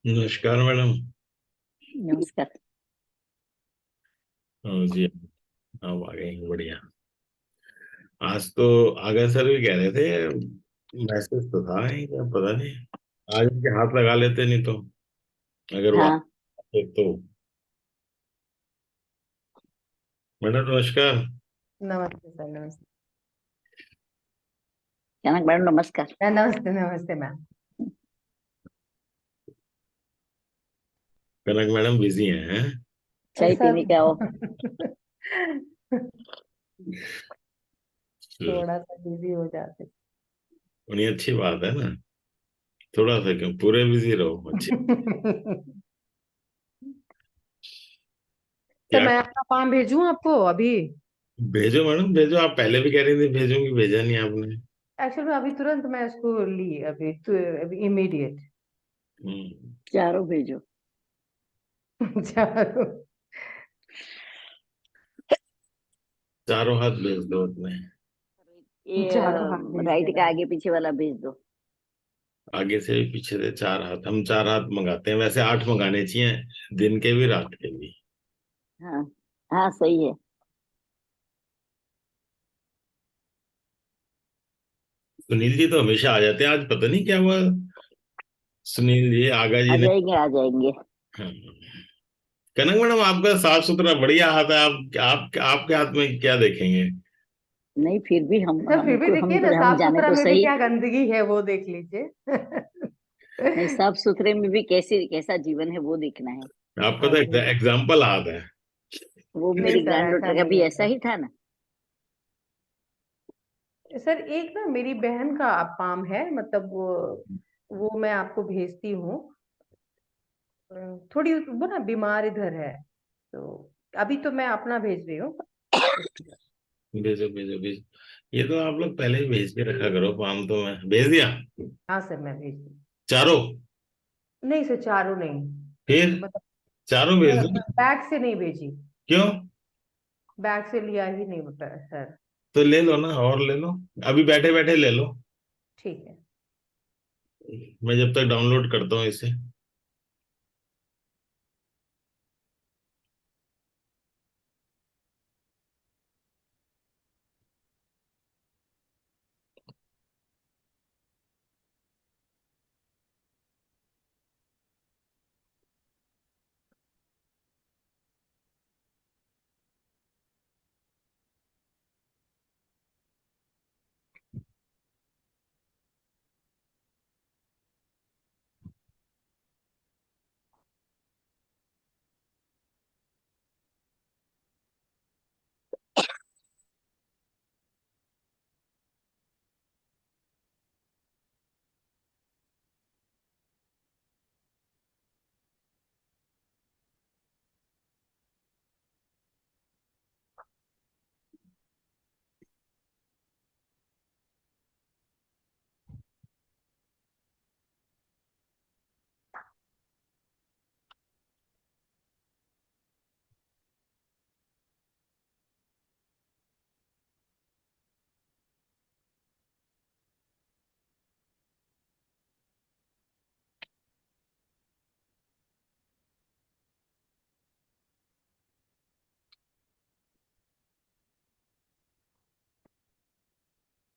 नमस्कार मैडम। नमस्कार। हाँ जी, आप आ गए, बढ़िया। आज तो आगे सर भी कह रहे थे, मैसेज तो था ही, क्या पता नहीं। आज उनके हाथ लगा लेते, नहीं तो अगर वो हाँ, आते तो। मैडम नमस्कार। नमस्ते सर। नमस्ते कनक मैडम नमस्कार। नमस्ते नमस्ते मैम। कनक मैडम बिजी हैं? चाय सर पीने का हो। थोड़ा सा बिजी हो जाते। उन्हें अच्छी बात है ना, थोड़ा सा क्यों, पूरे बिजी रहो, अच्छी। सर क्या? मैं अपना फॉर्म भेजूं आपको अभी? भेजो मैडम भेजो, आप पहले भी कह रही थी भेजूंगी, भेजा नहीं आपने। एक्चुअली अभी तुरंत मैं इसको ली, अभी तो अभी इमीडिएट। चारों भेजो। चारों चारों हाथ भेज दो अपने। ये चारों हाथ भेज राइट देना। का आगे पीछे वाला भेज दो। आगे से भी पीछे से चार हाथ, हम चार हाथ मंगाते हैं, वैसे 8 मंगाने चाहिए, दिन के भी रात के भी। हाँ हाँ, सही है। सुनील जी तो हमेशा आ जाते हैं, आज पता नहीं क्या हुआ। सुनील जी, आगा जी आ ने। जाएंगे आ जाएंगे। हाँ। कनक मैडम आपका साफ सुथरा बढ़िया हाथ है, आप आपके हाथ में क्या देखेंगे? नहीं, फिर भी हम सर फिर भी हमको देखिए ना, हम साफ जाने सुथरा तो में भी सही। क्या गंदगी है वो देख लीजिए। नहीं, साफ सुथरे में भी कैसा जीवन है वो देखना है। आपका तो एग्जाम्पल हाथ है। वो नहीं मेरी सर, ग्रैंड ऐसा डॉटर का नहीं भी है ऐसा सर। ही था ना। सर एक ना मेरी बहन का पाम है, मतलब वो मैं आपको भेजती हूँ। थोड़ी वो ना बीमार इधर है, तो अभी तो मैं अपना भेज रही हूँ। भेजो भेजो भेजो। ये तो आप लोग पहले ही भेज के रखा करो, काम तो मैं भेज दिया। हाँ सर, मैं भेज दी। चारों? नहीं सर, चारों नहीं। फिर मतलब चारों भेज दो। बैग से नहीं भेजी। क्यों? बैग से लिया ही नहीं होता है सर। तो ले लो ना, और ले लो, अभी बैठे बैठे ले लो। ठीक है। मैं जब तक डाउनलोड करता हूँ इसे।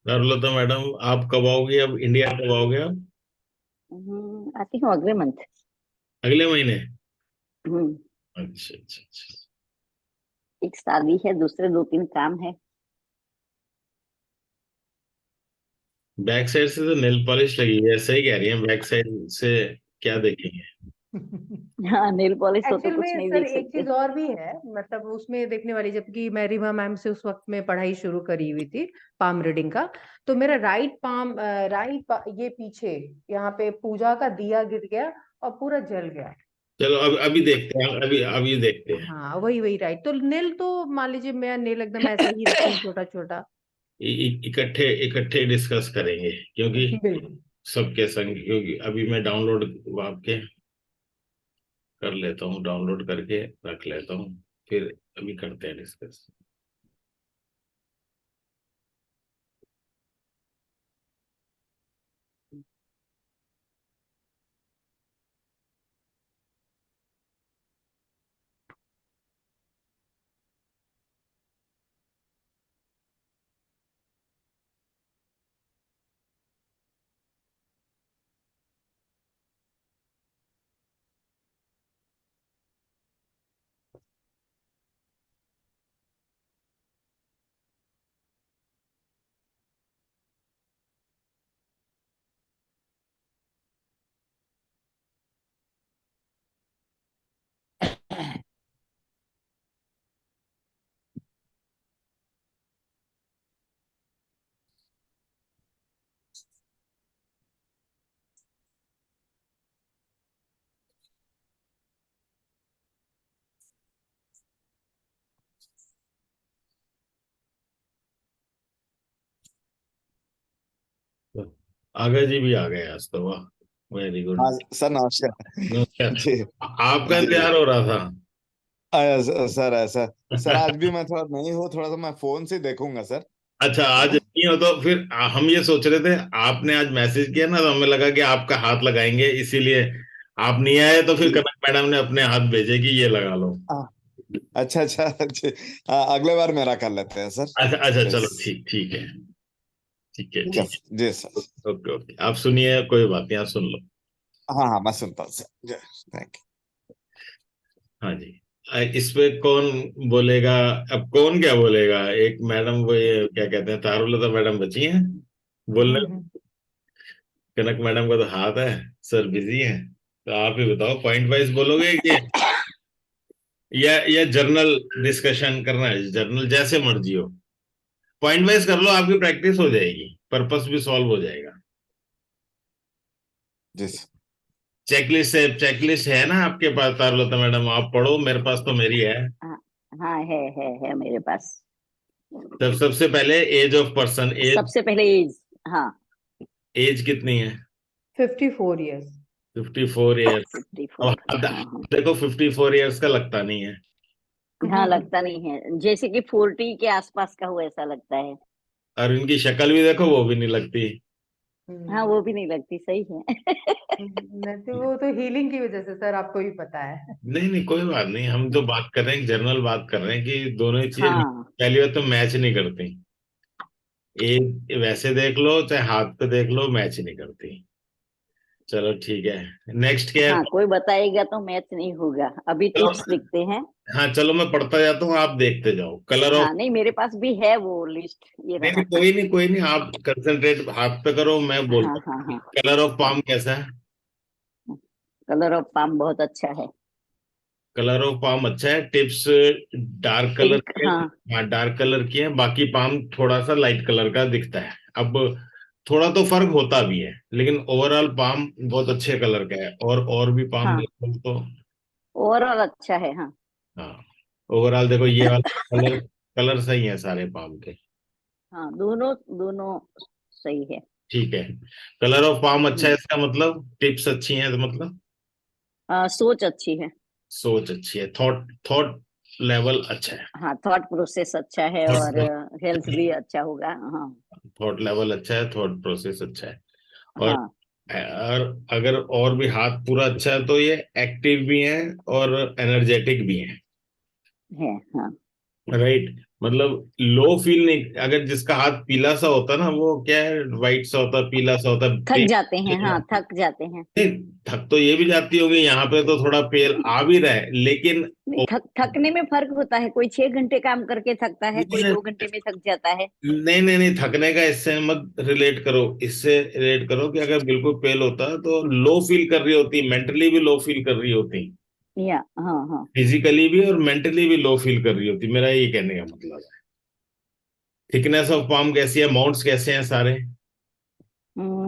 कर लो तो मैडम, आप कब आओगे, अब इंडिया कब आओगे आप? आती हूँ अगले मंथ। अगले महीने? हम्म। अच्छा अच्छा अच्छा। एक शादी है, दूसरे 2-3 काम है। बैक साइड से तो नेल पॉलिश लगी है, सही कह रही है, बैक साइड से क्या देखेंगे? हाँ, नेल पॉलिश हो तो एक्चुअल कुछ में नहीं सर देख एक सकते। चीज और भी है, मतलब उसमें देखने वाली, जबकि मैं रीमा मैम से उस वक्त में पढ़ाई शुरू करी हुई थी पाम रीडिंग का। तो मेरा राइट पाम, ये पीछे यहाँ पे पूजा का दिया गिर गया और पूरा जल गया। चलो अभी देखते हैं, अभी अभी देखते हैं। हाँ वही वही राइट। तो नेल तो मान लीजिए मैं नेल एकदम ऐसा ही रखूं छोटा छोटा। इकट्ठे इकट्ठे डिस्कस करेंगे, क्योंकि बिल्कुल। सबके संग, क्योंकि अभी मैं डाउनलोड आपके कर लेता हूँ, डाउनलोड करके रख लेता हूँ, फिर अभी करते हैं डिस्कस। तो आगा जी भी आ गए आज तो, वाह, वेरी हाँ गुड। सर, नमस्कार। नमस्कार। जी आपका जी जी। इंतजार हो रहा था। सर ऐसा, सर आज भी मैं थोड़ा नहीं हूँ, थोड़ा सा मैं फोन से देखूंगा सर। अच्छा, है आज ना? नहीं हो तो फिर हम ये सोच रहे थे, आपने आज मैसेज किया ना तो हमें लगा कि आपका हाथ लगाएंगे, इसीलिए आप नहीं आए, तो फिर जी। कनक मैडम ने अपने हाथ भेजे कि ये लगा लो। हाँ, अच्छा अच्छा जी। अगले बार मेरा कर लेते हैं सर। अच्छा अच्छा, प्लीज। चलो ठीक, ठीक है, ठीक है, ठीक है ठीक सर। जी सर। है। ओके ओके, आप सुनिए, कोई बात नहीं, आप सुन लो। हाँ हाँ, मैं सुनता हूँ सर। जी। थैंक हाँ जी। इस पे कौन बोलेगा? अब कौन क्या बोलेगा? एक मैडम, वो ये क्या कहते हैं, तारुलता मैडम बची हैं बोलने। हम्म। कनक मैडम का तो हाथ है, सर बिजी हैं, तो आप ही बताओ, पॉइंट वाइज बोलोगे कि या जर्नल डिस्कशन करना है? जर्नल जैसे मर्जी हो, पॉइंट वाइज कर लो, आपकी प्रैक्टिस हो जाएगी, पर्पस भी सॉल्व हो जाएगा। जी सर। चेकलिस्ट है ना आपके पास तारुलता मैडम? आप पढ़ो, मेरे पास तो मेरी है। हाँ हाँ, है मेरे पास। तब सबसे पहले एज ऑफ पर्सन, एज, सबसे पहले एज। हाँ। एज कितनी है? 54 years। 54 ईयर्स। अब 54। हाँ हाँ। देखो, 54 ईयर्स का लगता नहीं है। हाँ लगता नहीं है, जैसे कि 40 के आसपास का हो ऐसा लगता है। और इनकी शक्ल भी देखो, वो भी नहीं लगती। हाँ हम्म। वो भी नहीं लगती, सही है। नहीं तो वो तो हीलिंग की वजह से सर, आपको भी पता है। नहीं नहीं, कोई बात नहीं, हम तो बात कर रहे हैं, जनरल बात कर रहे हैं कि दोनों ही चीजें हाँ पहली बात तो मैच नहीं करती। एक वैसे देख लो चाहे हाथ पे देख लो, मैच नहीं करती। चलो ठीक है, नेक्स्ट क्या हाँ, है? कोई बताएगा तो मैच नहीं होगा। अभी चलो, टिप्स लिखते हैं। हाँ चलो, मैं पढ़ता जाता हूँ, आप देखते जाओ। कलर ऑफ, हाँ नहीं, मेरे पास भी है वो लिस्ट, ये नहीं रहा। नहीं, कोई नहीं कोई नहीं, आप कंसंट्रेट हाथ पे करो, मैं हाँ बोलता हाँ हूँ। हाँ। कलर ऑफ पाम कैसा है? कलर ऑफ पाम बहुत अच्छा है। कलर ऑफ पाम अच्छा है। टिप्स डार्क कलर पिंक, की है। हाँ। हाँ, डार्क कलर की है, बाकी पाम थोड़ा सा लाइट कलर का दिखता है। अब थोड़ा तो फर्क होता भी है, लेकिन ओवरऑल पाम बहुत अच्छे कलर का है। और भी पाम हाँ देखो तो, ओवरऑल अच्छा है, हाँ। हाँ, ओवरऑल देखो, ये वाला कलर, कलर सही है सारे पाम के। हाँ दोनों दोनों सही है। ठीक है, कलर ऑफ पाम अच्छा है, हम्म। इसका मतलब टिप्स अच्छी हैं, तो मतलब सोच अच्छी है। सोच अच्छी है, थॉट थॉट लेवल अच्छा है। हाँ थॉट प्रोसेस अच्छा है, और हेल्थ भी अच्छा होगा। हाँ थॉट लेवल अच्छा है, थॉट प्रोसेस अच्छा है। और हाँ अगर और भी हाथ पूरा अच्छा है, तो ये एक्टिव भी हैं और एनर्जेटिक भी हैं। है। हाँ राइट, मतलब लो फील नहीं। अगर जिसका हाथ पीला सा होता है ना, वो क्या है, वाइट सा होता है, पीला सा होता है, थक पेल। जाते हैं, हाँ थक जाते हैं। नहीं, थक तो ये भी जाती होगी, यहाँ पे तो थोड़ा पेल आ भी रहा है, लेकिन नहीं, थकने में फर्क होता है, कोई 6 घंटे काम करके थकता है, कोई 2 घंटे में थक जाता है। नहीं नहीं नहीं, थकने का इससे मत रिलेट करो, इससे रिलेट करो कि अगर बिल्कुल फेल होता है तो लो फील कर रही होती, मेंटली भी लो फील कर रही होती, या हाँ हाँ। फिजिकली भी और मेंटली भी लो फील कर रही होती, मेरा ये कहने का मतलब है। थिकनेस ऑफ पाम कैसी है, माउंट्स कैसे हैं सारे?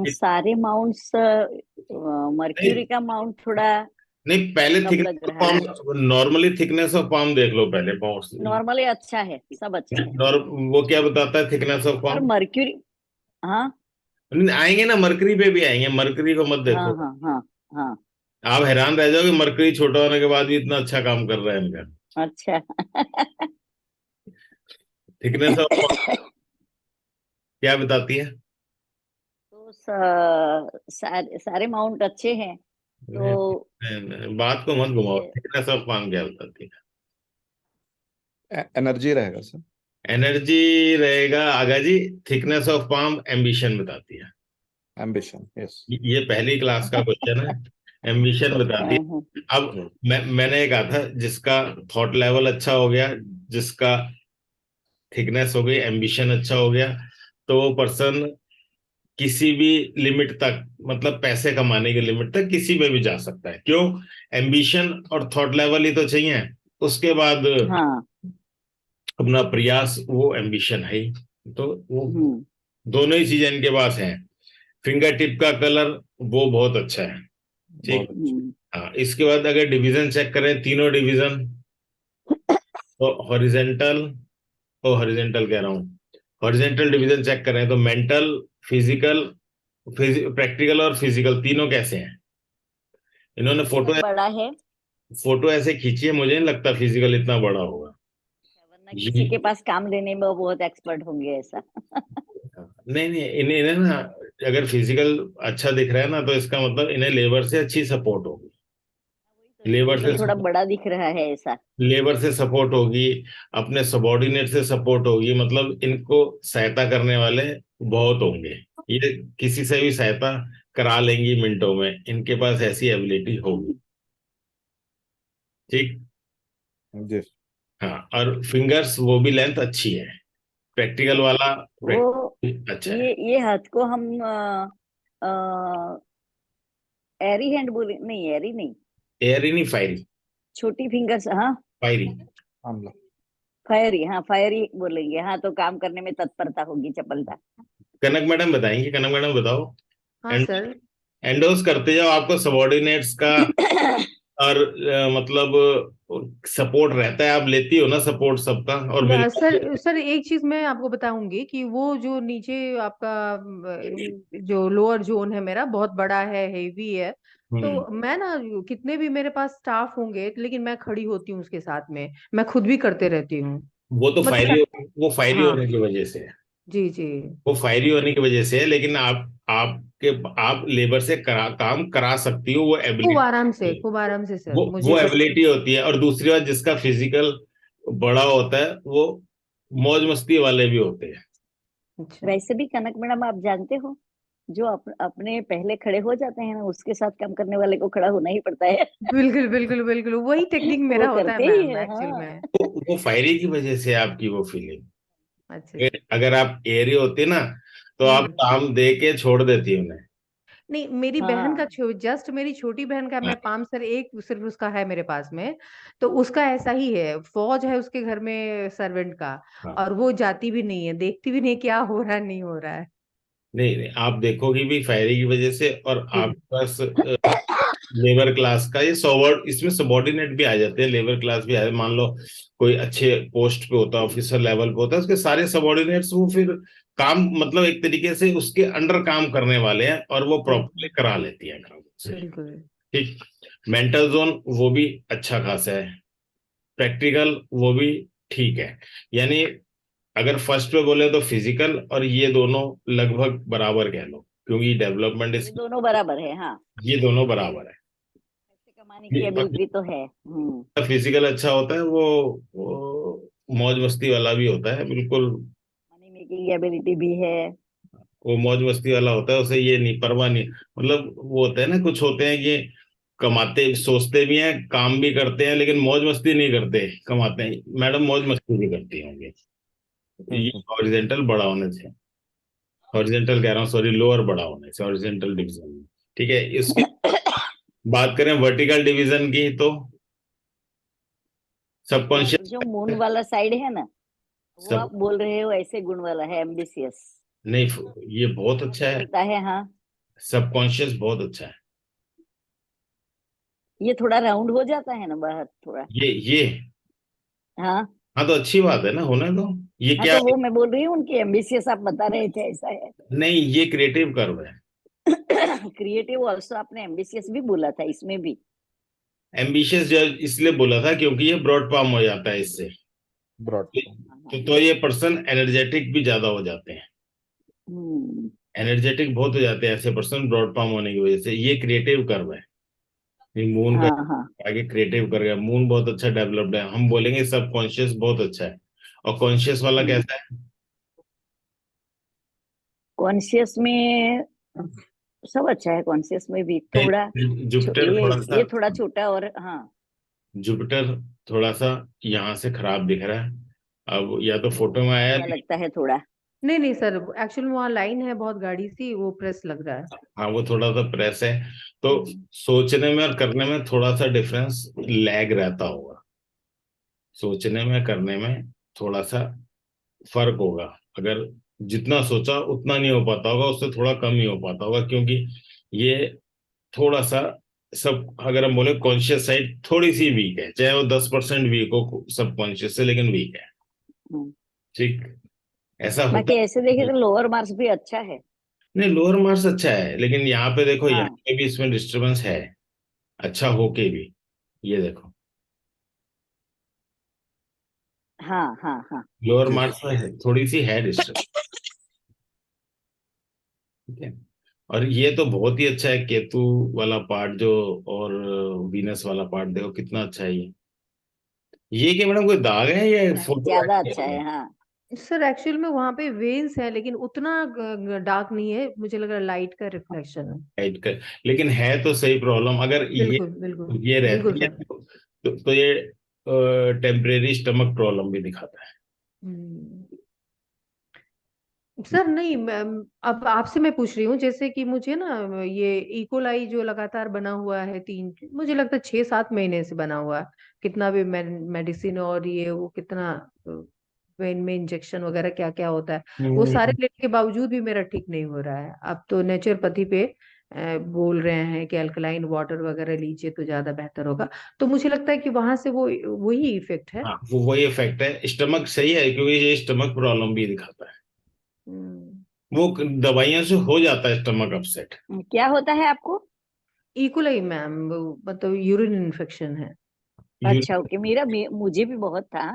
सारे माउंट्स, नहीं, मर्क्यूरी का माउंट थोड़ा नहीं, पहले कब थिकनेस लग ऑफ रहा है? Palm, normally thickness of palm देख लो पहले पाम। नॉर्मली अच्छा है, सब अच्छा है। वो क्या बताता है थिकनेस ऑफ और पाम? मर्क्यूरी, हाँ आएंगे ना, मरकरी पे भी आएंगे, मरकरी को मत हाँ देखो। हाँ हाँ हाँ। आप हैरान रह जाओगे, मरकरी छोटा होने के बाद भी इतना अच्छा काम कर रहा है इनका। अच्छा। थिकनेस ऑफ पाम क्या बताती है? तो सारे सारे माउंट अच्छे हैं तो बात को मत घुमाओ, ये थिकनेस ऑफ पाम क्या बताती है? एनर्जी रहेगा सर। एनर्जी रहेगा आगा जी। थिकनेस ऑफ पाम एम्बिशन बताती है। Ambition, yes. ये पहली क्लास का क्वेश्चन है। एम्बिशन बताती हाँ, है। हाँ। अब मैंने कहा था जिसका थॉट लेवल अच्छा हो गया, जिसका थिकनेस हो गई, एम्बिशन अच्छा हो गया, तो वो पर्सन किसी भी लिमिट तक, मतलब पैसे कमाने की लिमिट तक किसी में भी जा सकता है। क्यों? एम्बिशन और थॉट लेवल ही तो चाहिए। उसके बाद हाँ। अपना प्रयास, वो एम्बिशन है ही। तो वो हम्म। दोनों ही चीजें इनके पास हैं। फिंगर टिप का कलर वो बहुत अच्छा है। बहुत ठीक। अच्छा। हम्म। हाँ, इसके बाद अगर डिवीजन चेक करें, तीनों डिवीजन, तो हॉरिजेंटल, ओ हॉरिजेंटल कह रहा हूँ, हॉरिजेंटल डिवीजन चेक करें तो मेंटल, फिजिकल, प्रैक्टिकल और फिजिकल तीनों कैसे हैं? इन्होंने फिजिकल बड़ा है, फोटो ऐसे खींची है, मुझे नहीं लगता फिजिकल इतना बड़ा होगा। वरना ये किसी के पास काम लेने में वो बहुत एक्सपर्ट होंगे ऐसा। नहीं नहीं, इन्हें इन्हें ना, अगर फिजिकल अच्छा दिख रहा है ना, तो इसका मतलब इन्हें लेबर से अच्छी सपोर्ट होगी। वही तो लेबर फिजिकल से थोड़ा बड़ा दिख रहा है ऐसा। लेबर से सपोर्ट होगी, अपने सबॉर्डिनेट से सपोर्ट होगी, मतलब इनको सहायता करने वाले बहुत होंगे। ये किसी से भी सहायता करा लेंगी मिनटों में, इनके पास ऐसी एबिलिटी होगी। ठीक। जी। हाँ, और फिंगर्स वो भी लेंथ अच्छी है, प्रैक्टिकल वाला वो अच्छा है। ये हाथ को हम एरी हैंड बोले, नहीं एरी नहीं, एयर ही नहीं, फायरी। छोटी फिंगर्स, हाँ फायरी। आमला। फायरी, हाँ फायरी बोलेंगे, हाँ तो काम करने में तत्परता होगी, चपलता। कनक मैडम बताएंगे, कनक मैडम बताओ। हाँ एंड सर। एंडोस करते जाओ, आपको सबॉर्डिनेट्स का और मतलब सपोर्ट रहता है, आप लेती हो ना सपोर्ट सबका, और या मिलता भी सर, सर एक चीज मैं आपको बताऊंगी कि वो जो नीचे आपका जो लोअर जोन है मेरा बहुत बड़ा है, हेवी है। है। तो मैं ना, कितने भी मेरे पास स्टाफ होंगे लेकिन मैं खड़ी होती हूँ उसके साथ में, मैं खुद भी करते रहती हूँ। वो तो फायरी, मतलब वो फायरी हाँ। होने की वजह से है। जी जी। वो फायरी होने की वजह से है, लेकिन आप लेबर से काम करा सकती हो, वो खूब एबिलिटी आराम से, होती है। खूब आराम से सर, वो मुझे बस। एबिलिटी होती है। और दूसरी बात, जिसका फिजिकल बड़ा होता है, वो मौज मस्ती वाले भी होते हैं। अच्छा। वैसे भी कनक मैडम आप जानते हो, जो अपने पहले खड़े हो जाते हैं ना, उसके साथ काम करने वाले को खड़ा होना ही पड़ता है। बिल्कुल बिल्कुल बिल्कुल, वही टेक्निक वो मेरा होता है करते ही मैम, है, एक्चुअल हाँ। में। वो फायरी की वजह से आपकी वो फीलिंग। अच्छा अच्छा। अगर आप एरी होती ना, तो आप हम्म। काम दे के छोड़ देती उन्हें। नहीं, मेरी बहन का हाँ। जस्ट मेरी छोटी बहन का हाँ, मैं पाम सर एक सिर्फ उसका है मेरे पास में। तो उसका ऐसा ही है, फौज है उसके घर में सर्वेंट का। हाँ। और वो जाती भी नहीं है, देखती भी नहीं क्या हो रहा है नहीं हो रहा है। नहीं नहीं, आप देखोगी भी फायरी की वजह से। और जी। आपके पास लेबर क्लास का ये इसमें सबॉर्डिनेट भी आ जाते हैं, लेबर क्लास भी आ जाते, मान लो कोई अच्छे पोस्ट पे होता है, ऑफिसर लेवल पे होता है, उसके सारे सबॉर्डिनेट्स वो फिर काम, मतलब एक तरीके से उसके अंडर काम करने वाले हैं, और वो प्रॉपरली बिल्कुल करा लेती है काम से। बिल्कुल। ठीक। मेंटल जोन वो भी अच्छा खासा है, प्रैक्टिकल वो भी ठीक है। यानी अगर फर्स्ट पे बोले तो फिजिकल और ये दोनों लगभग बराबर कह लो, क्योंकि डेवलपमेंट ये इस, दोनों बराबर है, हाँ। ये दोनों बराबर है। पैसे कमाने की एबिलिटी तो है। हम्म। फिजिकल अच्छा होता है, वो मौज मस्ती वाला भी होता है, बिल्कुल। मनी मेकिंग एबिलिटी भी है। वो मौज मस्ती वाला होता है, उसे ये नहीं परवाह नहीं, मतलब वो होता है ना, कुछ होते हैं कि कमाते सोचते भी हैं, काम भी करते हैं, लेकिन मौज मस्ती नहीं करते, कमाते हैं। मैडम मौज मस्ती भी करती होंगी। ये हम्म। हॉरिजेंटल बड़ा होने से, हॉरिजेंटल कह रहा हूँ, सॉरी, लोअर बड़ा होने से, हॉरिजेंटल डिवीजन में। ठीक है। इसके बात करें वर्टिकल डिवीजन की, तो जो मून सबकॉन्शियस, वाला साइड है ना, वो सब आप बोल रहे हो ऐसे गुण वाला है, एम्बिशियस। नहीं, ये बहुत अच्छा मुझे है। लगता है, हाँ। सबकॉन्शियस बहुत अच्छा है। ये थोड़ा राउंड हो जाता है ना बाहर थोड़ा। ये हाँ हाँ, तो अच्छी बात है ना, होने दो। ये हाँ, क्या तो वो मैं बोल रही हूँ उनकी एम्बिशियस आप बता रहे थे ऐसा है। नहीं, ये क्रिएटिव कर्व है। क्रिएटिव ऑल्सो आपने एम्बिशियस भी बोला था इसमें भी। एम्बिशियस जो इसलिए बोला था क्योंकि ये ब्रॉड पाम हो जाता है इससे। ब्रॉड। तो ये पर्सन एनर्जेटिक भी ज्यादा हो जाते हैं। हम्म। एनर्जेटिक बहुत हो जाते हैं ऐसे पर्सन ब्रॉड पाम होने की वजह से। ये क्रिएटिव कर्व है। ये मून का हाँ हाँ। आगे क्रिएटिव कर गया। मून बहुत अच्छा डेवलप्ड है, हम बोलेंगे सब कॉन्शियस बहुत अच्छा है। और कॉन्शियस वाला कैसा है? कॉन्शियस में सब अच्छा है, कॉन्शियस में भी थोड़ा जुपिटर थोड़ा सा, ये थोड़ा छोटा और हाँ। जुपिटर थोड़ा सा यहाँ से खराब दिख रहा है। अब या तो फोटो में आया क्या नहीं। लगता है थोड़ा? नहीं नहीं सर, एक्चुअल में वहाँ लाइन है बहुत गाड़ी सी, वो प्रेस लग रहा है। हाँ, वो थोड़ा सा प्रेस है। तो हम्म। सोचने में और करने में थोड़ा सा डिफरेंस लैग रहता होगा। सोचने में करने में थोड़ा सा फर्क होगा। अगर जितना सोचा उतना नहीं हो पाता होगा, उससे थोड़ा कम ही हो पाता होगा, क्योंकि ये थोड़ा सा सब, अगर हम बोले कॉन्शियस साइड थोड़ी सी वीक है, चाहे वो 10% वीक हो सब कॉन्शियस से, लेकिन वीक है। हम्म। ठीक, ऐसा होता बाकी ऐसे देखे है। तो लोअर मार्क्स भी अच्छा है। नहीं, लोअर मार्क्स अच्छा है, लेकिन यहाँ पे देखो, यहाँ हाँ पे भी इसमें डिस्टरबेंस है, अच्छा होके भी। ये देखो, हाँ हाँ हाँ। लोअर मार्क्स में थोड़ी सी है डिस्टरबेंस। ठीक है। और ये तो बहुत ही अच्छा है, केतु वाला पार्ट जो, और वीनस वाला पार्ट देखो कितना अच्छा है ये क्या मैडम, कोई दाग है या फोटो ज्यादा अच्छा है हाँ। सर एक्चुअल में वहां पे वेन्स है, लेकिन उतना डार्क नहीं है, मुझे लग रहा है लाइट का रिफ्लेक्शन है। हाइट कर, लेकिन है तो सही प्रॉब्लम। अगर बिल्कुल बिल्कुल। ये बिल्कुल रहती है सर। तो ये टेम्परेरी स्टमक प्रॉब्लम भी दिखाता है। हम्म। सर नहीं अब आपसे मैं पूछ रही हूँ, जैसे कि मुझे ना ये इकोलाई जो लगातार बना हुआ है, तीन मुझे लगता है 6-7 महीने से बना हुआ है। कितना भी मेडिसिन और ये वो कितना वेन में इंजेक्शन वगैरह क्या क्या होता है, वो सारे हम्म। लेने के बावजूद भी मेरा ठीक नहीं हो रहा है। अब तो नेचुरोपैथी पे बोल रहे हैं कि अल्कलाइन वाटर वगैरह लीजिए तो ज्यादा बेहतर होगा। तो मुझे लगता है कि वहां से वो वही इफेक्ट है। हाँ, वो वही इफेक्ट है। स्टमक सही है, क्योंकि ये स्टमक प्रॉब्लम भी दिखाता है। हम्म। वो दवाइयों से हो जाता है स्टमक अपसेट। क्या होता है आपको? इकोलाई मैम, मतलब यूरिन इन्फेक्शन है। अच्छा ओके, मुझे भी बहुत था।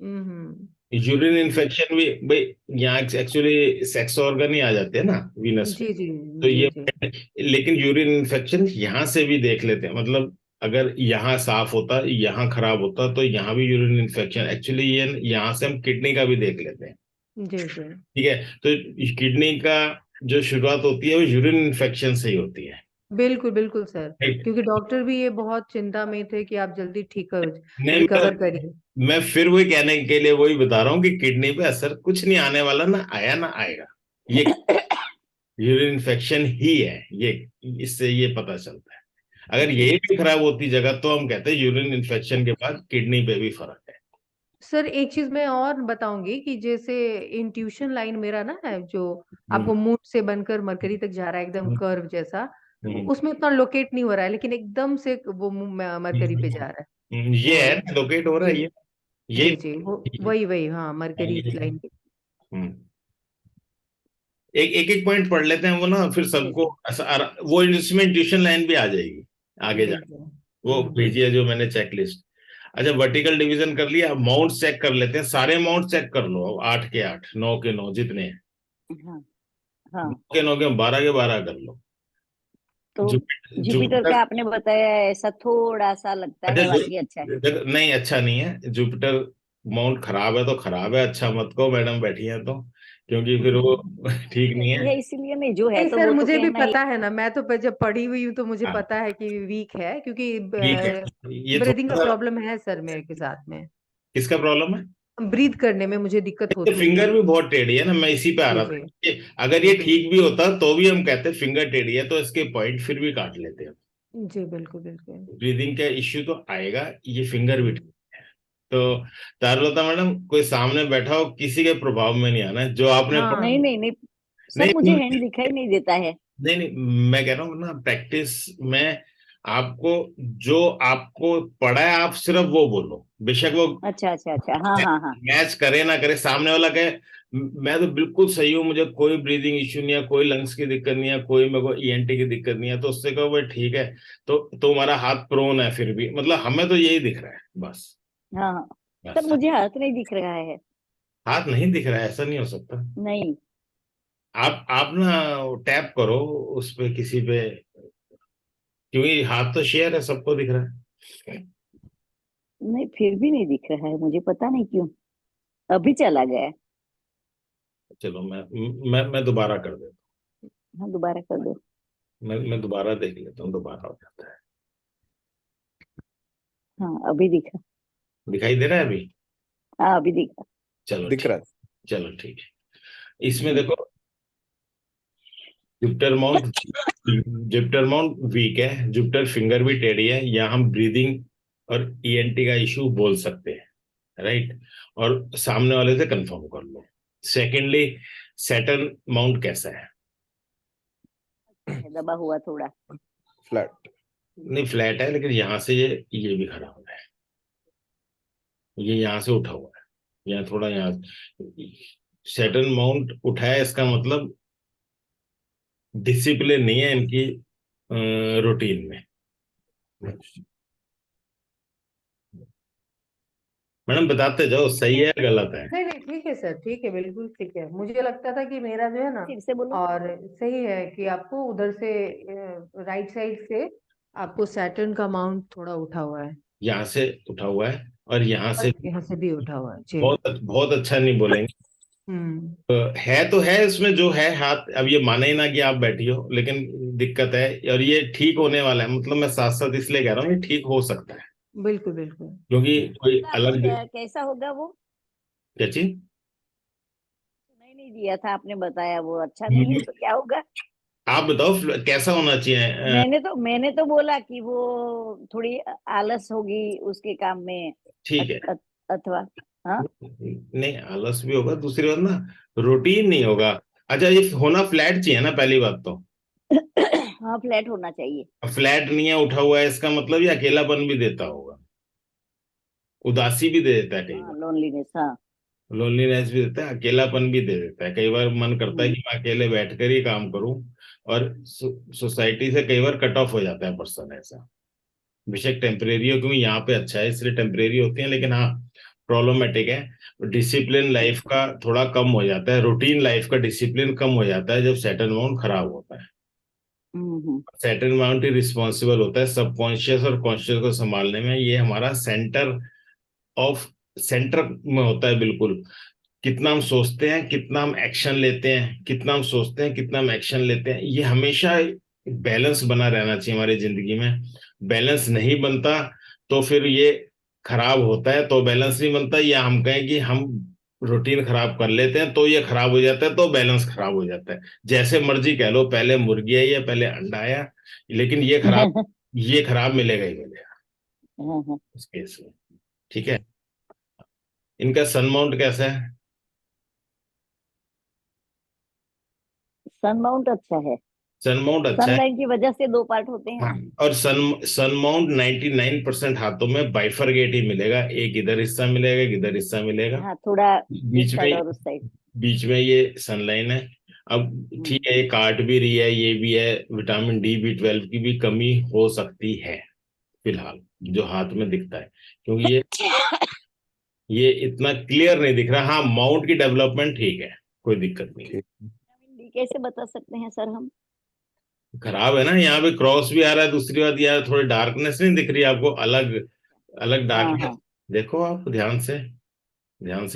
हम्म। यूरिन इन्फेक्शन भी भाई, यहाँ एक्चुअली सेक्स ऑर्गन ही आ जाते हैं ना वीनस में। जी जी। तो जी ये, जी। लेकिन यूरिन इन्फेक्शन यहाँ से भी देख लेते हैं। मतलब अगर यहाँ साफ होता, यहाँ खराब होता, तो यहाँ भी यूरिन इन्फेक्शन। एक्चुअली ये यहाँ से हम किडनी का भी देख लेते हैं। जी जी। ठीक है। तो किडनी का जो शुरुआत होती है वो यूरिन इन्फेक्शन से ही होती है। बिल्कुल बिल्कुल सर। राइट। क्योंकि डॉक्टर भी ये बहुत चिंता में थे कि आप जल्दी ठीक कर नहीं, रिकवर करिए। मैं फिर वही कहने के लिए वही बता रहा हूँ कि किडनी पे असर कुछ नहीं आने वाला, ना आया ना आएगा। ये यूरिन इन्फेक्शन ही है ये। इससे ये पता चलता है। अगर यही भी खराब होती जगह, तो हम कहते हैं यूरिन इन्फेक्शन के बाद किडनी पे भी फर्क है। सर एक चीज मैं और बताऊंगी कि जैसे इंट्यूशन लाइन मेरा ना है जो हम्म। आपको मूड से बनकर मरकरी तक जा रहा है, एकदम हम्म। कर्व जैसा, हम्म। उसमें उतना लोकेट नहीं हो रहा है, लेकिन एकदम से वो मरकरी पे जा रहा है। ये वो है ना, लोकेट हो रहा है जी ये जी जी, वो वही वही हाँ, मरकरी लाइन पे। हम्म। एक एक एक पॉइंट पढ़ लेते हैं वो ना, फिर जी सबको जी। वो इसमें ट्यूशन लाइन भी आ जाएगी आगे जी जा। जी। वो भेजिए जो मैंने चेकलिस्ट। अच्छा, वर्टिकल डिवीजन कर लिया, माउंट चेक कर लेते हैं। सारे माउंट चेक कर लो अब, 8 के 8, 9 के 9 जितने हैं। हाँ नौ हाँ। के नौ के 12 के 12 कर लो। तो जुपिटर जुपिटर जुपिटर का आपने बताया ऐसा थोड़ा सा लगता अच्छा है, बाकी अच्छा है। नहीं, अच्छा नहीं है जुपिटर। माउंट खराब है तो खराब है, अच्छा मत कहो मैडम बैठी है तो, क्योंकि फिर वो ठीक नहीं रहती है। है इसीलिए नहीं, जो है नहीं तो सर, वो तो मुझे भी कहना ही। पता है ना, मैं तो जब पढ़ी हुई हूँ तो मुझे हाँ, पता है कि वीक है, क्योंकि ठीक है। ये ब्रीदिंग का थोड़ा सा, प्रॉब्लम है सर मेरे के साथ में। किसका प्रॉब्लम है? ब्रीथ करने में मुझे दिक्कत तो होती है। फिंगर भी बहुत टेढ़ी है ना, मैं इसी पे आ जी रहा था जी। कि अगर ये जी ठीक भी होता तो भी हम कहते फिंगर टेढ़ी है, तो इसके पॉइंट फिर भी काट लेते हैं। जी बिल्कुल बिल्कुल। ब्रीदिंग का इश्यू तो आएगा, ये फिंगर भी ठीक। हम्म। तो चारुलता मैडम, कोई सामने बैठा हो किसी के प्रभाव में नहीं आना है, जो आपने नहीं हाँ। नहीं नहीं सर, मुझे नहीं हैंड दिखाई नहीं देता है। नहीं नहीं, मैं कह रहा हूँ ना, प्रैक्टिस में आपको जो आपको पड़ा है आप सिर्फ वो बोलो, बेशक वो अच्छा अच्छा अच्छा, हाँ हाँ हाँ। मैच करे ना करे, सामने वाला कहे मैं तो बिल्कुल सही हूँ, मुझे कोई ब्रीदिंग इश्यू नहीं है, कोई लंग्स की दिक्कत नहीं है, कोई मेरे को ईएनटी की दिक्कत नहीं है, तो उससे कहो भाई ठीक है, तो तुम्हारा हाथ प्रोन है, फिर भी मतलब हमें तो यही दिख रहा है बस। हाँ हाँ। सर बस मुझे हाथ नहीं दिख रहा है। हाथ नहीं दिख रहा है, ऐसा नहीं हो सकता। नहीं। आप ना टैप करो उस पे, किसी पे, क्योंकि हाथ तो शेयर है, सबको दिख रहा है। नहीं, फिर भी नहीं दिख रहा है मुझे, पता नहीं क्यों। अभी चला गया है। चलो मैं दोबारा कर देता हाँ, दोबारा कर दो। हूँ, मैं दोबारा देख लेता हूँ, दोबारा हो जाता है। हाँ, अभी दिखा। दिखाई दे रहा है अभी? हाँ, अभी दिखा। चलो दिख ठीक, रहा है। चलो ठीक है। इसमें देखो, Jupiter mount, Jupiter mount weak है, जुपिटर फिंगर भी टेढ़ी है, यहाँ हम ब्रीदिंग और ईएनटी का इशू बोल सकते हैं, राइट। और सामने वाले से कंफर्म कर लो। सेकेंडली, सैटर्न माउंट कैसा है? है दबा हुआ थोड़ा। फ्लैट। नहीं फ्लैट है, लेकिन यहाँ से ये भी खड़ा हुआ है, ये यहाँ से उठा हुआ है, यहाँ थोड़ा, यहाँ सैटर्न माउंट उठा है, इसका मतलब डिसिप्लिन नहीं है इनकी रूटीन में। मैडम बताते जाओ, सही है या गलत है? नहीं नहीं, ठीक है सर, ठीक है, बिल्कुल ठीक है। मुझे लगता था कि मेरा जो है ना, फिर से बोलो। और सही है कि आपको उधर से राइट साइड से आपको सैटर्न का माउंट थोड़ा उठा हुआ है, यहाँ से उठा हुआ है और यहाँ और से। यहाँ से भी उठा हुआ है जी। बहुत बहुत अच्छा नहीं बोलेंगे। हम्म। है तो है इसमें जो है हाथ, अब ये माने ही ना कि आप बैठी हो, लेकिन दिक्कत है, और ये ठीक होने वाला है, मतलब मैं साथ साथ इसलिए कह रहा हूँ ये ठीक हो सकता है, बिल्कुल बिल्कुल। क्योंकि कोई आपने अलग। कैसा होगा वो? क्या चीज? नहीं दिया था आपने, बताया वो अच्छा नहीं है तो क्या होगा? आप बताओ कैसा होना चाहिए? मैंने तो बोला कि वो थोड़ी आलस होगी उसके काम में। ठीक है। अथवा। हाँ। नहीं आलस भी होगा, दूसरी बात ना, रूटीन नहीं होगा। अच्छा, ये होना फ्लैट चाहिए ना, पहली बात तो। हाँ, फ्लैट होना चाहिए। फ्लैट नहीं है, उठा हुआ है, इसका मतलब ये अकेलापन भी देता होगा, उदासी भी दे देता है कई हाँ, बार, लोनलीनेस, हाँ। लोनलीनेस भी देता है, अकेलापन भी दे देता है, कई बार मन करता है हम्म कि मैं अकेले बैठकर ही काम करूं, और सोसाइटी से कई बार कट ऑफ हो जाता है पर्सन ऐसा। बेशक टेम्परेरी हो, क्योंकि यहाँ पे अच्छा है इसलिए टेम्परेरी होती है, लेकिन हाँ प्रॉब्लमेटिक है। डिसिप्लिन लाइफ का थोड़ा कम हो जाता है, रूटीन लाइफ का डिसिप्लिन कम हो जाता है जब सेटल माउंट खराब होता है। हम्म। सेटल माउंट ही रिस्पॉन्सिबल होता है सबकॉन्शियस और कॉन्शियस को संभालने में, ये हमारा ऑफ सेंटर में होता है बिल्कुल। कितना हम सोचते हैं, कितना हम एक्शन लेते हैं, कितना हम सोचते हैं, कितना हम एक्शन लेते हैं, ये हमेशा बैलेंस बना रहना चाहिए हमारी जिंदगी में। बैलेंस नहीं बनता तो फिर ये खराब होता है, तो बैलेंस नहीं बनता, या हम कहें कि हम रूटीन खराब कर लेते हैं तो ये खराब हो जाता है, तो बैलेंस खराब हो जाता है। जैसे मर्जी कह लो, पहले मुर्गी आई या पहले अंडा आया, लेकिन ये खराब मिलेगा ही मिलेगा हाँ। इस केस में। ठीक है। इनका सन माउंट कैसा है? सन माउंट अच्छा है। सन माउंट अच्छा है। सनलाइट की वजह से दो पार्ट होते हैं हाँ, ना। और सन माउंट 99% हाथों में बाइफरगेट ही मिलेगा, एक इधर हिस्सा मिलेगा, एक इधर हिस्सा मिलेगा, हाँ, थोड़ा इस बीच साइड में और उस साइड। बीच में ये सनलाइन है। अब ठीक है, ये काट भी रही है, ये भी है, विटामिन D B12 की भी कमी हो सकती है फिलहाल, जो हाथ में दिखता है, क्योंकि ये इतना क्लियर नहीं दिख रहा। हाँ माउंट की डेवलपमेंट ठीक है, कोई दिक्कत नहीं है। ठीक। विटामिन डी कैसे बता सकते हैं सर हम? खराब है ना, यहाँ पे क्रॉस भी आ रहा है, दूसरी बात यार थोड़ी डार्कनेस नहीं दिख रही आपको, अलग अलग हाँ डार्कनेस। हाँ देखो आप ध्यान से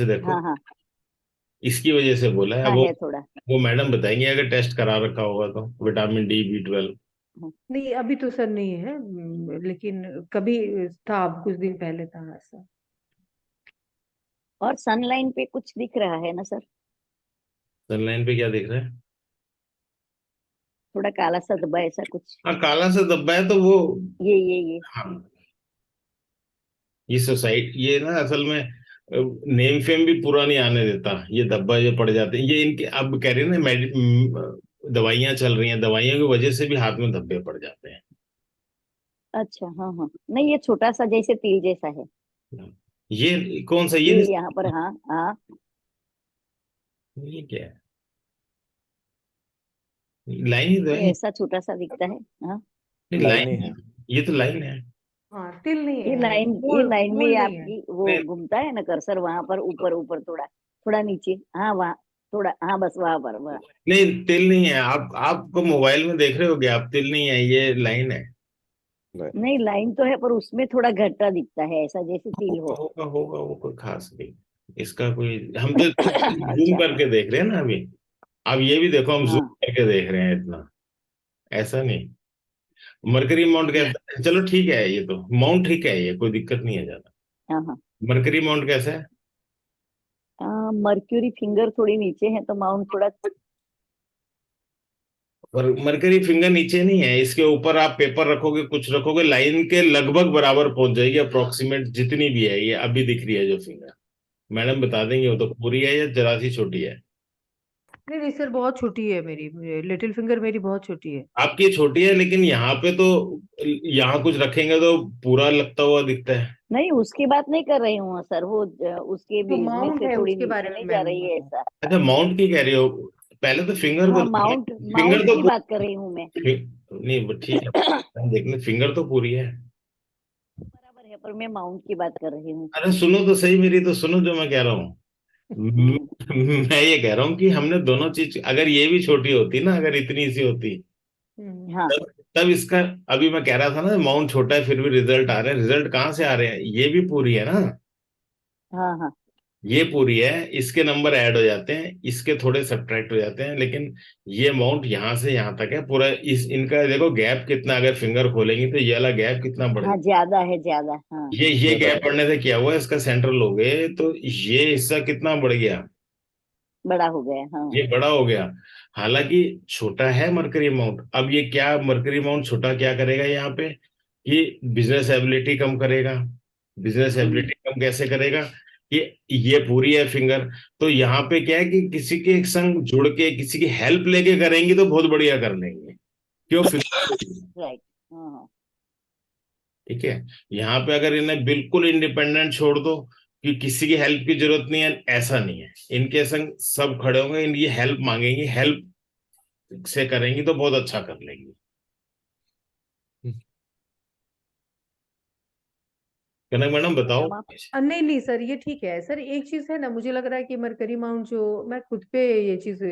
देखो, हाँ हाँ। इसकी वजह से बोला है हाँ, वो। है थोड़ा। वो मैडम बताएंगे अगर टेस्ट करा रखा होगा तो, विटामिन D B12। हाँ। नहीं अभी तो सर नहीं है, लेकिन कभी था, कुछ दिन पहले था ऐसा। और सनलाइन पे कुछ दिख रहा है ना सर? सनलाइन पे क्या दिख रहा है? थोड़ा काला सा धब्बा ऐसा कुछ। हाँ काला सा धब्बा है तो वो, ये। हाँ ये सोसाइटी, ये ना असल में नेम फेम भी पूरा नहीं आने देता, ये धब्बा जो पड़ जाते हैं, ये इनके अब कह रहे हैं ना, दवाइयां चल रही हैं, दवाइयों की वजह से भी हाथ में धब्बे पड़ जाते हैं। अच्छा, हाँ हाँ, नहीं ये छोटा सा जैसे तिल जैसा है। ये कौन सा, ये ये नहीं, यहाँ पर, हाँ हाँ, ये क्या है, लाइन ही तो ये है, ऐसा छोटा सा दिखता है। हाँ, नहीं लाइन ही लाइन, है। ये तो लाइन है। हाँ, तिल नहीं ये है, लाइन, ये गोल लाइन में गोल ये नहीं है। आपकी वो नहीं घूमता है ना कर्सर, वहां पर ऊपर ऊपर थोड़ा, थोड़ा नीचे, हाँ वहाँ, थोड़ा, हाँ बस वहां पर वह। नहीं, तिल नहीं है, आपको मोबाइल में देख रहे होगे आप, तिल नहीं है, ये लाइन है। नहीं लाइन तो है, पर उसमें थोड़ा घट्टा दिखता है, ऐसा जैसे तिल होगा हो। होगा होगा, वो कोई खास नहीं, इसका कोई, हम तो जूम अच्छा, करके देख रहे हैं ना अभी। अब ये भी देखो, हम जूम हाँ करके देख रहे हैं इतना, ऐसा नहीं। मरकरी माउंट कैसा है? चलो ठीक है, ये तो माउंट ठीक है, ये कोई दिक्कत नहीं है ज्यादा। हाँ हाँ। मरकरी माउंट कैसा है? मर्क्यूरी फिंगर थोड़ी नीचे है तो माउंट थोड़ा। और मरकरी फिंगर नीचे नहीं है, इसके ऊपर आप पेपर रखोगे, कुछ रखोगे, लाइन के लगभग बराबर पहुंच जाएगी, अप्रोक्सीमेट जितनी भी है, ये अभी दिख रही है जो फिंगर, मैडम बता देंगे वो तो पूरी है या जरा सी छोटी है। नहीं नहीं सर, बहुत छोटी है मेरी, लिटिल फिंगर मेरी बहुत छोटी है। आपकी ये छोटी है, लेकिन यहाँ पे तो, यहाँ कुछ रखेंगे तो पूरा लगता हुआ दिखता है। नहीं उसकी बात नहीं कर रही हूँ सर, वो उसके जो बीच में माउंट से है थोड़ी उसके नीचे बारे में नहीं जा मैं रही है बताऊं। ऐसा। अच्छा, माउंट की कह रही हो, पहले तो फिंगर को हाँ देखो। माउंट, फिंगर माउंट तो की बात कर रही हूँ मैं। नहीं वो ठीक है, हम देखने, फिंगर तो पूरी है। बराबर है, पर मैं माउंट की बात कर रही हूँ। अरे सुनो तो सही, मेरी तो सुनो जो मैं कह रहा हूँ। हम्म, मैं ये कह रहा हूँ कि हमने दोनों चीज, अगर ये भी छोटी होती ना, अगर इतनी सी होती, हम्म। हाँ तब इसका, अभी मैं कह रहा था ना माउंट छोटा है फिर भी रिजल्ट आ रहे हैं, रिजल्ट कहाँ से आ रहे हैं, ये भी पूरी है ना, हाँ हाँ ये पूरी है, इसके नंबर ऐड हो जाते हैं, इसके थोड़े सब्ट्रैक्ट हो जाते हैं, लेकिन ये अमाउंट यहाँ से यहाँ तक है पूरा, इस इनका देखो गैप कितना, अगर फिंगर खोलेंगे तो ये वाला गैप कितना बढ़, हाँ, ज्यादा है ज्यादा, हाँ। ये ज्यादा गैप बढ़ने से क्या हुआ, इसका सेंटर लोगे तो ये हिस्सा कितना बढ़ गया, बड़ा हो गया, हाँ। ये बड़ा हो गया। हालांकि छोटा है मरकरी अमाउंट, अब ये क्या मरकरी अमाउंट छोटा क्या करेगा यहाँ पे, कि बिजनेस एबिलिटी कम करेगा। बिजनेस हम्म, एबिलिटी कम कैसे करेगा, कि ये पूरी है फिंगर, तो यहाँ पे क्या है कि किसी के संग जुड़ के किसी की हेल्प लेके करेंगे तो बहुत बढ़िया कर लेंगे, क्यों फिंगर, राइट, हाँ हाँ। ठीक है। यहाँ पे अगर इन्हें बिल्कुल इंडिपेंडेंट छोड़ दो कि किसी की हेल्प की जरूरत नहीं है, ऐसा नहीं है, इनके संग सब खड़े होंगे, इनकी हेल्प मांगेंगे, हेल्प से करेंगी तो बहुत अच्छा कर लेंगी। कनक मैडम बताओ। मैडम आप। नहीं नहीं सर, ये ठीक है सर। एक चीज है ना, मुझे लग रहा है कि मरकरी माउंट जो मैं खुद पे ये चीज,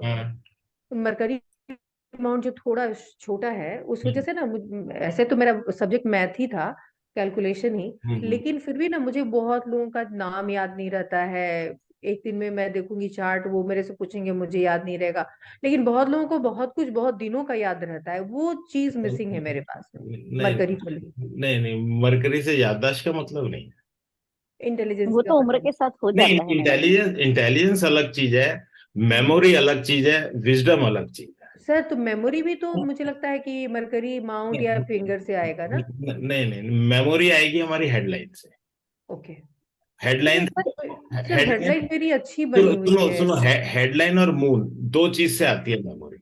हाँ। मरकरी अमाउंट जो थोड़ा छोटा है, उस वजह से ना ऐसे तो मेरा सब्जेक्ट मैथ ही था, कैलकुलेशन ही, हम्म। लेकिन फिर भी ना मुझे बहुत लोगों का नाम याद नहीं रहता है। एक दिन में मैं देखूंगी चार्ट, वो मेरे से पूछेंगे, मुझे याद नहीं रहेगा। लेकिन बहुत लोगों को बहुत कुछ बहुत दिनों का याद रहता है, वो चीज मिसिंग है मेरे पास में, नहीं मरकरी को लिए। नहीं नहीं, मरकरी से याददाश्त का मतलब नहीं। इंटेलिजेंस वो का तो उम्र मतलब। के साथ हो नहीं, जाता है मैडम। इंटेलिजेंस, इंटेलिजेंस अलग चीज है, मेमोरी अलग चीज है, विजडम अलग चीज सर तो मेमोरी भी तो है। मुझे लगता है कि मरकरी माउंट या फिंगर से आएगा ना। नहीं नहीं, मेमोरी आएगी हमारी हेडलाइन से। Okay. Headline, sir headline, headline मेरी अच्छी बनी सुनो हुई सुनो है। सुनो, हेडलाइन और मून दो चीज से आती है मेमोरी।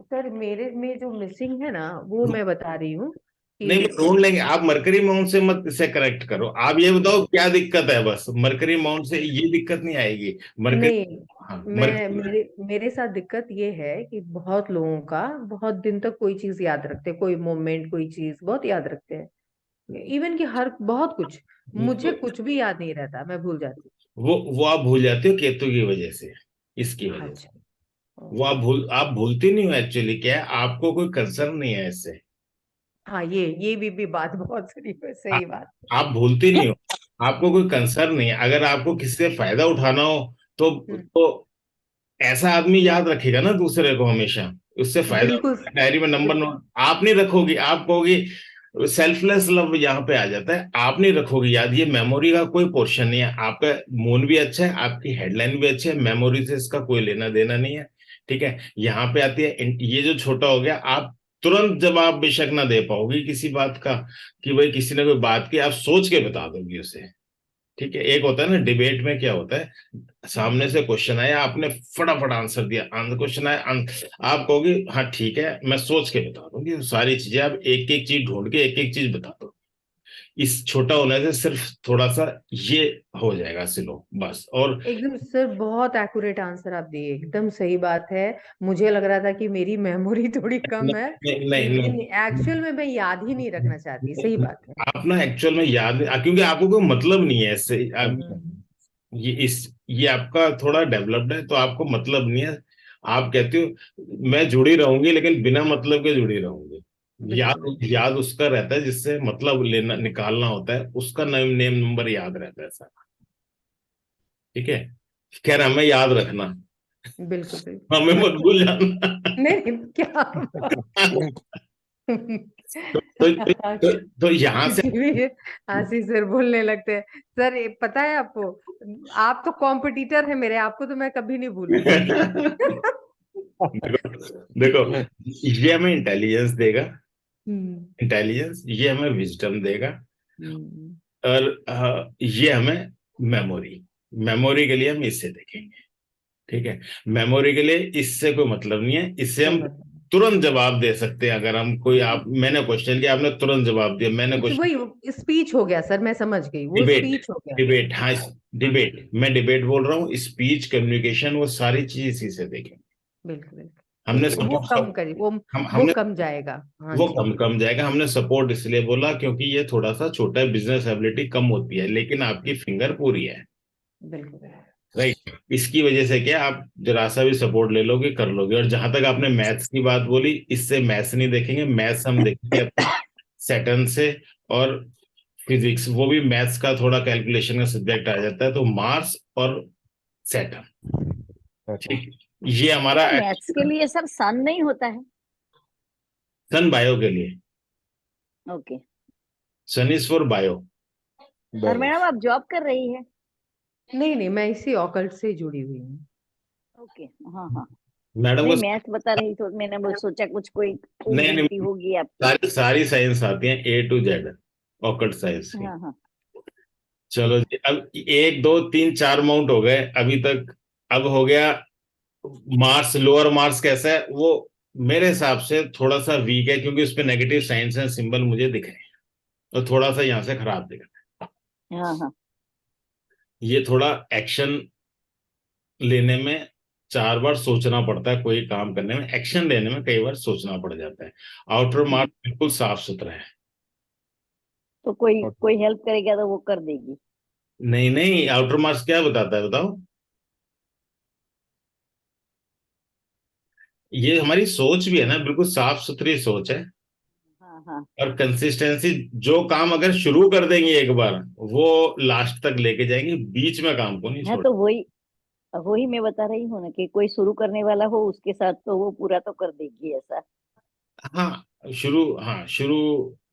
सर मेरे में जो मिसिंग है ना, वो मैं बता रही हूँ नहीं, कि वो ढूंढ लेंगे, आप मरकरी माउंट से मत इसे करेक्ट करो, आप ये बताओ क्या दिक्कत है, बस मरकरी माउंट से ये दिक्कत नहीं आएगी, मरकरी, नहीं, हाँ मैं मरकरी, मेरे मेरे साथ दिक्कत ये है कि बहुत लोगों का बहुत दिन तक कोई चीज याद रखते हैं, कोई मोमेंट कोई चीज बहुत याद रखते हैं, इवन कि हर बहुत कुछ। मुझे कुछ भी याद नहीं रहता, मैं भूल जाती वो आप भूल जाते हो केतु की वजह से, इसकी हूँ। वजह से, अच्छा। वो आप भूलती नहीं हो, एक्चुअली क्या है, आपको कोई कंसर्न नहीं है इससे, हाँ, ये भी बात बहुत सही है, आ, सही बात। आप भूलती नहीं हो, आपको कोई कंसर्न नहीं है, अगर आपको किसी से फायदा उठाना हो हम्म, तो ऐसा आदमी याद रखेगा ना दूसरे को हमेशा, उससे फायदा बिल्कुल। उठाएगा, डायरी में नंबर बिल्कुल। नोट, आप नहीं रखोगी, आप कहोगी, सेल्फलेस लव यहाँ पे आ जाता है, आप नहीं रखोगी याद, ये मेमोरी का कोई पोर्शन नहीं है, आपका मून भी अच्छा है, आपकी हेडलाइन भी अच्छी है, मेमोरी से इसका कोई लेना देना नहीं है, ठीक है। यहाँ पे आती है ये जो छोटा हो गया, आप तुरंत जवाब बेशक ना दे पाओगी किसी बात का, कि भाई किसी ने कोई बात की, आप सोच के बता दोगी उसे, ठीक है, एक होता है ना डिबेट में क्या होता है, सामने से क्वेश्चन आया, आपने फटाफट आंसर दिया, आंसर क्वेश्चन आया, आप कहोगे हाँ ठीक है मैं सोच के बता दूंगी सारी चीजें, आप एक एक चीज ढूंढ के एक एक चीज बता दो। इस छोटा होने से सिर्फ थोड़ा सा ये हो जाएगा स्लो बस। और एकदम सर बहुत एक्यूरेट आंसर आप दिए, एकदम सही बात है। मुझे लग रहा था कि मेरी मेमोरी थोड़ी कम है, नहीं नहीं लेकिन नहीं, एक्चुअल में मैं याद ही नहीं रखना चाहती। सही बात है। आप ना एक्चुअल में याद क्योंकि आपको कोई मतलब नहीं है इससे, हम्म, ये आपका थोड़ा डेवलप्ड है तो आपको मतलब नहीं है। आप कहते हो मैं जुड़ी रहूंगी लेकिन बिना मतलब के जुड़ी रहूंगी। बिल्कुल याद याद उसका रहता है जिससे मतलब लेना निकालना होता है, उसका नेम नेम नंबर याद रहता है सारा। ठीक है, खैर हमें याद रखना, बिल्कुल बिल्कुल। हमें मत भूल जाना। नहीं नहीं, क्या तो यहाँ से कुछ भी आशीष सर बोलने लगते हैं। सर ये पता है आपको, आप तो कॉम्पिटिटर है मेरे, आपको तो मैं कभी नहीं भूलूंगी। देखो, ये हमें इंटेलिजेंस देगा, हम्म इंटेलिजेंस ये हमें विजडम देगा, हम्म, और ये हमें मेमोरी, मेमोरी के लिए हम इससे देखेंगे। ठीक है, मेमोरी के लिए इससे कोई मतलब नहीं है, इससे कोई हम मतलब नहीं। तुरंत जवाब दे सकते हैं। अगर हम कोई, आप मैंने क्वेश्चन किया आपने तुरंत जवाब दिया, मैंने तो क्वेश्चन, वही स्पीच हो गया सर, मैं समझ गई, वो डिबेट, स्पीच हो गया। डिबेट, हाँ डिबेट, मैं डिबेट बोल रहा हूँ, स्पीच कम्युनिकेशन वो सारी चीज इसी से देखें। बिल्कुल बिल्कुल। हमने वो सपोर्ट कम करी, हम वो हमने कम जाएगा। हाँ वो जी। कम कम जाएगा। हमने सपोर्ट इसलिए बोला क्योंकि ये थोड़ा सा छोटा है, बिजनेस एबिलिटी कम होती है, लेकिन आपकी फिंगर पूरी है। बिल्कुल राइट, इसकी वजह से क्या आप जरा सा भी सपोर्ट ले लोगे कर लोगे। और जहां तक आपने मैथ्स की बात बोली, इससे मैथ्स नहीं देखेंगे, मैथ्स हम देखेंगे अपने सैटर्न से। और फिजिक्स वो भी मैथ्स का थोड़ा कैलकुलेशन का सब्जेक्ट आ जाता है, तो मार्स और सैटर्न। ठीक, ये हमारा तो मैथ्स के लिए सर सन नहीं होता है? सन बायो के लिए, okay. Sun is for bio. और बस मैडम आप जॉब कर रही है? नहीं नहीं, मैं इसी ऑकल्ट से जुड़ी हुई हूँ। ओके। हाँ हाँ। मैडम नहीं, को मैथ बता रही तो मैंने वो सोचा कुछ कोई नहीं खूबसूरती नहीं, होगी आपकी। सारी सारी साइंस आती है ए टू जेड, ऑकल्ट साइंस की। हाँ हाँ। चलो जी, अब एक दो तीन चार माउंट हो गए अभी तक। अब हो गया मार्स, लोअर मार्स कैसा है वो, मेरे हिसाब से थोड़ा सा वीक है, क्योंकि उस पर नेगेटिव साइंस एंड सिंबल मुझे दिख रहे हैं, और थोड़ा सा यहाँ से खराब दिख रहा हाँ हाँ। है। ये थोड़ा एक्शन लेने में 4 बार सोचना पड़ता है, कोई काम करने में एक्शन लेने में कई बार सोचना पड़ जाता है। आउटर मार्स बिल्कुल साफ सुथरा है। तो कोई कोई हेल्प करेगा तो वो कर देगी। नहीं नहीं, आउटर मार्क्स क्या बताता है बताओ? ये हमारी सोच भी है ना, बिल्कुल साफ सुथरी सोच है। हाँ हाँ। और कंसिस्टेंसी, जो काम अगर शुरू कर देंगे एक बार, वो लास्ट तक लेके जाएंगे, बीच में काम को नहीं हाँ छोड़। तो वही वही मैं बता रही हूँ ना कि कोई शुरू करने वाला हो उसके साथ तो वो पूरा तो कर देगी ऐसा। हाँ शुरू, हाँ शुरू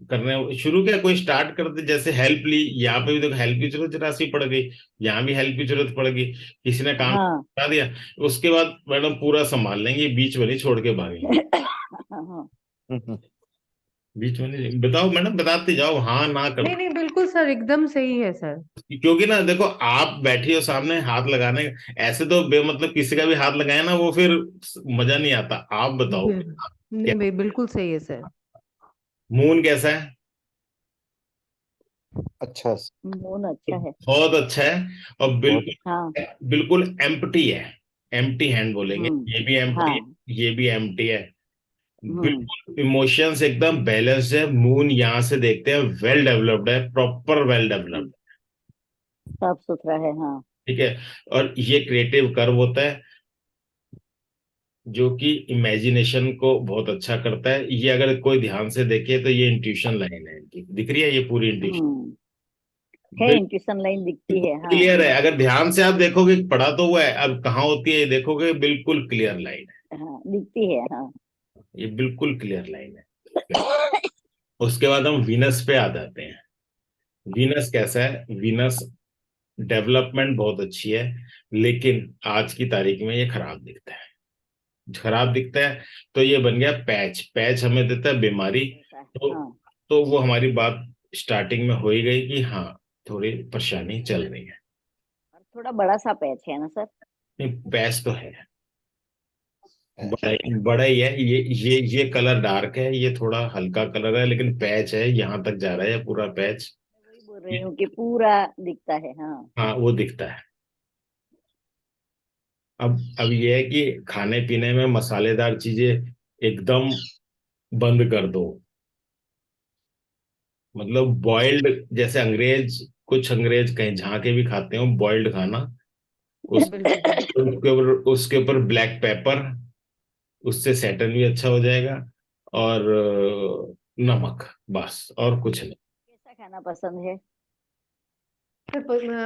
करने, शुरू क्या, कोई स्टार्ट कर दे, जैसे हेल्प ली, यहाँ पे भी देखो हेल्प की जरूरत जरा सी पड़ गई, यहाँ भी हेल्प की जरूरत पड़ गई, किसी ने काम हाँ। बता दिया, उसके बाद मैडम पूरा संभाल लेंगे, बीच में नहीं छोड़ के भागेंगे। हाँ। बीच में नहीं, बताओ मैडम, बताते जाओ, हाँ ना कर। नहीं नहीं, बिल्कुल सर, एकदम सही है सर। क्योंकि ना देखो, आप बैठी हो सामने हाथ लगाने, ऐसे तो बेमतलब किसी का भी हाथ लगाए ना, वो फिर मजा नहीं आता। आप बताओ क्या, नहीं भाई, बिल्कुल सही है सर। मून कैसा है? अच्छा मून अच्छा है। बहुत अच्छा है, और बहुत हाँ। बिल्कुल एम्प्टी है, एम्प्टी हैंड बोलेंगे, ये भी एम्प्टी है, हाँ। ये भी एम्प्टी है। हम्म। बिल्कुल इमोशंस एकदम बैलेंस्ड है, मून यहाँ से देखते हैं वेल डेवलप्ड है, प्रॉपर वेल डेवलप्ड। साफ सुथरा है, हाँ। ठीक है, और ये क्रिएटिव कर्व होता है जो कि इमेजिनेशन को बहुत अच्छा करता है। ये अगर कोई ध्यान से देखे तो ये इंट्यूशन लाइन है इनकी, दिख रही है ये पूरी इंट्यूशन, हम्म। है, बिल्कुल इंट्यूशन लाइन दिखती है, हाँ। क्लियर है। अगर ध्यान से आप देखोगे, पढ़ा तो हुआ है, अब कहाँ होती है ये देखोगे, बिल्कुल क्लियर लाइन हाँ दिखती है, हाँ। है, ये बिल्कुल क्लियर लाइन है। उसके बाद हम वीनस पे आ जाते हैं। वीनस कैसा है? वीनस डेवलपमेंट बहुत अच्छी है, लेकिन आज की तारीख में ये खराब दिखता है, खराब दिखता है। तो ये बन गया पैच, पैच हमें देता है बीमारी। ऐसा है, तो हाँ। तो वो हमारी बात स्टार्टिंग में हो ही गई कि हाँ थोड़ी परेशानी चल रही है। और थोड़ा बड़ा सा पैच है ना सर? नहीं, पैच तो है, बड़ा बड़ा ही है। ये कलर डार्क है, ये थोड़ा हल्का कलर है, लेकिन पैच है, यहाँ तक जा रहा है पूरा पैच। मैं वही बोल रही हूँ कि पूरा दिखता है, हाँ। हाँ, वो दिखता है। अब ये है कि खाने पीने में मसालेदार चीजें एकदम बंद कर दो। मतलब बॉइल्ड, जैसे अंग्रेज, कुछ अंग्रेज कहीं जहाँ के भी खाते हो बॉइल्ड खाना, उस बिल्कुल बिल्कुल। उसके ऊपर ब्लैक पेपर, उससे सेटल भी अच्छा हो जाएगा। और नमक, बस और कुछ नहीं। कैसा खाना पसंद है?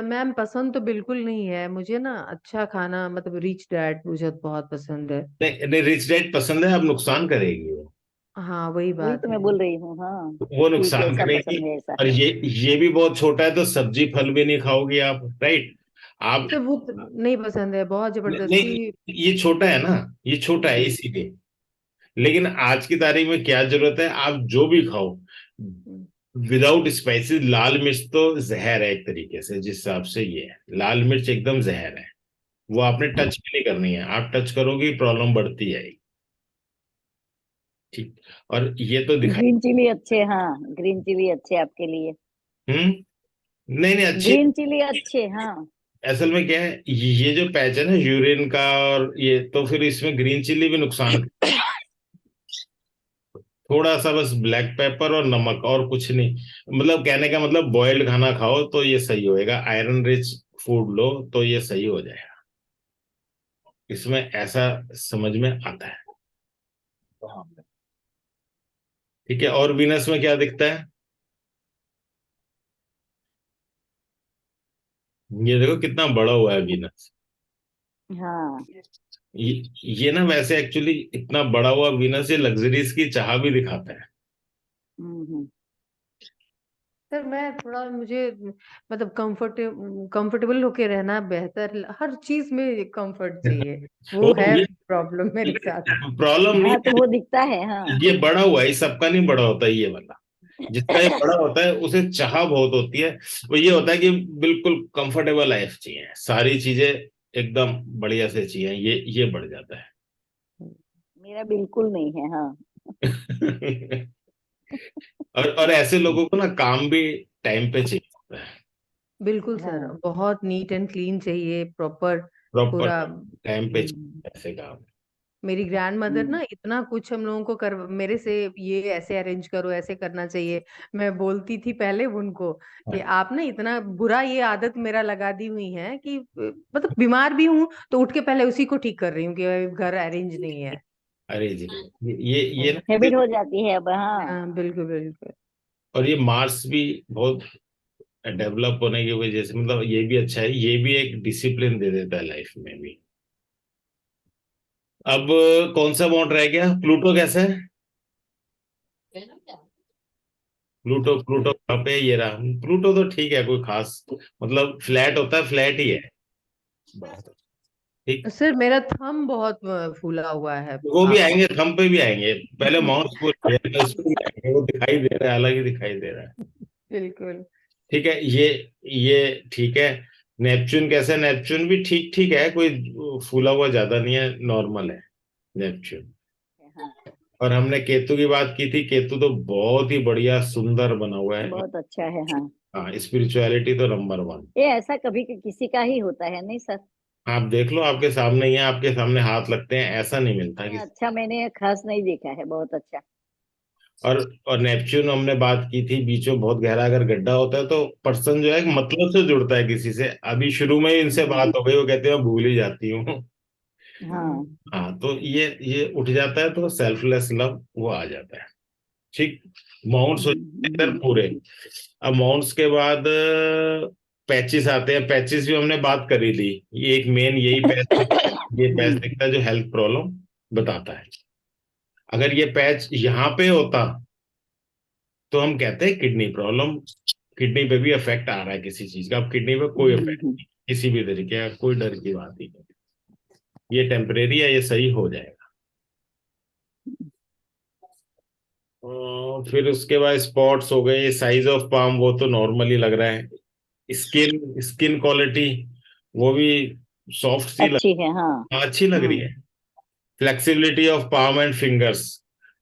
मैम पसंद तो बिल्कुल नहीं है मुझे ना अच्छा खाना, मतलब रिच डैड मुझे बहुत पसंद है। नहीं नहीं, रिच डाइट पसंद है, अब नुकसान करेगी वो। हाँ वही वही बात तो मैं है। बोल रही हूँ, हाँ। वो ठीक है, नुकसान ऐसा करेगी। पसंद है ऐसा। और ये भी बहुत छोटा है, तो सब्जी फल भी नहीं खाओगी आप, राइट? आप तो वो तो नहीं पसंद है, बहुत नहीं, जबरदस्ती। ये छोटा है ना, ये छोटा है हम्म, इसीलिए। लेकिन आज की तारीख में क्या जरूरत है, आप जो भी खाओ हम्म, विदाउट स्पाइसेस। लाल मिर्च तो जहर है एक तरीके से, जिस हिसाब से ये है, लाल मिर्च एकदम जहर है। वो आपने टच भी नहीं करनी है, आप टच करोगे प्रॉब्लम बढ़ती जाएगी। ठीक। और ये तो दिखाई। ग्रीन चिली अच्छे, हाँ। ग्रीन चिली अच्छे आपके लिए। हम्म। नहीं नहीं, अच्छी। ग्रीन चिली अच्छे, हाँ। असल में क्या है, ये जो पैच है ना यूरिन का, और ये तो फिर इसमें ग्रीन चिल्ली भी नुकसान। थोड़ा सा बस ब्लैक पेपर और नमक, और कुछ नहीं। मतलब कहने का मतलब बॉइल्ड खाना खाओ तो ये सही होएगा, आयरन रिच फूड लो तो ये सही हो जाएगा। इसमें ऐसा समझ में आता है। ठीक है, और वीनस में क्या दिखता है? ये देखो कितना बड़ा हुआ है वीनस। हाँ। ये ना वैसे एक्चुअली इतना बड़ा हुआ वीनस ये लग्जरीज की चाह भी दिखाता है। हम्म। सर मैं थोड़ा मुझे मतलब कंफर्टेबल होके रहना बेहतर, हर चीज में कंफर्ट चाहिए, वो वो है ये प्रॉब्लम मेरे साथ। प्रॉब्लम नहीं हाँ, तो है। वो दिखता है, हाँ। ये बड़ा हुआ है, सबका नहीं बड़ा होता ये वाला। जिसका ये बड़ा होता है उसे चाह बहुत होती है। वो ये होता है कि बिल्कुल कंफर्टेबल लाइफ चाहिए, सारी चीजें एकदम बढ़िया से चाहिए, ये बढ़ जाता है। मेरा बिल्कुल नहीं है, हाँ। और ऐसे लोगों को ना काम भी टाइम पे चाहिए होता है। बिल्कुल सर, हाँ। बहुत नीट एंड क्लीन चाहिए, प्रॉपर प्रॉपर पूरा। टाइम पे हम्म, चाहिए ऐसे काम। मेरी ग्रैंड मदर हम्म। ना इतना कुछ हम लोगों को कर, मेरे से ये ऐसे अरेंज करो, ऐसे करना चाहिए। मैं बोलती थी पहले उनको कि हाँ, आप ना इतना बुरा ये आदत मेरा लगा दी हुई है कि मतलब बीमार भी हूँ तो उठ के पहले उसी को ठीक कर रही हूँ कि घर अरेंज नहीं है। अरे जी, ये ना, हैबिट हो जाती है अब, हाँ। हाँ बिल्कुल बिल्कुल। और ये मार्क्स भी बहुत डेवलप होने की वजह से, मतलब ये भी अच्छा है, ये भी एक डिसिप्लिन दे देता है लाइफ में भी। अब कौन सा बॉन्ड रह गया, प्लूटो कैसा है? प्लूटो प्लूटो कहाँ पे है? ये रहा प्लूटो, तो ठीक है, कोई खास मतलब फ्लैट होता है, फ्लैट ही है। ठीक। सर मेरा थंब बहुत फूला हुआ है। वो भी आप आएंगे, थंब पे भी आएंगे, पहले माउस को इस पे भी आएंगे, वो दिखाई दे रहा है, अलग ही दिखाई दे रहा है। बिल्कुल। ठीक है, ये ठीक है। नेपच्यून कैसा है? नेपच्यून भी ठीक ठीक है, कोई फूला हुआ ज्यादा नहीं है, नॉर्मल है नेपच्यून। हाँ, और हमने केतु की बात की थी, केतु तो बहुत ही बढ़िया सुंदर बना हुआ है। बहुत अच्छा है, हाँ। हाँ, स्पिरिचुअलिटी तो नंबर वन। ये ऐसा कभी किसी का ही होता है, नहीं सर? आप देख लो, आपके सामने ही है, आपके सामने हाथ लगते हैं, ऐसा नहीं मिलता कि। अच्छा, मैंने खास नहीं देखा है, बहुत अच्छा। और और नेपच्यून हमने बात की थी, बीच में बहुत गहरा अगर गड्ढा होता है तो पर्सन जो है मतलब से जुड़ता है किसी से। अभी शुरू में ही इनसे हम्म, बात हो गई, वो कहते हैं मैं भूल ही जाती हूँ। हाँ। हाँ, तो ये उठ जाता है, तो सेल्फलेस लव वो आ जाता है। ठीक। माउंट्स हो हम्म, जाते हैं इधर पूरे। अब माउंट्स के बाद पैचेस आते हैं, पैचेस भी हमने बात करी थी। ये एक मेन यही पैच, ये पैच हम्म, दिखता है जो हेल्थ प्रॉब्लम बताता है। अगर ये पैच यहाँ पे होता तो हम कहते हैं किडनी प्रॉब्लम, किडनी पे भी इफेक्ट आ रहा है किसी चीज का। अब किडनी पे कोई इफेक्ट हम्म। नहीं, किसी भी तरीके का कोई डर की बात ही नहीं। ये टेम्परेरी है, ये सही हो जाएगा। फिर उसके बाद स्पॉट्स हो गए, साइज ऑफ पाम वो तो नॉर्मली लग रहा है। स्किन स्किन क्वालिटी वो भी सॉफ्ट सी अच्छी है, हाँ। अच्छी लग रही है। Flexibility of palm and fingers,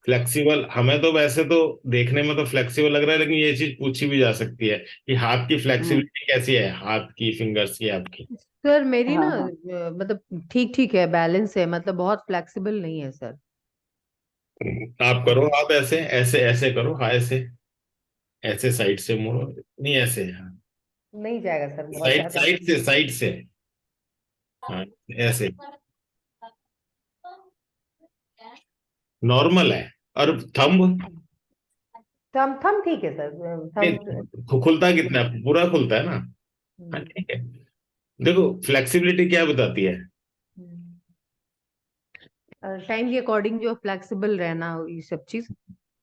flexible, हमें तो वैसे तो देखने में तो फ्लेक्सिबल लग रहा है, लेकिन ये चीज पूछी भी जा सकती है कि हाथ की हम्म। फ्लेक्सिबिलिटी कैसी है, हाथ की, फिंगर्स की आपकी। सर मेरी ना हाँ हाँ। मतलब ठीक ठीक है, बैलेंस है, मतलब बहुत फ्लेक्सिबल नहीं है सर। आप करो, आप ऐसे ऐसे ऐसे करो, हाँ ऐसे, ऐसे साइड से मोड़ो, नहीं ऐसे, हाँ नहीं जाएगा सर, बहुत साइड ज्यादा। साइड से, हाँ ऐसे नॉर्मल है। और थंब, थम थम ठीक है सर, थम। खुलता कितना है, पूरा खुलता है ना? हाँ ठीक है। देखो फ्लेक्सिबिलिटी क्या बताती है? टाइम के अकॉर्डिंग जो फ्लेक्सिबल रहना, ये सब चीज।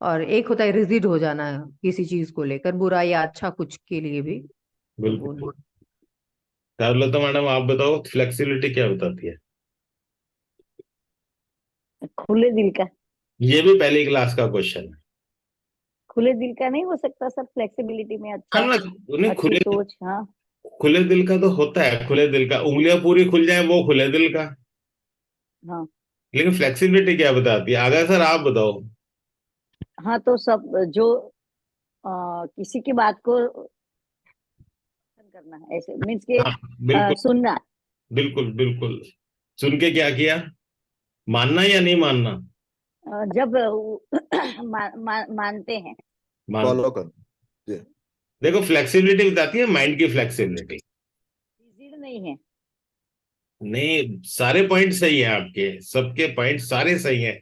और एक होता है रिजिड हो जाना है किसी चीज को लेकर, बुरा या अच्छा कुछ के लिए भी। तो वो नहीं। बिल्कुल। चारुलता मैडम आप बताओ फ्लेक्सिबिलिटी क्या बताती है? खुले दिल का। ये भी पहली क्लास का क्वेश्चन है। खुले दिल का नहीं हो सकता सर फ्लेक्सिबिलिटी में? हाँ अच्छा, ना, नहीं अच्छी खुले, सोच, हाँ। खुले दिल का तो होता है, खुले दिल का उंगलियां पूरी खुल जाए वो खुले दिल का। हाँ लेकिन फ्लेक्सिबिलिटी क्या बताती है? आगे सर आप बताओ। हाँ, तो सब जो किसी की बात को करना है, ऐसे मीन्स के हाँ बिल्कुल, सुनना। बिल्कुल बिल्कुल। सुन के क्या किया, मानना या नहीं मानना? जब मानते हैं। मान, फॉलो कर। जी। देखो फ्लेक्सिबिलिटी बताती है माइंड की फ्लेक्सिबिलिटी। रिजिड नहीं है। नहीं, सारे पॉइंट सही है आपके, सबके पॉइंट सारे सही हैं,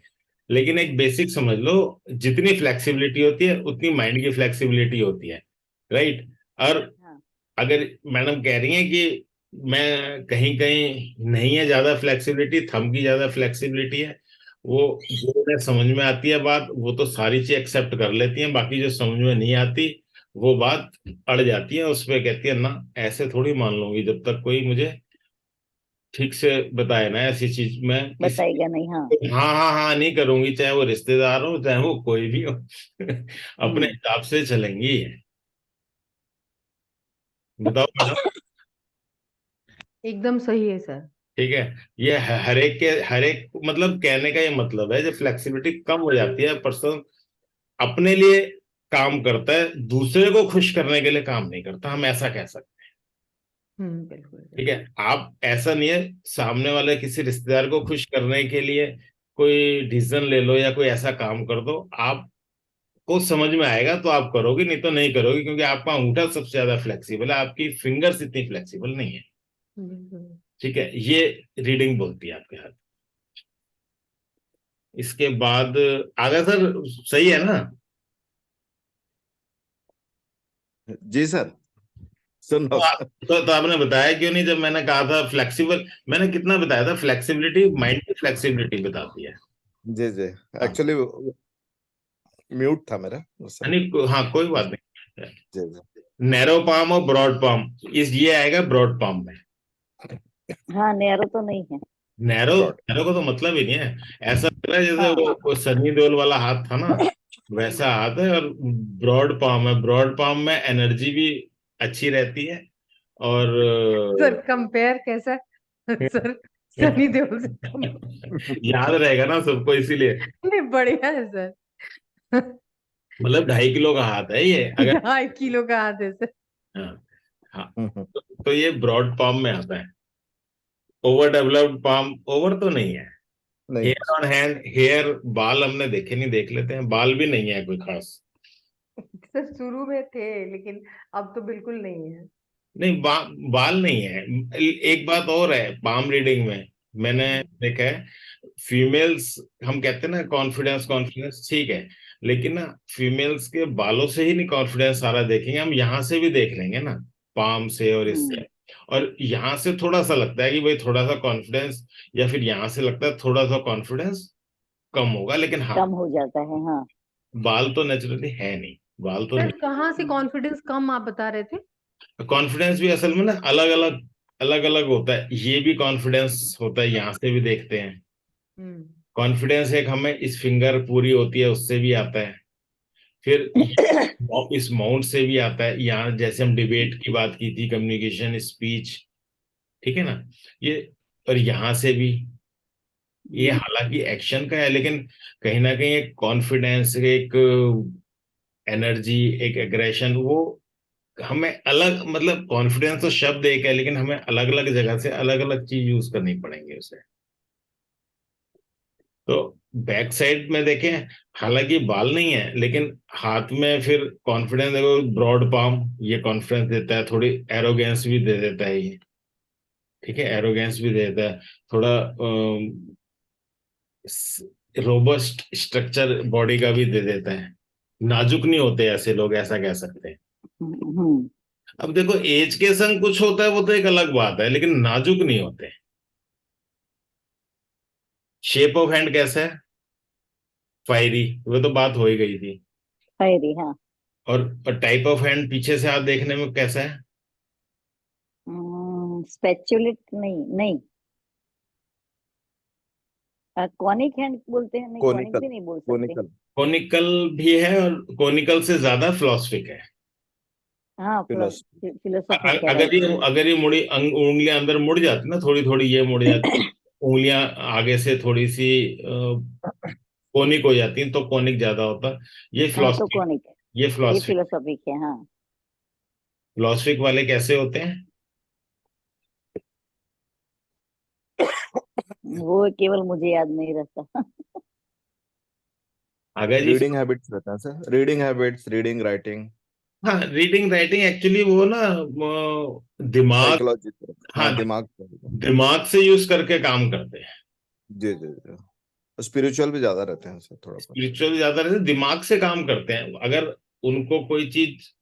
लेकिन एक बेसिक समझ लो, जितनी फ्लेक्सिबिलिटी होती है उतनी माइंड की फ्लेक्सिबिलिटी होती है, राइट? और हाँ अगर मैडम कह रही हैं कि मैं कहीं कहीं नहीं है ज्यादा फ्लेक्सिबिलिटी, थंब की ज्यादा फ्लेक्सिबिलिटी है, वो जो उन्हें समझ में आती है बात वो तो सारी चीज एक्सेप्ट कर लेती हैं, बाकी जो समझ में नहीं आती वो बात अड़ जाती है, उस पर कहती है ना ऐसे थोड़ी मान लूंगी, जब तक कोई मुझे ठीक से बताए ना ऐसी चीज, मैं किसी, बताएगा नहीं, हाँ। हाँ हाँ हाँ नहीं करूंगी, चाहे वो रिश्तेदार हो चाहे वो कोई भी हो। अपने हम्म। हिसाब से चलेंगी। बताओ मैडम। एकदम सही है सर। ठीक है, ये हर एक के, हर एक मतलब कहने का ये मतलब है, जब फ्लेक्सिबिलिटी कम हो जाती है, पर्सन अपने लिए काम करता है, दूसरे को खुश करने के लिए काम नहीं करता, हम ऐसा कह सकते बिल्कुल हैं। सर। ठीक है, आप ऐसा नहीं है, सामने वाले किसी रिश्तेदार को खुश करने के लिए कोई डिसीजन ले लो या कोई ऐसा काम कर दो, आपको समझ में आएगा तो आप करोगे, नहीं तो नहीं करोगे, क्योंकि आपका अंगूठा सबसे ज्यादा फ्लेक्सिबल है, आपकी फिंगर्स इतनी फ्लेक्सिबल नहीं है। बिल्कुल। ठीक है, ये रीडिंग बोलती है आपके हाथ। इसके बाद आगे सर, सही है ना? जी सर, सुन तो, रहा हूँ सर। तो आपने बताया क्यों नहीं जब मैंने कहा था फ्लेक्सिबल, मैंने कितना बताया था, फ्लेक्सिबिलिटी माइंड की फ्लेक्सिबिलिटी बताती है। जी जी। हाँ, एक्चुअली म्यूट था मेरा उस समय। यानी हाँ कोई बात नहीं। जी जी। नैरो पाम और ब्रॉड पाम, इस ये आएगा ब्रॉड पाम में। हाँ, नैरो तो नहीं है। Narrow, broad. नैरो का तो मतलब ही नहीं है, ऐसा लग रहा है जैसे हाँ वो सनी देओल वाला हाथ था ना, वैसा हाथ है। और ब्रॉड पाम है, ब्रॉड पाम में एनर्जी भी अच्छी रहती है, और सर कंपेयर कैसा? सर सनी देओल से कम? याद रहेगा ना सबको, इसीलिए। नहीं, बढ़िया है सर। मतलब 2.5 किलो का हाथ है ये अगर, 2.5 किलो का हाथ है सर। हाँ हाँ, तो ये ब्रॉड पाम में आता है। ओवर डेवलप्ड पाम, ओवर तो नहीं है। नहीं। हेयर ऑन हैंड, हेयर, बाल हमने देखे नहीं, देख लेते हैं, बाल भी नहीं है कोई खास। सर शुरू में थे, लेकिन अब तो बिल्कुल नहीं है। नहीं बाल नहीं है। एक बात और है, पाम रीडिंग में मैंने देखा है, फीमेल्स, हम कहते हैं ना कॉन्फिडेंस कॉन्फिडेंस, ठीक है, लेकिन ना फीमेल्स के बालों से ही नहीं कॉन्फिडेंस सारा देखेंगे, हम यहाँ से भी देख लेंगे ना, पाम से और हम्म। इससे, और यहाँ से थोड़ा सा लगता है कि भाई थोड़ा सा कॉन्फिडेंस, या फिर यहाँ से लगता है थोड़ा सा कॉन्फिडेंस कम होगा, लेकिन हाँ कम हो जाता है, हाँ। बाल तो नेचुरली है नहीं, बाल तो सर नहीं। कहाँ से कॉन्फिडेंस कम आप बता रहे थे? कॉन्फिडेंस भी असल में ना अलग अलग, अलग अलग होता है, ये भी कॉन्फिडेंस होता है, यहाँ से भी देखते हैं। हम्म। कॉन्फिडेंस एक हमें इस फिंगर पूरी होती है उससे भी आता है। फिर इस माउंट से भी आता है, यहाँ जैसे हम डिबेट की बात की थी, कम्युनिकेशन, स्पीच, ठीक है ना, ये, और यहाँ से भी ये हालांकि एक्शन का है, लेकिन कहीं ना कहीं एक कॉन्फिडेंस, एक एनर्जी, एक एग्रेशन, वो हमें अलग, मतलब कॉन्फिडेंस तो शब्द एक है, लेकिन हमें अलग अलग जगह से अलग अलग चीज यूज करनी पड़ेंगे उसे। तो बैक साइड में देखें, हालांकि बाल नहीं है, लेकिन हाथ में फिर कॉन्फिडेंस, देखो ब्रॉड पाम, ये कॉन्फिडेंस देता है, थोड़ी एरोगेंस भी दे देता है ये, ठीक है, एरोगेंस भी दे देता है, थोड़ा रोबस्ट स्ट्रक्चर बॉडी का भी दे देता है। नाजुक नहीं होते ऐसे लोग, ऐसा कह सकते हैं। हम्म, अब देखो एज के संग कुछ होता है, वो तो एक अलग बात है, लेकिन नाजुक नहीं होते। शेप ऑफ हैंड कैसा है? फायरी, वो तो बात हो ही गई थी। फायरी, हाँ। और टाइप ऑफ हैंड पीछे से हाथ देखने में कैसा है? स्पेचुलेट, नहीं नहीं, कॉनिक हैंड बोलते हैं, नहीं कॉनिक कोनिकल, भी नहीं बोल सकते। कोनिकल, कोनिकल भी है, और कोनिकल से ज्यादा फिलोसफिक है। हाँ, फिलोसफी। फिलोसॉफिक है, अगर राइट। ये अगर ये मुड़ी उंगलियां अंदर मुड़ जाती ना, थोड़ी थोड़ी ये मुड़ जाती, उंगलियां आगे से थोड़ी सी कोनिक हो जाती हैं, तो कोनिक ज्यादा होता। ये हाँ, तो फिलोसफिक, कॉनिक है, ये ये फिलोसफिक। फिलोसॉफिक है, हाँ। फिलोसफिक वाले कैसे होते हैं? वो केवल मुझे याद नहीं रहता। अगर जी, रीडिंग हैबिट्स रहता है sir, reading habits, reading writing, हाँ, रीडिंग राइटिंग एक्चुअली वो ना, दिमाग, साइकोलॉजी, हाँ, हाँ दिमाग। दिमाग से यूज करके काम करते हैं। जी जी जी। स्पिरिचुअल भी ज्यादा रहते हैं सर, थोड़ा सा। स्पिरिचुअल ज्यादा रहते हैं, दिमाग से काम करते हैं। अगर उनको कोई चीज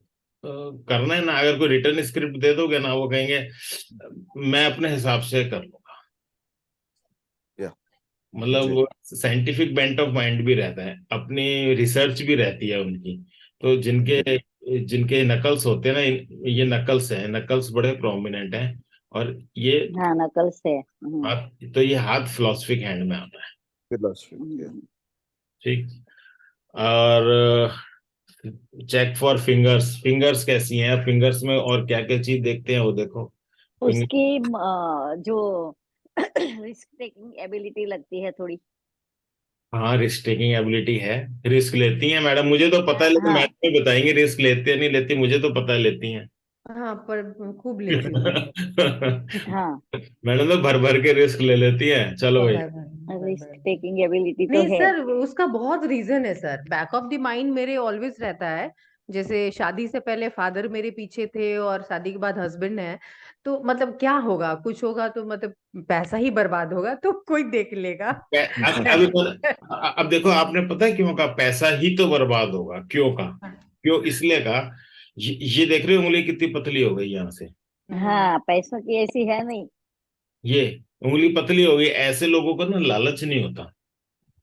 करना है ना, अगर कोई रिटर्न स्क्रिप्ट दे दोगे ना, वो कहेंगे मैं अपने हिसाब से कर लूंगा। या मतलब जी। वो साइंटिफिक बेंट ऑफ माइंड भी रहता है, अपनी रिसर्च भी रहती है उनकी। तो जिनके जी जिनके नकल्स होते हैं ना, ये नकल्स हैं, नकल्स बड़े प्रोमिनेंट हैं। और ये हाँ, नकल से। हाथ, तो ये हाथ फिलोसफिक हैंड में आता है। फिलोसफी। हम्म, ठीक। और चेक फॉर फिंगर्स, फिंगर्स कैसी हैं, फिंगर्स में और क्या क्या चीज देखते हैं, वो देखो। फिंगर, उसकी जो रिस्क टेकिंग एबिलिटी लगती है थोड़ी। हाँ, रिस्क टेकिंग एबिलिटी है। रिस्क लेती हैं मैडम, मुझे तो पता है, लेकिन हाँ, मैडम भी बताएंगे रिस्क लेते हैं नहीं लेती, मुझे तो पता है लेती हैं। हाँ, पर खूब लेती हूँ मैं। हाँ, मैडम तो भर भर के रिस्क ले लेती हैं, चलो भाई। Bye bye bye risk bye. Taking ability तो नहीं है। सर, उसका बहुत रीजन है sir, back of the mind मेरे ऑलवेज रहता है। जैसे शादी से पहले फादर मेरे पीछे थे और शादी के बाद हस्बैंड है। तो मतलब क्या होगा, कुछ होगा तो मतलब पैसा ही बर्बाद होगा तो कोई देख लेगा। अब देखो, आपने पता है क्यों कहा पैसा ही तो बर्बाद होगा, क्यों कहा? क्यों इसलिए कहा, ये देख रहे हो उंगली कितनी पतली हो गई यहाँ से, हम्म। हाँ, पैसों की ऐसी है नहीं। ये उंगली पतली हो गई, ऐसे लोगों को ना लालच नहीं होता।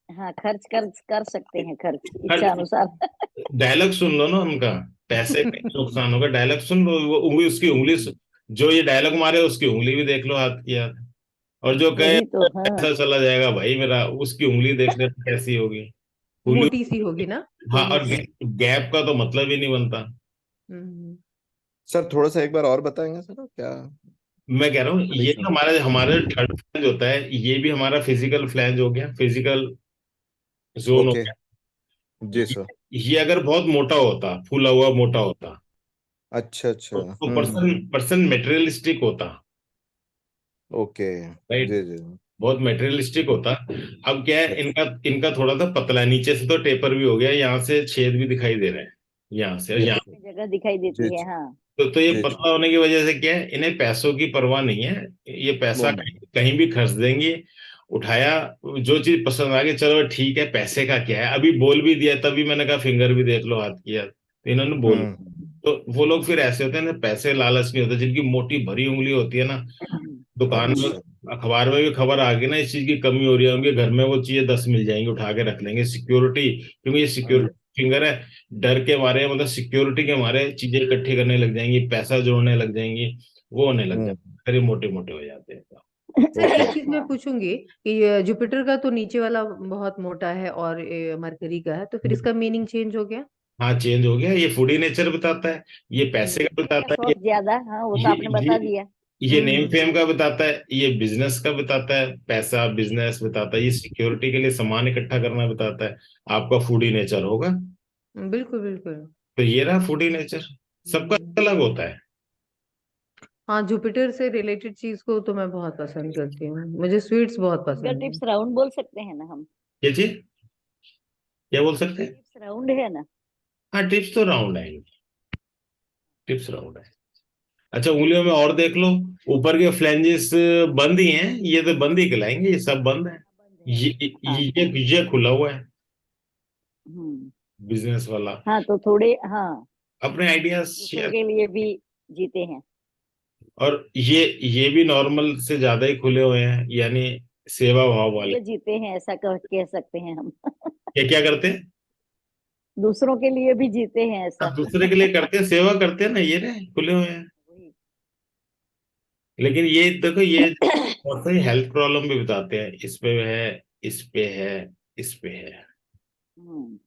हाँ, खर्च कर सकते हैं, खर्च हर इच्छा अनुसार। डायलॉग सुन लो ना उनका, पैसे का नुकसान होगा, डायलॉग सुन लो, वो उंगली, उसकी उंगली जो ये डायलॉग मारे उसकी उंगली भी देख लो, हाथ की हाथ। और जो कहे वही तो, हाँ। पैसा चला जाएगा भाई मेरा, उसकी उंगली देख ले कैसी होगी, फूली। मोटी सी होगी ना, हाँ, फूली और सी। गैप का तो मतलब ही नहीं बनता। हम्म। सर थोड़ा सा एक बार और बताएंगे सर क्या मैं कह रहा हूँ, ये कंडीशन। हमारा हमारा थर्ड फ्लैंज होता है, ये भी हमारा फिजिकल फ्लैंज हो गया, फिजिकल जोन हो ओके। गया। जी ये, सर। ये अगर बहुत मोटा होता, फूला हुआ मोटा होता, अच्छा अच्छा। तो पर्सन पर्सन मेटेरियलिस्टिक होता, ओके। राइट, जी जी। बहुत मेटेरियलिस्टिक होता। अब क्या है, अच्छा। इनका इनका थोड़ा सा पतला है, नीचे से तो टेपर भी हो गया, यहाँ से छेद भी दिखाई दे रहे हैं, यहाँ से और यहाँ। नीचे जगह दिखाई जी देती है, जी हाँ। तो ये जी जी। पतला होने की वजह से क्या है, इन्हें पैसों की परवाह नहीं है। ये वो पैसा नहीं। कहीं भी खर्च देंगे, उठाया, जो चीज पसंद आ गई, चलो ठीक है, पैसे का क्या है, अभी बोल भी दिया, तभी मैंने कहा फिंगर भी देख लो हाथ की हाथ, तो इन्होंने बोल। हम्म। तो वो लोग फिर ऐसे होते हैं ना, पैसे लालच नहीं होता, जिनकी मोटी भरी उंगली होती है ना, दुकान में, अच्छा। अखबार में भी खबर आ गई ना इस चीज की कमी हो रही है, उनके घर में वो चीजें 10 मिल जाएंगी, उठा के रख लेंगे, सिक्योरिटी, क्योंकि ये सिक्योरिटी फिंगर है। डर के मारे, मतलब सिक्योरिटी के मारे चीजें इकट्ठी करने लग जाएंगी, पैसा जोड़ने लग जाएंगी, वो होने लग हम्म। जाते हैं, फिर ये मोटे मोटे हो जाते हैं। Sir okay. एक चीज मैं पूछूंगी कि ये जुपिटर का तो नीचे वाला बहुत मोटा है और ये मरकरी का है, तो फिर इसका मीनिंग चेंज हो गया। हाँ चेंज हो गया, ये फूडी नेचर बताता है, ये पैसे का पैसे का बताता है, शौक ज्यादा, हाँ वो तो ये आपने बता दिया। ये नेम हम्म। फेम का बताता है, ये बिजनेस का बताता है, पैसा बिजनेस बताता है, ये सिक्योरिटी के लिए सामान इकट्ठा करना बताता है। आपका फूडी नेचर होगा, बिल्कुल बिल्कुल। तो ये रहा फूडी नेचर। सबका हम्म। अलग होता है। हाँ, जुपिटर से रिलेटेड चीज को तो मैं बहुत पसंद करती हूँ, मुझे स्वीट्स बहुत फिंगर पसंद है। टिप्स राउंड बोल सकते हैं ना हम? ये चीज क्या बोल सकते फिंगर हैं? टिप्स राउंड है ना? हाँ टिप्स तो राउंड है, टिप्स राउंड है। अच्छा उंगलियों में और देख लो, ऊपर के फ्लैंजेस बंद ही हैं, ये तो बंद ही कहलाएंगे, ये सब बंद है। बंद है। हाँ हाँ। ये खुला हुआ है, हम्म। बिजनेस वाला। हाँ तो थोड़े, हाँ अपने आइडियाज दूसरों शेयर। के लिए भी जीते हैं। और ये भी नॉर्मल से ज्यादा ही खुले हुए हैं, यानी सेवा भाव वाले। ये जीते हैं ऐसा कह सकते हैं हम। क्या क्या करते हैं? दूसरों के लिए भी जीते हैं ऐसा। आप दूसरे के लिए करते हैं, सेवा करते हैं ना, ये रहे खुले हुए हैं। वही। लेकिन ये देखो, ये बहुत सारी हेल्थ प्रॉब्लम भी बताते हैं, इस पे है, इस पे है, इस पे है। हम्म।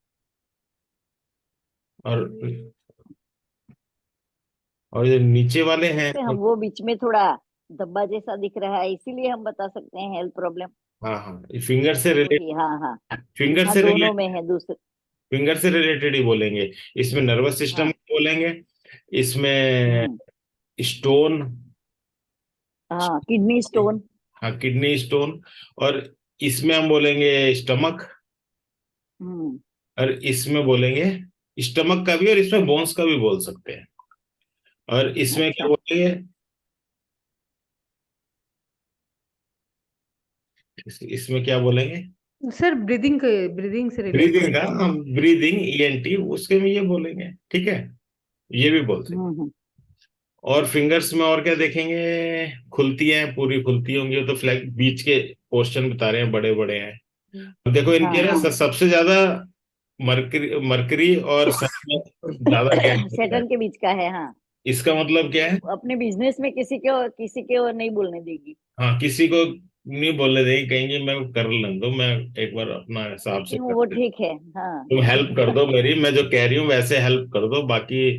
और जो नीचे वाले हैं जैसे हम वो बीच में थोड़ा धब्बा जैसा दिख रहा है, इसीलिए हम बता सकते हैं हेल्थ प्रॉब्लम। हाँ हाँ, फिंगर से वो रिलेट ही, हाँ हाँ। फिंगर हाँ से दोनों रिलेट में है दूसरे। फिंगर से रिलेटेड ही बोलेंगे। इसमें नर्वस सिस्टम हाँ। बोलेंगे, इसमें हम्म। स्टोन, हाँ किडनी स्टोन। हाँ किडनी स्टोन, और इसमें हम बोलेंगे स्टमक, हम्म। और इसमें बोलेंगे स्टमक का भी, और इसमें बोन्स का भी बोल सकते हैं। और इसमें क्या अच्छा। बोलेंगे, इसमें क्या बोलेंगे? सर ब्रीदिंग से ब्रीदिंग रिलेटेड। का हम ब्रीदिंग ईएनटी, उसके में ये बोलेंगे, ठीक है, ये भी बोल सकते। हम्म। और फिंगर्स में और क्या देखेंगे? खुलती हैं, पूरी खुलती होंगी, वो तो फ्लैग बीच के पोर्शन बता रहे हैं, बड़े बड़े हैं। अब देखो इनके हाँ ना सबसे ज्यादा मरकरी मरकरी और सन में ज्यादा गैप होता है। सैटर्न के बीच का है, हाँ। इसका मतलब क्या है? वो अपने बिजनेस में किसी को नहीं बोलने देगी। हाँ किसी को नहीं बोलने देंगे, कहेंगे मैं कर लेने दो, मैं एक बार अपना हिसाब से करती हूँ कर वो लेता ठीक है। हाँ। हूं। तुम हेल्प कर दो मेरी, मैं जो कह रही हूँ वैसे हेल्प कर दो, बाकी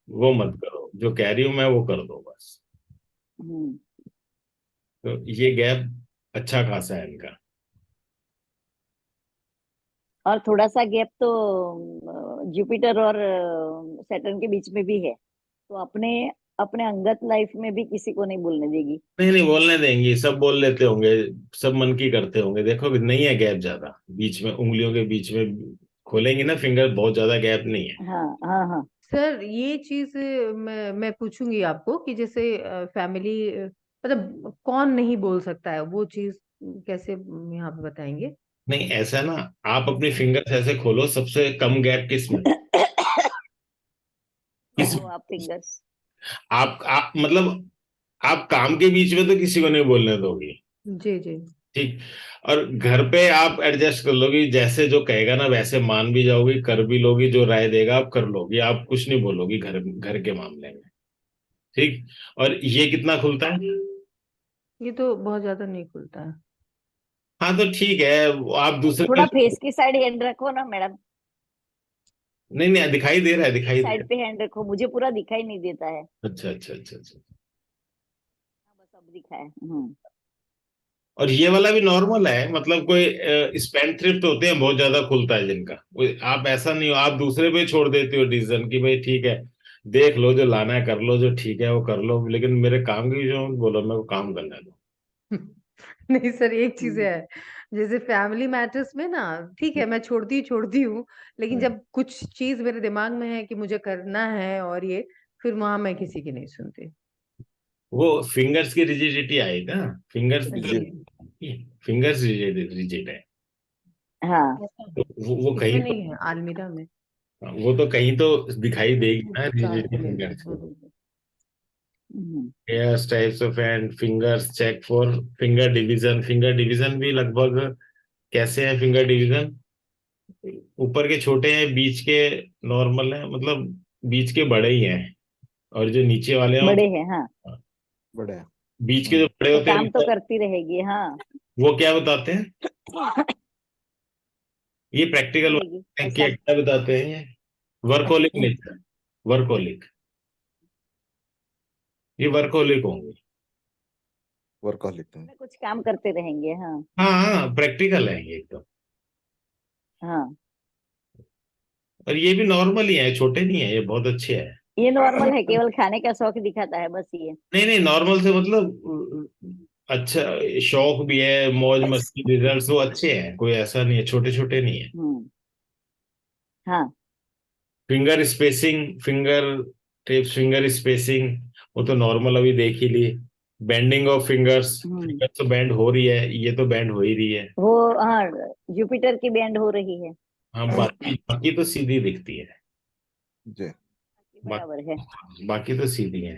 वो मत करो, जो कह रही हूँ मैं वो कर दो बस। हम्म। तो ये गैप अच्छा खासा है इनका। और थोड़ा सा गैप तो जुपिटर और सैटर्न के बीच में भी है, तो अपने अपने अंगत लाइफ में भी किसी को नहीं बोलने देगी। नहीं नहीं बोलने देंगी, सब बोल लेते होंगे, सब मन की करते होंगे। देखो नहीं है गैप ज्यादा बीच में, उंगलियों के बीच में खोलेंगे ना फिंगर, बहुत ज्यादा गैप नहीं है। हाँ हाँ हाँ। सर ये चीज मैं पूछूंगी आपको कि जैसे फैमिली मतलब कौन नहीं बोल सकता है वो चीज, कैसे यहाँ पे बताएंगे? नहीं ऐसा ना, आप अपनी फिंगर्स ऐसे खोलो, सबसे कम गैप किस में? किस खोलो आप फिंगर्स। आप मतलब आप काम के बीच में तो किसी को नहीं बोलने दोगे, जी जी। ठीक। और घर पे आप एडजस्ट कर लोगी, जैसे जो कहेगा ना वैसे मान भी जाओगी, कर भी लोगी, जो राय देगा आप कर लोगी, आप कुछ नहीं बोलोगी घर घर के मामले में, ठीक। और ये कितना खुलता है? ये तो बहुत ज्यादा नहीं खुलता है। हाँ तो ठीक है, वो आप दूसरे थोड़ा के, फेस की साइड हैंड रखो ना मैडम। नहीं नहीं दिखाई दे रहा है, फेस की दिखाई दे साइड पे हैंड रखो, मुझे पूरा दिखाई नहीं देता है। अच्छा अच्छा अच्छा अच्छा। हाँ, बस अब दिखा है। हम्म। और ये वाला भी नॉर्मल है, मतलब कोई स्पेंड थ्रिफ्ट होते हैं बहुत ज्यादा खुलता है जिनका, आप ऐसा नहीं हो, आप दूसरे पे छोड़ देते हो डिसीजन की, भाई ठीक है देख लो, जो लाना है कर लो, जो ठीक है वो कर लो, लेकिन मेरे काम की जो बोलो मेरे को काम करने दो। नहीं सर, एक चीज हम्म। है, जैसे फैमिली मैटर्स में ना, ठीक है मैं छोड़ती हूँ, लेकिन हम्म। जब कुछ चीज मेरे दिमाग में है कि मुझे करना है और ये, फिर वहां मैं किसी की नहीं सुनती। वो फिंगर्स की रिजिडिटी आएगा, फिंगर्स जी। फिंगर्स रिजिड है। हाँ। तो वो इसमें कहीं तो, नहीं है, अलमीरा में। वो तो कहीं तो दिखाई देगी ना चार्ज रिजिडिटी ले लो। फिंगर्स की। हम्म। Hairs types of hand fingers check for finger division, finger division भी लगभग कैसे है फिंगर डिवीजन? ऊपर के छोटे हैं, बीच के नॉर्मल हैं, मतलब बीच के बड़े ही हैं, और जो नीचे वाले हैं बड़े हैं, हाँ। बढ़िया। बीच के जो बड़े तो होते हैं काम तो करती रहेगी, हाँ। वो क्या बताते हैं? ये प्रैक्टिकल रहेगी क्या ऐसा। क्या बताते हैं ये? वर्कोलिक नेचर, वर्कोलिक, ये वर्कोलिक होंगे। वर्कहोलिक। कुछ काम करते रहेंगे। हाँ हाँ हाँ, प्रैक्टिकल है ये एकदम। हाँ, और ये भी नॉर्मल ही है, छोटे नहीं है, ये बहुत अच्छे है। ये नॉर्मल है, केवल खाने का शौक दिखाता है बस ये। नहीं नहीं, नॉर्मल से मतलब अच्छा, शौक भी है, मौज मस्ती, रिजल्ट्स वो अच्छे हैं, कोई ऐसा नहीं है, छोटे छोटे नहीं है। हम्म। हाँ। Finger spacing, finger tips, finger spacing, वो तो नॉर्मल अभी देख ही ली। बेंडिंग ऑफ फिंगर्स, हम्म। फिंगर तो बैंड हो रही है, ये तो बैंड हो ही रही है। वो, हाँ, जुपिटर की बैंड हो रही है। हाँ, बाकी बाकी तो सीधी दिखती है। जी। बराबर है। बाकी तो सीधी है।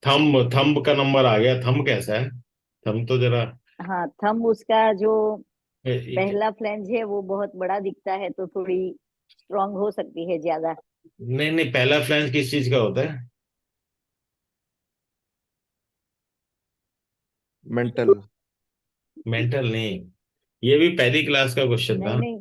थंब, थंब का नंबर आ गया, थंब कैसा है? थंब तो जरा हाँ, थंब उसका जो ए- पहला फ्लैंज है वो बहुत बड़ा दिखता है, तो थोड़ी स्ट्रांग हो सकती है ज्यादा। नहीं नहीं, पहला फ्लैंज किस चीज का होता है? मेंटल। मेंटल नहीं, ये भी पहली क्लास का क्वेश्चन नहीं था। नहीं,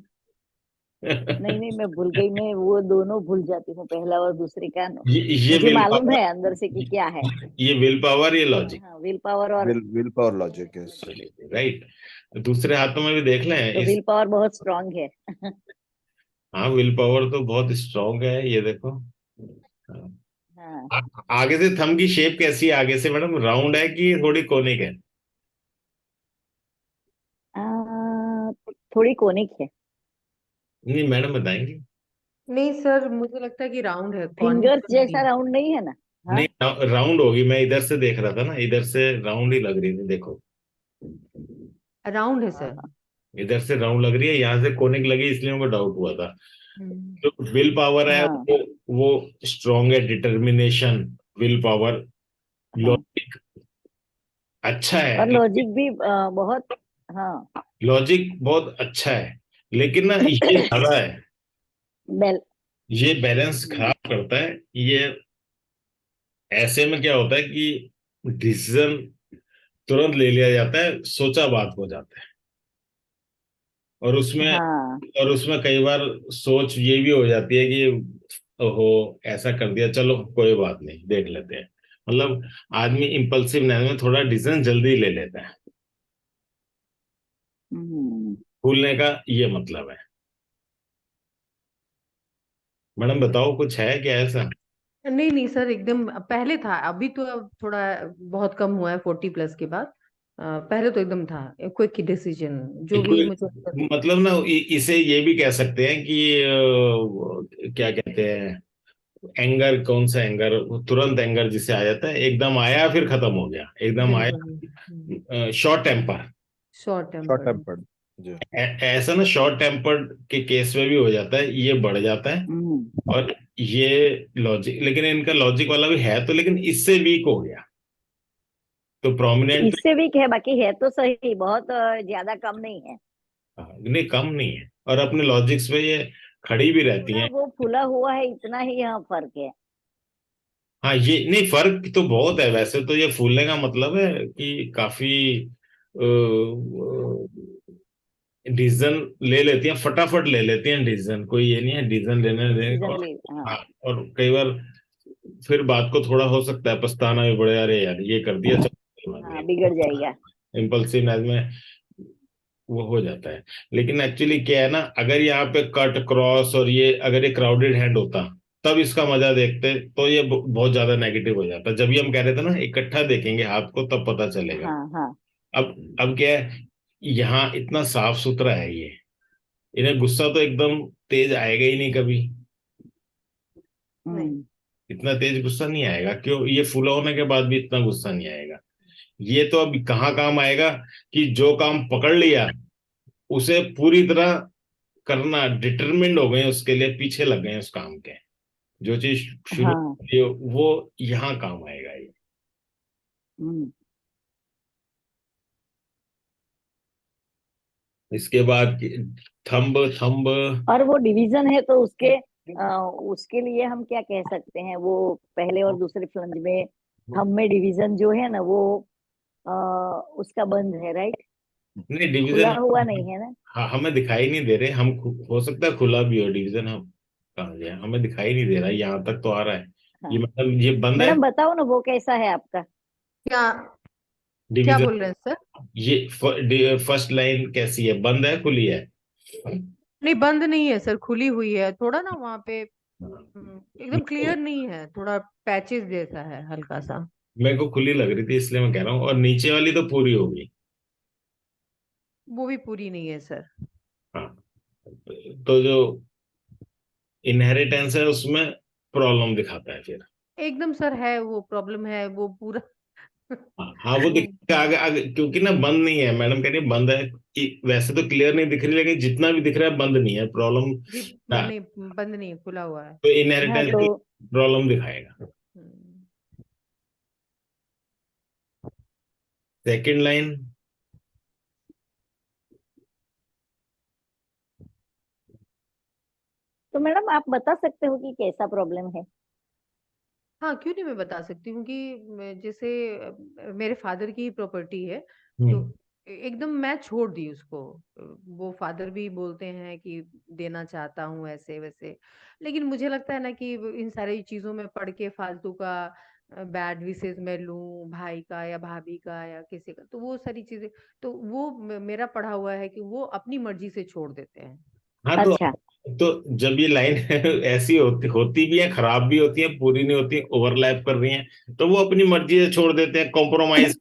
नहीं नहीं, मैं भूल गई, मैं वो दोनों भूल जाती हूँ, पहला और दूसरे का। ये मुझे विल मालूम पावर, है अंदर से कि क्या है। ये विल पावर, ये लॉजिक, हाँ, विल पावर और, will power logic, yes. Right. दूसरे हाथों में भी देख लें तो इस। विल पावर बहुत स्ट्रांग है। हाँ, विल पावर तो बहुत स्ट्रांग है, ये देखो। हाँ। हाँ। आगे से थंब की शेप कैसी है आगे से मैडम, राउंड है कि थोड़ी कोनिक है? आ, थोड़ी कोनिक है। नहीं, मैडम बताएंगे। नहीं सर, मुझे लगता है कि राउंड है, कॉनिक फिंगर्स तो नहीं जैसा राउंड नहीं है ना? हाँ। नहीं, राउंड होगी, मैं इधर से देख रहा था ना, इधर से राउंड ही लग रही थी, देखो। है, राउंड है सर। हाँ। इधर से राउंड लग रही है, यहाँ से कोनिक लगी, इसलिए मेरे को डाउट हुआ था। हम्म। जो विल पावर है हाँ। वो स्ट्रांग है, डिटर्मिनेशन, विल पावर। हाँ, लॉजिक अच्छा है, और लॉजिक भी बहुत। हाँ। लॉजिक बहुत अच्छा है, लेकिन ना ये ज्यादा है, बेल। ये बैलेंस हम्म। खराब करता है ये। ऐसे में क्या होता है कि डिसीजन तुरंत ले लिया जाता है, सोचा बात हो जाता है। और उसमें हाँ। और उसमें कई बार सोच ये भी हो जाती है कि ओहो, ऐसा कर दिया, चलो कोई बात नहीं, देख लेते हैं। मतलब आदमी इम्पल्सिव में थोड़ा डिसीजन जल्दी ले लेता है। हम्म। भूलने का ये मतलब है। मैडम बताओ, कुछ है क्या ऐसा? नहीं नहीं सर, एकदम पहले था, अभी तो अब थोड़ा बहुत कम हुआ है 40 प्लस के बाद। पहले तो एकदम था, क्विक डिसीजन जो भी कोई मुझे। मतलब ना, इसे ये भी कह सकते हैं कि क्या कहते हैं, एंगर, कौन सा एंगर, तुरंत एंगर जिसे आ जाता है, एकदम आया फिर खत्म हो गया, एकदम बिल्कुल। आया। Short temper, short short tempered. Tempered. जी। ऐसा ना शॉर्ट टेम्पर्ड के केस में भी हो जाता है, ये बढ़ जाता है। हम्म। और ये लॉजिक, लेकिन इनका लॉजिक वाला भी है तो, लेकिन इससे वीक हो गया तो प्रोमिनेंट। इससे भी है, बाकी है तो सही, बहुत ज्यादा कम नहीं है। नहीं, कम नहीं है, और अपने लॉजिक्स पे ये खड़ी भी रहती थोड़ा हैं। वो फूला हुआ है, इतना ही यहाँ फर्क है। हाँ, ये नहीं, फर्क तो बहुत है वैसे तो, ये फूलने का मतलब है कि काफी डिसीजन ले लेती हैं, फटाफट ले लेती हैं डिसीजन, कोई ये नहीं है डिसीजन लेने देने डिसीजन और। ले, हाँ। हाँ, और कई बार फिर बात को थोड़ा हो सकता है पछताना भी पड़े, अरे यार ये कर दिया, हाँ, चलो। बिगड़ जाएगा। इम्पल्सिवनेस में वो हो जाता है। लेकिन एक्चुअली क्या है ना, अगर यहाँ पे कट क्रॉस और ये अगर ये क्राउडेड हैंड होता, तब इसका मजा देखते, तो ये बहुत ज्यादा नेगेटिव हो जाता। जब भी हम कह रहे थे ना इकट्ठा देखेंगे हाथ को, तब पता चलेगा। हाँ हाँ। अब क्या है, यहाँ इतना साफ सुथरा है ये, इन्हें गुस्सा तो एकदम तेज आएगा ही नहीं कभी। नहीं। हम्म। इतना तेज गुस्सा नहीं आएगा, क्यों? ये फूला होने के बाद भी इतना गुस्सा नहीं आएगा। ये तो अब कहाँ काम आएगा कि जो काम पकड़ लिया उसे पूरी तरह करना, डिटरमिन्ड हो गए हैं उसके लिए, पीछे लग गए हैं उस काम के। जो चीज शुरू हाँ। की हो, वो यहाँ काम आएगा ये। हम्म। इसके बाद थंब, थंब और वो डिवीजन है तो उसके लिए हम क्या कह सकते हैं, वो पहले और दूसरे फ्लंज में हम में डिवीजन जो है ना वो आ, उसका बंद है, राइट? नहीं, खुला डिवीजन हुआ नहीं है ना? हमें दिखाई नहीं दे रहे, हम हो सकता है खुला भी हो डिवीजन, हम कहाँ गया, हमें दिखाई नहीं दे रहा है, यहाँ तक तो आ रहा है। हाँ ये मतलब ये बंद है मैडम बताओ ना वो कैसा है आपका। क्या क्या डिवीजन। बोल रहे हैं सर? ये फर्स्ट लाइन कैसी है, बंद है खुली है? नहीं, बंद नहीं है सर, खुली हुई है। थोड़ा ना वहाँ पे एकदम क्लियर नहीं है, थोड़ा पैचेस जैसा है हल्का सा। मेरे को खुली लग रही थी इसलिए मैं कह रहा हूँ, और नीचे वाली तो पूरी होगी। वो भी पूरी नहीं है सर। हाँ, तो जो इनहेरिटेंस है उसमें प्रॉब्लम दिखाता है फिर। एकदम सर है, वो प्रॉब्लम है वो पूरा। हाँ हाँ, वो दिखेगा आगे आगे, क्योंकि ना बंद नहीं है, मैडम कह रही है बंद है। वैसे तो क्लियर नहीं दिख रही, लेकिन जितना भी दिख रहा है बंद नहीं है प्रॉब्लम। जी, नहीं बंद नहीं, खुला हुआ है। तो हाँ इनहेरिटेंस तो प्रॉब्लम दिखाएगा। हम्म, सेकंड लाइन। तो मैडम आप बता सकते हो कि कैसा प्रॉब्लम है। हाँ, क्यों नहीं, मैं बता सकती हूँ कि जैसे मेरे फादर की प्रॉपर्टी है, तो हम्म। एकदम मैं छोड़ दी उसको। वो फादर भी बोलते हैं कि देना चाहता हूँ ऐसे वैसे, लेकिन मुझे लगता है ना कि इन सारी चीजों में पढ़ के फालतू का बैड विशेस मैं लूं भाई का या भाभी का या किसी का, तो वो सारी चीजें, तो वो मेरा पढ़ा हुआ है कि वो अपनी मर्जी से छोड़ देते हैं। हाँ अच्छा। तो जब ये लाइन ऐसी होती होती भी है, खराब भी होती है, पूरी नहीं होती, ओवरलैप कर रही हैं, तो वो अपनी मर्जी से छोड़ देते हैं, कॉम्प्रोमाइज।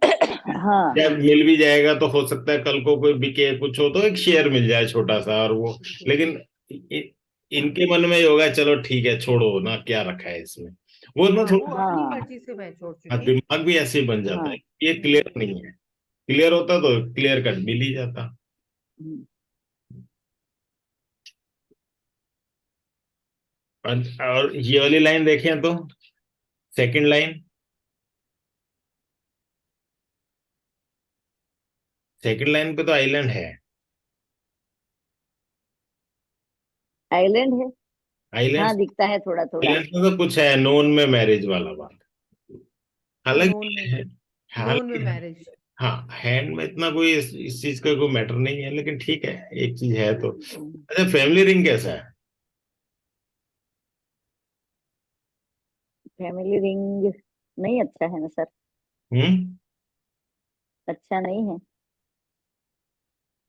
हाँ या मिल भी जाएगा तो हो सकता है कल को कोई बिके कुछ हो तो एक शेयर मिल जाए छोटा सा, और वो, जी। लेकिन इनके मन में ये होगा चलो ठीक है छोड़ो ना, क्या रखा है इसमें। वो ना हाँ, वो थोड़ा, अपनी हाँ मर्जी से मैं छोड़ हाँ, चुकी। दिमाग भी ऐसे ही बन जाता है, हाँ। ये क्लियर नहीं है। क्लियर होता तो क्लियर कट मिल ही जाता। हम्म। और ये वाली लाइन देखें तो, सेकंड लाइन, सेकंड लाइन पे तो आइलैंड है। आइलैंड है। आइलैंड, हाँ दिखता है थोड़ा थोड़ा। आइलैंड में तो कुछ है, नोन में मैरिज वाला बात। नोन हालांकि में नोन में हालांकि मैरिज। हाँ, हैंड में इतना कोई इस चीज का कोई मैटर नहीं है, लेकिन ठीक है, एक चीज है तो। अच्छा, फैमिली रिंग कैसा है? फैमिली रिंग नहीं अच्छा है ना सर। हम्म। अच्छा नहीं है।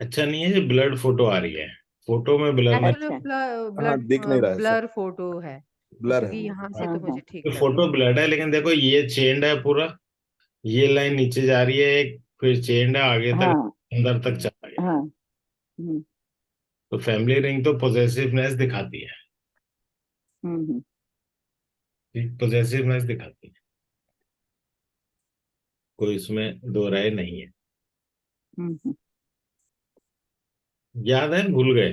अच्छा नहीं है, जो ब्लड फोटो आ रही है, फोटो में ब्लर में। एक्चुअली अच्छा। हाँ, ब्लड दिख नहीं रहा है सर। ब्लर फोटो है, ब्लर है। क्योंकि यहाँ से हाँ तो हाँ मुझे ठीक तो लग रहा फोटो ब्लड है, लेकिन देखो ये चेंड है पूरा, ये लाइन नीचे जा रही है एक, फिर चेंड है आगे तक, हाँ अंदर तक है। चला गया। हाँ। हम्म तो फैमिली रिंग तो पॉजेसिवनेस दिखाती है, हम्म। पॉजेसिवनेस दिखाती है, कोई इसमें दो राय नहीं है। हम्म। याद है, भूल गए?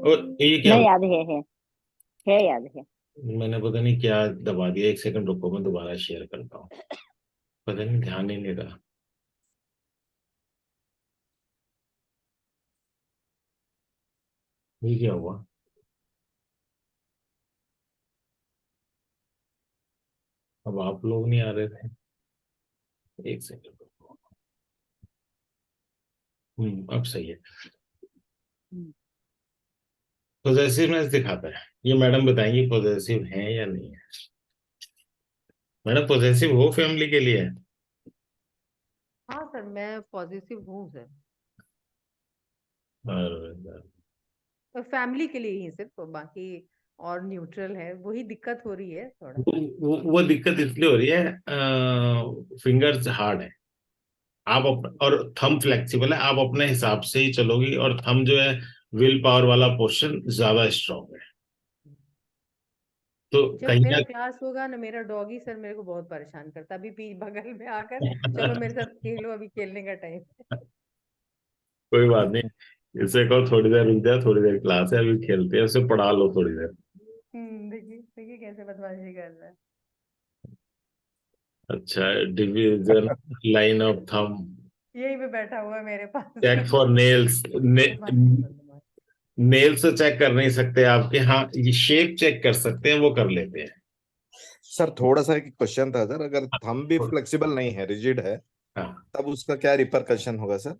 और ये क्या नहीं हुआ? याद है याद है। मैंने पता नहीं क्या दबा दिया, एक सेकंड रुको, मैं दोबारा शेयर करता हूँ। पता नहीं, ध्यान ही नहीं रहा। ये क्या हुआ? अब आप लोग नहीं आ रहे थे, एक सेकंड रुको। अब सही है। हम्म। पॉजेसिवनेस दिखाता है, ये मैडम बताएंगी पॉजेसिव है या नहीं है। मैडम पॉजेसिव हो फैमिली के लिए? हाँ सर, मैं पॉजिटिव हूँ सर, और फैमिली के लिए ही सिर्फ, बाकी और न्यूट्रल है, वही दिक्कत हो रही है थोड़ा। वो दिक्कत इसलिए हो रही है, फिंगर्स हार्ड है, और थंब फ्लेक्सिबल है, आप अपने हिसाब से ही चलोगी, और थंब जो है विल पावर वाला पोर्शन ज्यादा स्ट्रांग है, तो जब कहीं मेरा ना क्लास होगा ना, मेरा डॉगी सर मेरे को बहुत परेशान करता, अभी बगल में आकर चलो मेरे साथ खेलो, अभी खेलने का टाइम है। कोई बात नहीं, इसे कहो थोड़ी देर रुक जा, थोड़ी देर क्लास है अभी खेलते हैं, उसे पढ़ा लो थोड़ी देर। देखिए देखिए कैसे बदमाशी कर रहा है। अच्छा, डिवीजन, लाइन ऑफ थंब, यहीं पे बैठा हुआ है मेरे पास। Check for nails. बदमाशी बदमाश। नेल्स तो चेक कर नहीं सकते आपके, हाँ ये शेप चेक कर सकते हैं, वो कर लेते हैं। सर थोड़ा सा एक क्वेश्चन था सर, अगर थंब भी फ्लेक्सिबल नहीं है, रिजिड है, हाँ, तब उसका क्या रिपरकशन होगा सर?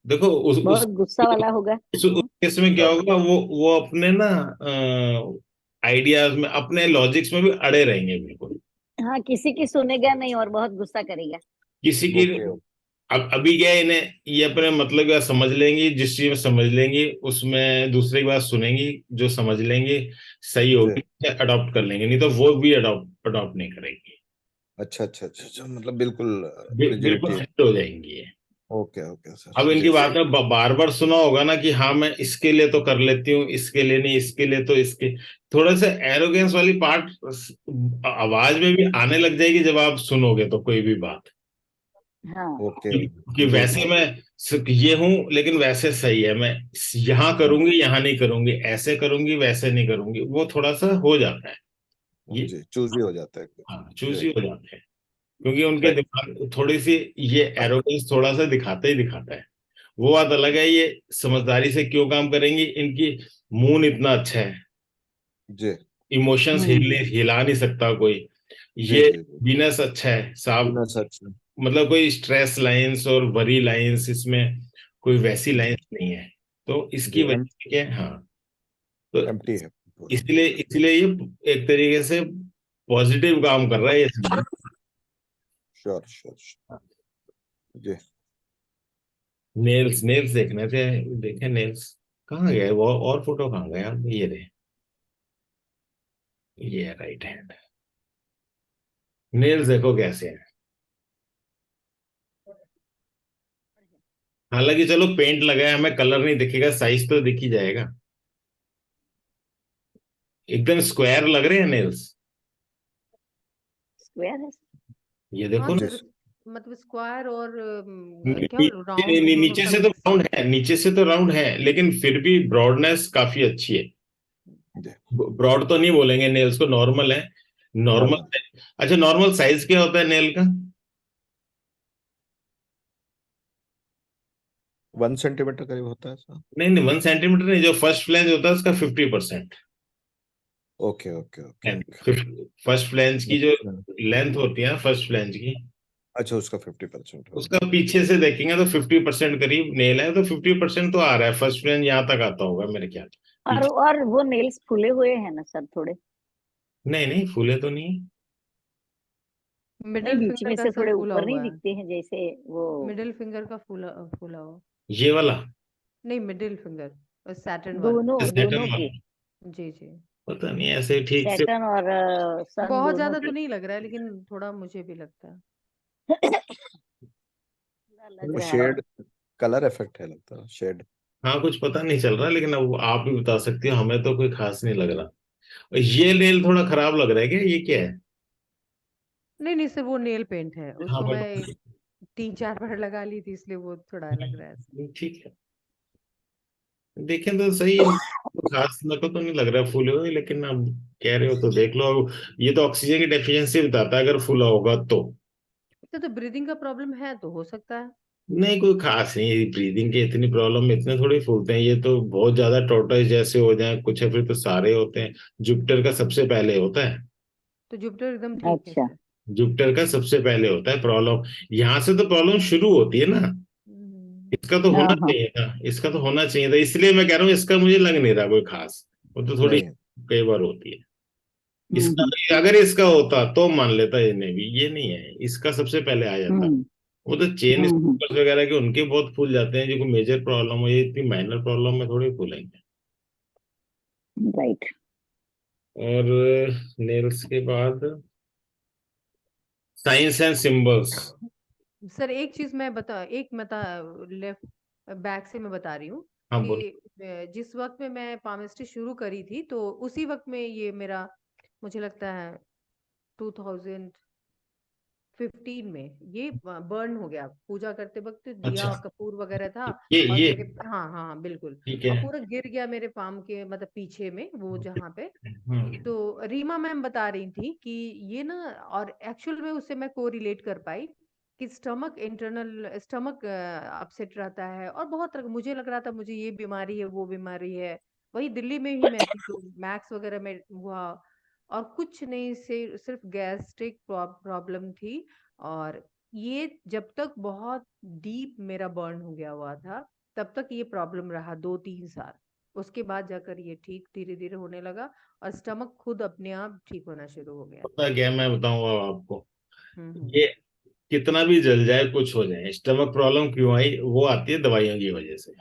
देखो बहुत गुस्सा वाला होगा। उस केस में क्या सर होगा, वो अपने ना आइडियाज में, अपने लॉजिक्स में भी अड़े रहेंगे बिल्कुल। हाँ, किसी की सुनेगा नहीं और बहुत गुस्सा करेगा। किसी की, ओके। अब अभी क्या है, इन्हें ये अपने मतलब का समझ लेंगी, जिस चीज में समझ लेंगी उसमें दूसरे की बात सुनेंगी, जो समझ लेंगे सही जी। होगी अडॉप्ट कर लेंगे, नहीं तो वो भी अडॉप्ट अडॉप्ट नहीं करेंगी। अच्छा अच्छा अच्छा अच्छा, मतलब बिल्कुल बिल्कुल रिजिडिटी है। हिट हो जाएंगी ये। ओके ओके सर, अब इनकी जी। बात में बार बार सुना होगा ना कि हाँ मैं इसके लिए तो कर लेती हूँ, इसके लिए नहीं, इसके लिए तो इसके, थोड़ा सा एरोगेंस वाली पार्ट आवाज में भी आने लग जाएगी जब आप सुनोगे तो कोई भी बात, हाँ। ओके। कि जी वैसे जी मैं सिर्फ ये हूं लेकिन वैसे सही है, मैं यहाँ करूंगी यहाँ नहीं करूंगी, ऐसे करूंगी वैसे नहीं करूंगी, वो थोड़ा सा हो जाता है ये। जी, चूजी हो जाता है हाँ जी। चूजी हो जाते हैं, क्योंकि उनके राइट। दिमाग थोड़ी सी ये एरोगेंस थोड़ा सा दिखाता ही दिखाता है। वो बात अलग है, ये समझदारी से क्यों काम करेंगी, इनकी मून इतना अच्छा है, जी इमोशंस हम्म। हिला नहीं सकता कोई। जी ये जी जी। वीनस अच्छा है साहब, बिना सच। मतलब कोई स्ट्रेस लाइंस और वरी लाइंस इसमें कोई वैसी जी लाइंस नहीं है, तो इसकी जी। वजह से क्या है, हाँ। तो एम्प्टी है पूरा। इसलिए इसलिए ये एक तरीके से पॉजिटिव काम कर रहा है ये सिंबल। Sure sure. जी। नेल्स, नेल्स देखने थे, देखे नेल्स, कहाँ गए वो, और फोटो कहाँ गए आप, ये रहे, ये राइट हैंड, नेल्स देखो कैसे हैं। हालांकि चलो पेंट लगाया, हमें कलर नहीं दिखेगा, साइज तो दिख ही जाएगा। एकदम स्क्वायर लग रहे हैं नेल्स, स्क्वायर है। ये हाँ देखो ना। जी सर, मतलब स्क्वायर और क्या नीचे राउंड दोनों नीचे का से तो मिक्स है। राउंड है, नीचे से तो राउंड है, लेकिन फिर भी ब्रॉडनेस काफी अच्छी है। जी। ब्रॉड तो नहीं बोलेंगे नेल्स को, नॉर्मल है, नॉर्मल। नॉर्मल। अच्छा नॉर्मल साइज क्या होता है नेल का? 1 सेंटीमीटर करीब होता है सर। नहीं नहीं, 1 सेंटीमीटर नहीं, जो फर्स्ट फ्लैंज होता है उसका 50%। Okay okay okay okay. First flange की जो अच्छा लेंथ होती है ना फर्स्ट फ्लैंज की, अच्छा, उसका 50% उसका होगा। पीछे से देखेंगे तो 50% करीब नेल है, तो 50% तो आ रहा है, फर्स्ट फ्लैंज यहाँ तक आता होगा मेरे ख्याल पीछे। और वो नेल्स फूले हुए हैं ना सर थोड़े? नहीं नहीं, फूले तो नहीं। नहीं, मिडिल बीच फिंगर में का से सर थोड़े फूला ऊपर नहीं हुआ है। दिखते हैं जैसे वो? मिडिल फिंगर का फूला फूला हुआ। ये वाला नहीं, मिडिल फिंगर सैटर्न वाला। दोनों सेटन दोनों के? वाला, जी जी। पता नहीं ऐसे ठीक से। सैटर्न और सन बहुत दोनों ज्यादा तो के? नहीं लग रहा है, लेकिन थोड़ा मुझे भी लगता है। लग वो रहा है। शेड, कलर इफेक्ट है लगता है, शेड। हाँ कुछ पता नहीं चल रहा, लेकिन अब आप भी बता सकती हो, हमें तो कोई खास नहीं लग रहा। ये नेल थोड़ा खराब लग रहा है क्या, ये क्या है? नहीं नहीं सर, वो नेल पेंट है, हाँ उसको मैं बट 3-4 बार लगा ली थी, इसलिए वो थोड़ा लग रहा है ऐसा। ठीक है, देखें तो सही है, तो खास मेरे को तो नहीं लग रहा फूले हुए, लेकिन अब कह रहे हो तो देख लो अब। ये तो ऑक्सीजन की डेफिशिएंसी बताता है अगर फूला होगा तो। तो ब्रीदिंग का प्रॉब्लम है तो हो सकता है। नहीं कोई खास नहीं, ब्रीदिंग के इतनी प्रॉब्लम, इतने थोड़ी फूलते हैं, ये तो बहुत ज्यादा टॉर्टोइस जैसे हो जाए कुछ है, फिर तो सारे होते हैं। जुपिटर का सबसे पहले होता है, तो जुपिटर एकदम ठीक है अच्छा। सर। जुपिटर का सबसे पहले होता है प्रॉब्लम, यहाँ से तो प्रॉब्लम शुरू होती है ना। हम्म। इसका तो हाँ होना हाँ। चाहिए था, इसका तो होना चाहिए था, इसलिए मैं कह रहा हूँ इसका मुझे लग नहीं रहा कोई खास, वो तो थोड़ी नहीं है। कई बार होती है। इसका हम्म अगर इसका होता तो मान लेता, इन्हें भी ये नहीं है, इसका सबसे पहले आ जाता। हम्म वो तो चेन हम्म। स्मोकर्स वगैरह के उनके बहुत फूल जाते हैं, जो कोई मेजर प्रॉब्लम हो, ये इतनी माइनर प्रॉब्लम में थोड़ी फूलेंगे। राइट। और नेल्स के बाद साइंस एंड सिंबल्स। सर एक चीज मैं बता एक बता लेफ्ट बैक से मैं बता रही हूँ हाँ बोलो। कि जिस वक्त में मैं पामिस्ट्री शुरू करी थी, तो उसी वक्त में ये मेरा, मुझे लगता है 2015 में ये बर्न हो गया। पूजा करते वक्त अच्छा दिया कपूर वगैरह था, और ये मेरे, हाँ हाँ हाँ, बिल्कुल, ठीक और है। पूरा गिर गया मेरे पाम के, मतलब पीछे में वो जहाँ पे। हम्म, तो रीमा मैम बता रही थी कि ये ना, और एक्चुअल में उससे मैं को रिलेट कर पाई कि स्टमक, इंटरनल स्टमक अपसेट रहता है, और बहुत तरह मुझे लग रहा था मुझे ये बीमारी है वो बीमारी है। वही दिल्ली में ही मैं थी तो मैक्स वगैरह में हुआ, और कुछ नहीं से सिर्फ गैस्ट्रिक प्रॉब्लम थी। और ये जब तक बहुत डीप मेरा बर्न हो गया हुआ था, तब तक ये प्रॉब्लम रहा 2-3 साल। उसके बाद जाकर ये ठीक धीरे धीरे होने लगा और स्टमक खुद अपने आप ठीक होना शुरू हो गया। पता क्या, मैं बताऊंगा आपको, हम्म। ये कितना भी जल जाए कुछ हो जाए, स्टमक प्रॉब्लम क्यों आई, वो आती है दवाइयों की वजह से।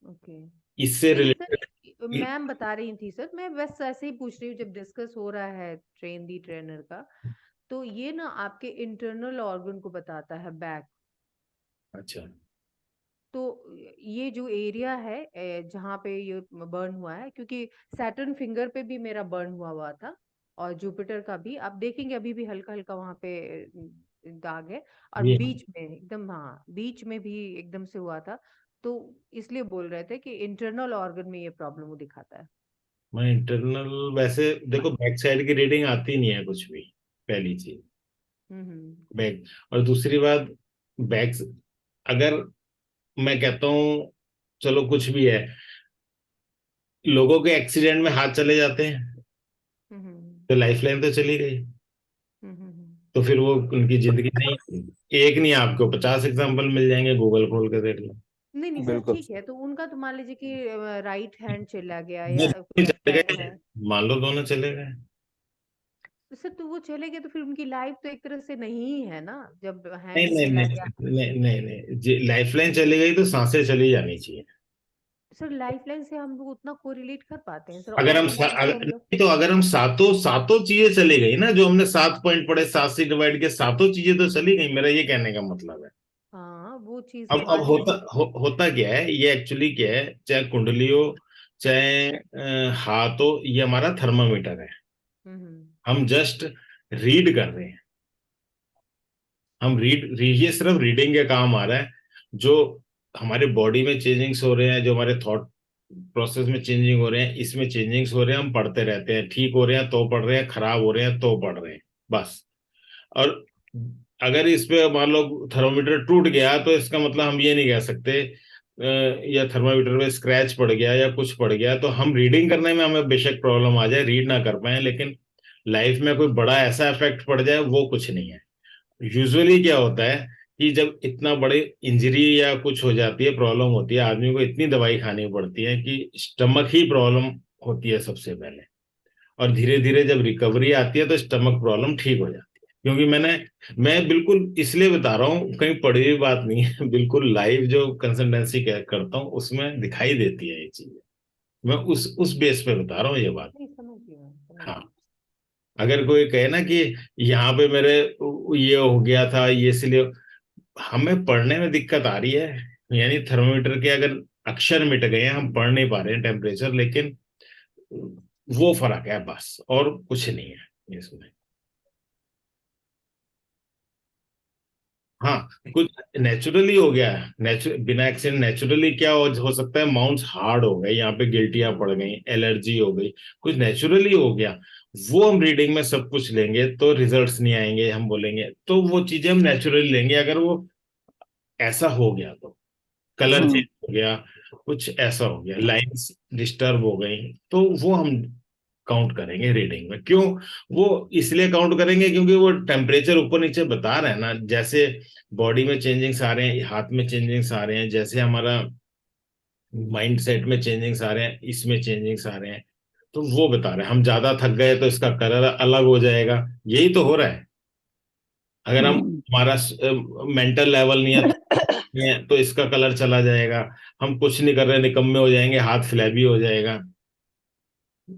ओके। इससे नहीं रिलेटेड। सर, मैम बता रही थी सर, मैं बस ऐसे ही पूछ रही हूँ, जब डिस्कस हो रहा है ट्रेन दी ट्रेनर का, तो ये ना आपके इंटरनल ऑर्गन को बताता है, बैक। अच्छा। तो ये जो एरिया है जहाँ पे ये बर्न हुआ है, क्योंकि सैटर्न फिंगर पे भी मेरा बर्न हुआ हुआ था, और जुपिटर का भी आप देखेंगे अभी भी हल्का हल्का वहां पे दाग है, और ये बीच में एकदम, हाँ बीच में भी एकदम से हुआ था। तो इसलिए बोल रहे थे कि इंटरनल ऑर्गन में ये प्रॉब्लम वो दिखाता है। मैं इंटरनल, वैसे देखो बैक साइड की रीडिंग आती नहीं है कुछ भी, पहली चीज हम्म। बैक। और दूसरी बात, बैक, अगर मैं कहता हूँ, चलो कुछ भी है, लोगों के एक्सीडेंट में हाथ चले जाते हैं, हम्म। हम्म। तो लाइफ लाइन तो चली गई। हम्म। तो फिर वो उनकी जिंदगी नहीं, एक नहीं आपको 50 एग्जाम्पल मिल जाएंगे, गूगल खोल के देख लो। नहीं नहीं सर, बिल्कुल। ठीक है, तो उनका तो मान लीजिए कि राइट हैंड चला गया वो या दोनों लेफ्ट चले हैंड गए, है। मान लो दोनों चले गए। तो सर तो वो चले गए तो फिर उनकी लाइफ तो एक तरह से नहीं ही है ना, जब नहीं हैंड नहीं चला नहीं गया। नहीं नहीं नहीं, लाइफ लाइन चली गई तो सांसें चली जानी चाहिए। सर लाइफ लाइन से हम लोग उतना कोरिलेट कर पाते हैं सर, अगर हम ऑर्गन से तो हम लोग। नहीं, तो अगर हम सातों सातों चीजें चली गई ना, जो हमने 7 पॉइंट पढ़े, 7 से डिवाइड किया, सातों चीजें तो चली गई, मेरा ये कहने का मतलब है। हाँ वो चीज अब मान होता लीजिए। होता क्या है, ये एक्चुअली क्या है, चाहे कुंडली हो, चाहे हाथ हो, ये हमारा थर्मामीटर है। हम्म। हम जस्ट रीड कर रहे हैं। हम ये सिर्फ रीडिंग के काम आ रहा है। जो हमारे बॉडी में चेंजिंग्स हो रहे हैं, जो हमारे थॉट प्रोसेस में चेंजिंग हो रहे हैं, इसमें चेंजिंग्स हो रहे हैं, हम पढ़ते रहते हैं, ठीक हो रहे हैं तो पढ़ रहे हैं, खराब हो रहे हैं तो पढ़ रहे हैं, बस। और अगर इस पे मान लो थर्मोमीटर टूट गया, तो इसका मतलब हम ये नहीं कह सकते, या थर्मामीटर पे स्क्रैच पड़ गया या कुछ पड़ गया, तो हम रीडिंग करने में हमें बेशक प्रॉब्लम आ जाए, रीड ना कर पाए, लेकिन लाइफ में कोई बड़ा ऐसा इफेक्ट पड़ जाए, वो कुछ नहीं है। यूजुअली क्या होता है कि जब इतना बड़े इंजरी या कुछ हो जाती है, प्रॉब्लम होती है, आदमी को इतनी दवाई खानी पड़ती है कि स्टमक ही प्रॉब्लम होती है सबसे पहले। और धीरे धीरे जब रिकवरी आती है तो स्टमक प्रॉब्लम ठीक हो जाती है। क्योंकि मैं बिल्कुल इसलिए बता रहा हूँ, कहीं पढ़ी हुई बात नहीं है, बिल्कुल लाइव जो कंसल्टेंसी करता हूँ उसमें दिखाई देती है ये चीज। मैं उस बेस पे बता रहा हूँ ये बात। नहीं समझ गई मैं, समझ हाँ। गई। अगर कोई कहे ना कि यहाँ पे मेरे ये हो गया था, ये इसलिए हमें पढ़ने में दिक्कत आ रही है, यानी थर्मोमीटर के अगर अक्षर मिट गए हैं, हम पढ़ नहीं पा रहे हैं टेम्परेचर, लेकिन वो फर्क है बस, और कुछ नहीं है इसमें। हाँ, कुछ नेचुरली हो गया है, बिना एक्सीडेंट नेचुरली क्या हो सकता है, माउंट्स हार्ड हो गए, यहाँ पे गिल्टियां पड़ गई, एलर्जी हो गई, कुछ नेचुरली हो गया। वो हम रीडिंग में सब कुछ लेंगे तो रिजल्ट्स नहीं आएंगे, हम बोलेंगे तो वो चीजें हम नेचुरली लेंगे। अगर वो ऐसा हो गया तो कलर चेंज हो गया, कुछ ऐसा हो गया, लाइंस डिस्टर्ब हो गई, तो वो हम काउंट करेंगे रीडिंग में। क्यों? वो इसलिए काउंट करेंगे क्योंकि वो टेम्परेचर ऊपर नीचे बता रहे हैं ना, जैसे बॉडी में चेंजिंग्स आ रहे हैं, हाथ में चेंजिंग्स आ रहे हैं, जैसे हमारा माइंड सेट में चेंजिंग्स आ रहे हैं, इसमें चेंजिंग्स आ रहे हैं, तो वो बता रहे हैं। हम ज्यादा थक गए तो इसका कलर अलग हो जाएगा, यही तो हो रहा है। अगर हम हमारा मेंटल लेवल नहीं है तो इसका कलर चला जाएगा। हम कुछ नहीं कर रहे, निकम्मे हो जाएंगे, हाथ फ्लैबी हो जाएगा।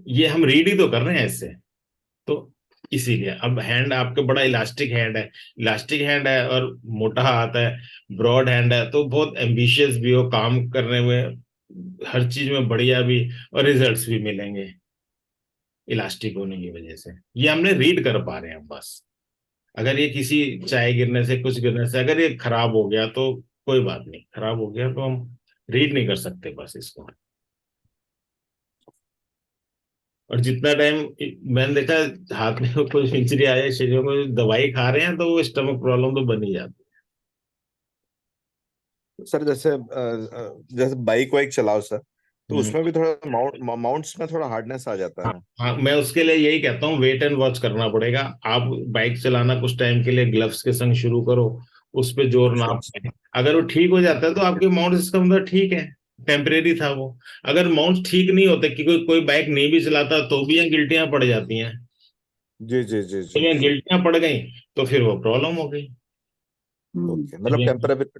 ये हम रीड ही तो कर रहे हैं इससे। तो इसीलिए अब हैंड आपके बड़ा इलास्टिक हैंड है, इलास्टिक हैंड है और मोटा हाथ है, ब्रॉड हैंड है, तो बहुत एम्बिशियस भी हो काम करने में, हर चीज में बढ़िया भी, और रिजल्ट्स भी मिलेंगे इलास्टिक होने की वजह से। ये हमने रीड कर पा रहे हैं बस। अगर ये किसी चाय गिरने से, कुछ गिरने से अगर ये खराब हो गया तो कोई बात नहीं, खराब हो गया तो हम रीड नहीं कर सकते बस इसको। और जितना टाइम मैंने देखा, हाथ में कोई इंजरी आ जाए, शरीर में दवाई खा रहे हैं, तो वो स्टमक प्रॉब्लम तो बन ही जाती सर जैसे जैसे बाइक वाइक चलाओ सर, तो है। उसमें भी थोड़ा माउंट्स में थोड़ा हार्डनेस आ जाता हाँ है। हाँ, मैं उसके लिए यही कहता हूँ, वेट एंड वॉच करना पड़ेगा। आप बाइक चलाना कुछ टाइम के लिए ग्लव्स के संग शुरू करो, उस पे जोर ना अच्छा। पाए। अगर वो ठीक हो जाता है तो आपके माउंट, इसका मतलब ठीक है, टेम्परेरी था वो। अगर माउंट ठीक नहीं होते कि कोई कोई बाइक नहीं भी चलाता तो भी यहाँ गिल्टियां पड़ जाती हैं। जी जी जी तो जी यहाँ जी। गिल्टियां पड़ गई तो फिर वो प्रॉब्लम हो गई। ओके, तो मतलब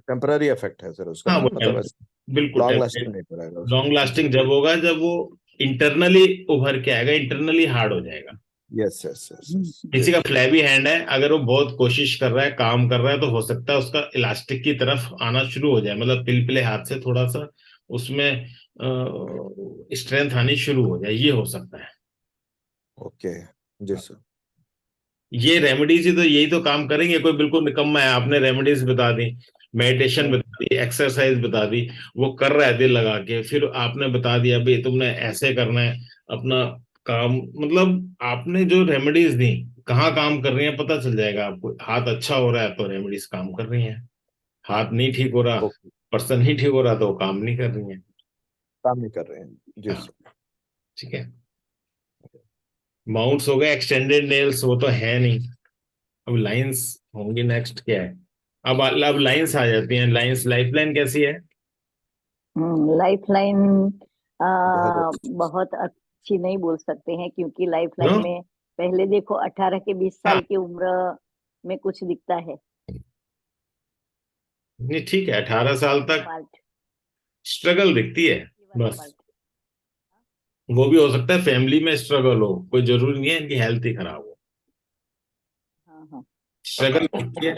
टेम्पररी इफेक्ट है सर उसका हाँ, ना, वो मतलब ऐसे बिल्कुल लॉन्ग टेम्परेरी। लास्टिंग नहीं पड़ेगा लॉन्ग उसका। लास्टिंग जब होगा जब वो इंटरनली उभर के आएगा, इंटरनली हार्ड हो जाएगा। यस यस यस हम्म, यस जी। किसी का फ्लैबी हैंड है, अगर वो बहुत कोशिश कर रहा है, काम कर रहा है, तो हो सकता है उसका इलास्टिक की तरफ आना शुरू हो जाए, मतलब पिलपिले हाथ से थोड़ा सा उसमें स्ट्रेंथ आनी शुरू हो जाए, ये हो सकता है। ओके जी सर। ये रेमेडीज ही तो यही तो काम करेंगे। कोई बिल्कुल निकम्मा है, आपने रेमेडीज बता दी, मेडिटेशन बता दी, एक्सरसाइज बता दी, वो कर रहा है दिल लगा के, फिर आपने बता दिया भाई तुमने ऐसे करना है अपना काम, मतलब आपने जो रेमेडीज दी कहाँ काम कर रही है पता चल जाएगा आपको। हाथ अच्छा हो रहा है तो रेमेडीज काम कर रही हैं, हाथ नहीं ठीक हो रहा, ओके, पर्सन नहीं ठीक हो रहा तो वो काम नहीं कर रही हैं। काम नहीं कर रहे हैं जी हाँ, सर। ठीक है। माउंट्स हो गए, एक्सटेंडेड नेल्स वो तो है नहीं। अब लाइंस होंगी, नेक्स्ट क्या है? अब लाइंस आ जाती हैं। लाइंस, लाइफ लाइन कैसी है? लाइफ लाइन बहुत अच्छी। बहुत अच्छी नहीं बोल सकते हैं, क्योंकि लाइफ नो, लाइन में पहले देखो 18 के 20 हाँ, साल की उम्र में कुछ दिखता है। नहीं ठीक है, 18 साल तक पार्ट स्ट्रगल दिखती है वाला बस। पार्ट। वो भी हो सकता है फैमिली में स्ट्रगल हो, कोई जरूरी नहीं है इनकी हेल्थ ही खराब हो। हाँ हाँ। स्ट्रगल दिखती है।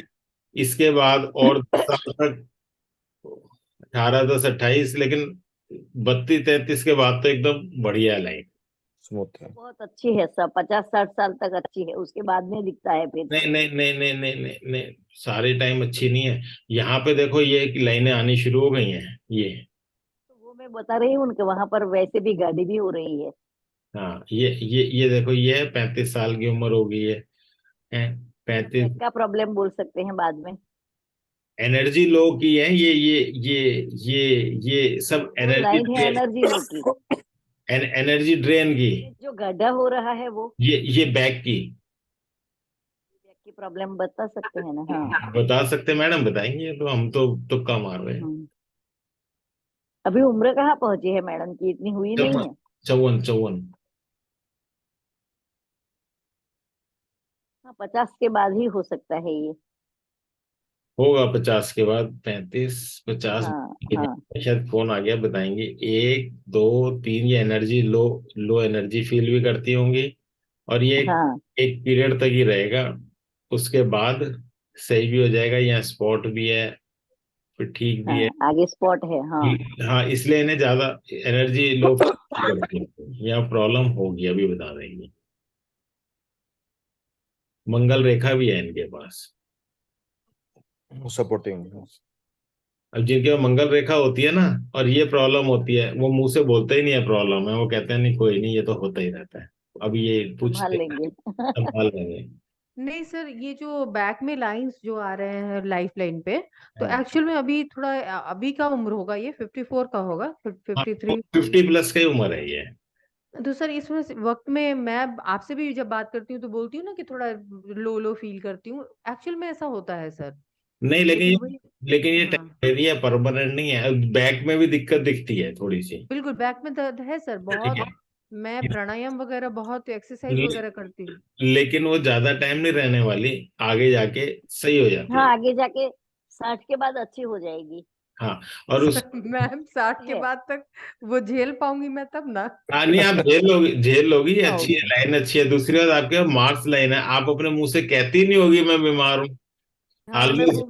इसके बाद और 10 साल तक, 18 10 28, लेकिन 32 33 के बाद तो एकदम बढ़िया है लाइफ। स्मूथ है। बहुत अच्छी है सब, 50 60 साल तक अच्छी है, उसके बाद में दिखता है फिर। नहीं नहीं नहीं नहीं नहीं नहीं नहीं, सारे टाइम अच्छी नहीं है। यहाँ पे देखो ये कि लाइनें आनी शुरू हो गई हैं ये। तो वो मैं बता रही हूँ, उनके वहां पर वैसे भी गाड़ी भी हो रही है। हाँ, ये देखो, ये है 35 साल की उम्र हो गई है वो 35। बैक का प्रॉब्लम बोल सकते हैं बाद में। एनर्जी लो की है ये ये सब वो एनर्जी लाइन है ड्रेन, एनर्जी लो की। एनर्जी ड्रेन की। ये जो गड्ढा हो रहा है वो ये बैक की। बैक की प्रॉब्लम बता सकते हैं ना। हाँ। बता सकते मैडम, बताएंगे तो हम तो तुक्का मार रहे हैं। हम्म। अभी उम्र कहाँ पहुंची है मैडम की, इतनी हुई नहीं है। 54 54। हाँ, 50 के बाद ही हो सकता है ये। होगा 50 के बाद, 35 50। हाँ हाँ शायद फोन आ गया, बताएंगे। 1 2 3, ये energy low, low energy feel भी करती होंगी, और ये हाँ एक पीरियड तक ही रहेगा। उसके बाद सही भी हो जाएगा, यहाँ स्पॉट भी है, फिर ठीक भी है। हाँ, आगे स्पॉट है। हाँ। हाँ, इसलिए इन्हें ज्यादा एनर्जी लो करती है, यहाँ प्रॉब्लम होगी, अभी बता देंगे। मंगल रेखा भी है इनके पास। सपोर्टिंग। अब जिनके पास मंगल रेखा होती है ना, और ये प्रॉब्लम होती है, वो मुंह से बोलते ही नहीं है प्रॉब्लम है, वो कहते हैं नहीं कोई नहीं, ये तो होता ही रहता है। अब ये संभाल पूछते लेंगे। संभाल लेंगे। नहीं सर, ये जो बैक में लाइंस जो आ रहे हैं लाइफ लाइन पे, तो हाँ एक्चुअल में अभी थोड़ा अभी का उम्र होगा, ये 54 का होगा, हाँ, 53। 50+ की उम्र है ये। तो सर इसमें वक्त में मैं आपसे भी जब बात करती हूँ तो बोलती हूँ ना कि थोड़ा लो लो फील करती हूँ, एक्चुअल में ऐसा होता है सर। नहीं, लेकिन लेकिन वही। लेकिन ये हाँ, टेम्परेरी है, परमानेंट नहीं है। बैक में भी दिक्कत दिखती है थोड़ी सी। बिल्कुल बैक में दर्द है सर ठीक बहुत। है। मैं प्राणायाम वगैरह बहुत एक्सरसाइज ले- वगैरह करती हूँ। लेकिन वो ज्यादा टाइम नहीं रहने वाली, आगे जाके सही हो जाती हाँ, है। आगे जाके 60 के बाद अच्छी हो जाएगी। हाँ, और उस, सर मैम 60 के है। बाद तक वो झेल पाऊंगी मैं तब ना। हाँ नहीं, आप झेल लोगी, ये अच्छी है, ओके। लाइन अच्छी है। दूसरी बात, आपके मार्क्स लाइन है, आप अपने मुंह से कहती नहीं होगी मैं बीमार हूँ। हाँ ऑलवेज।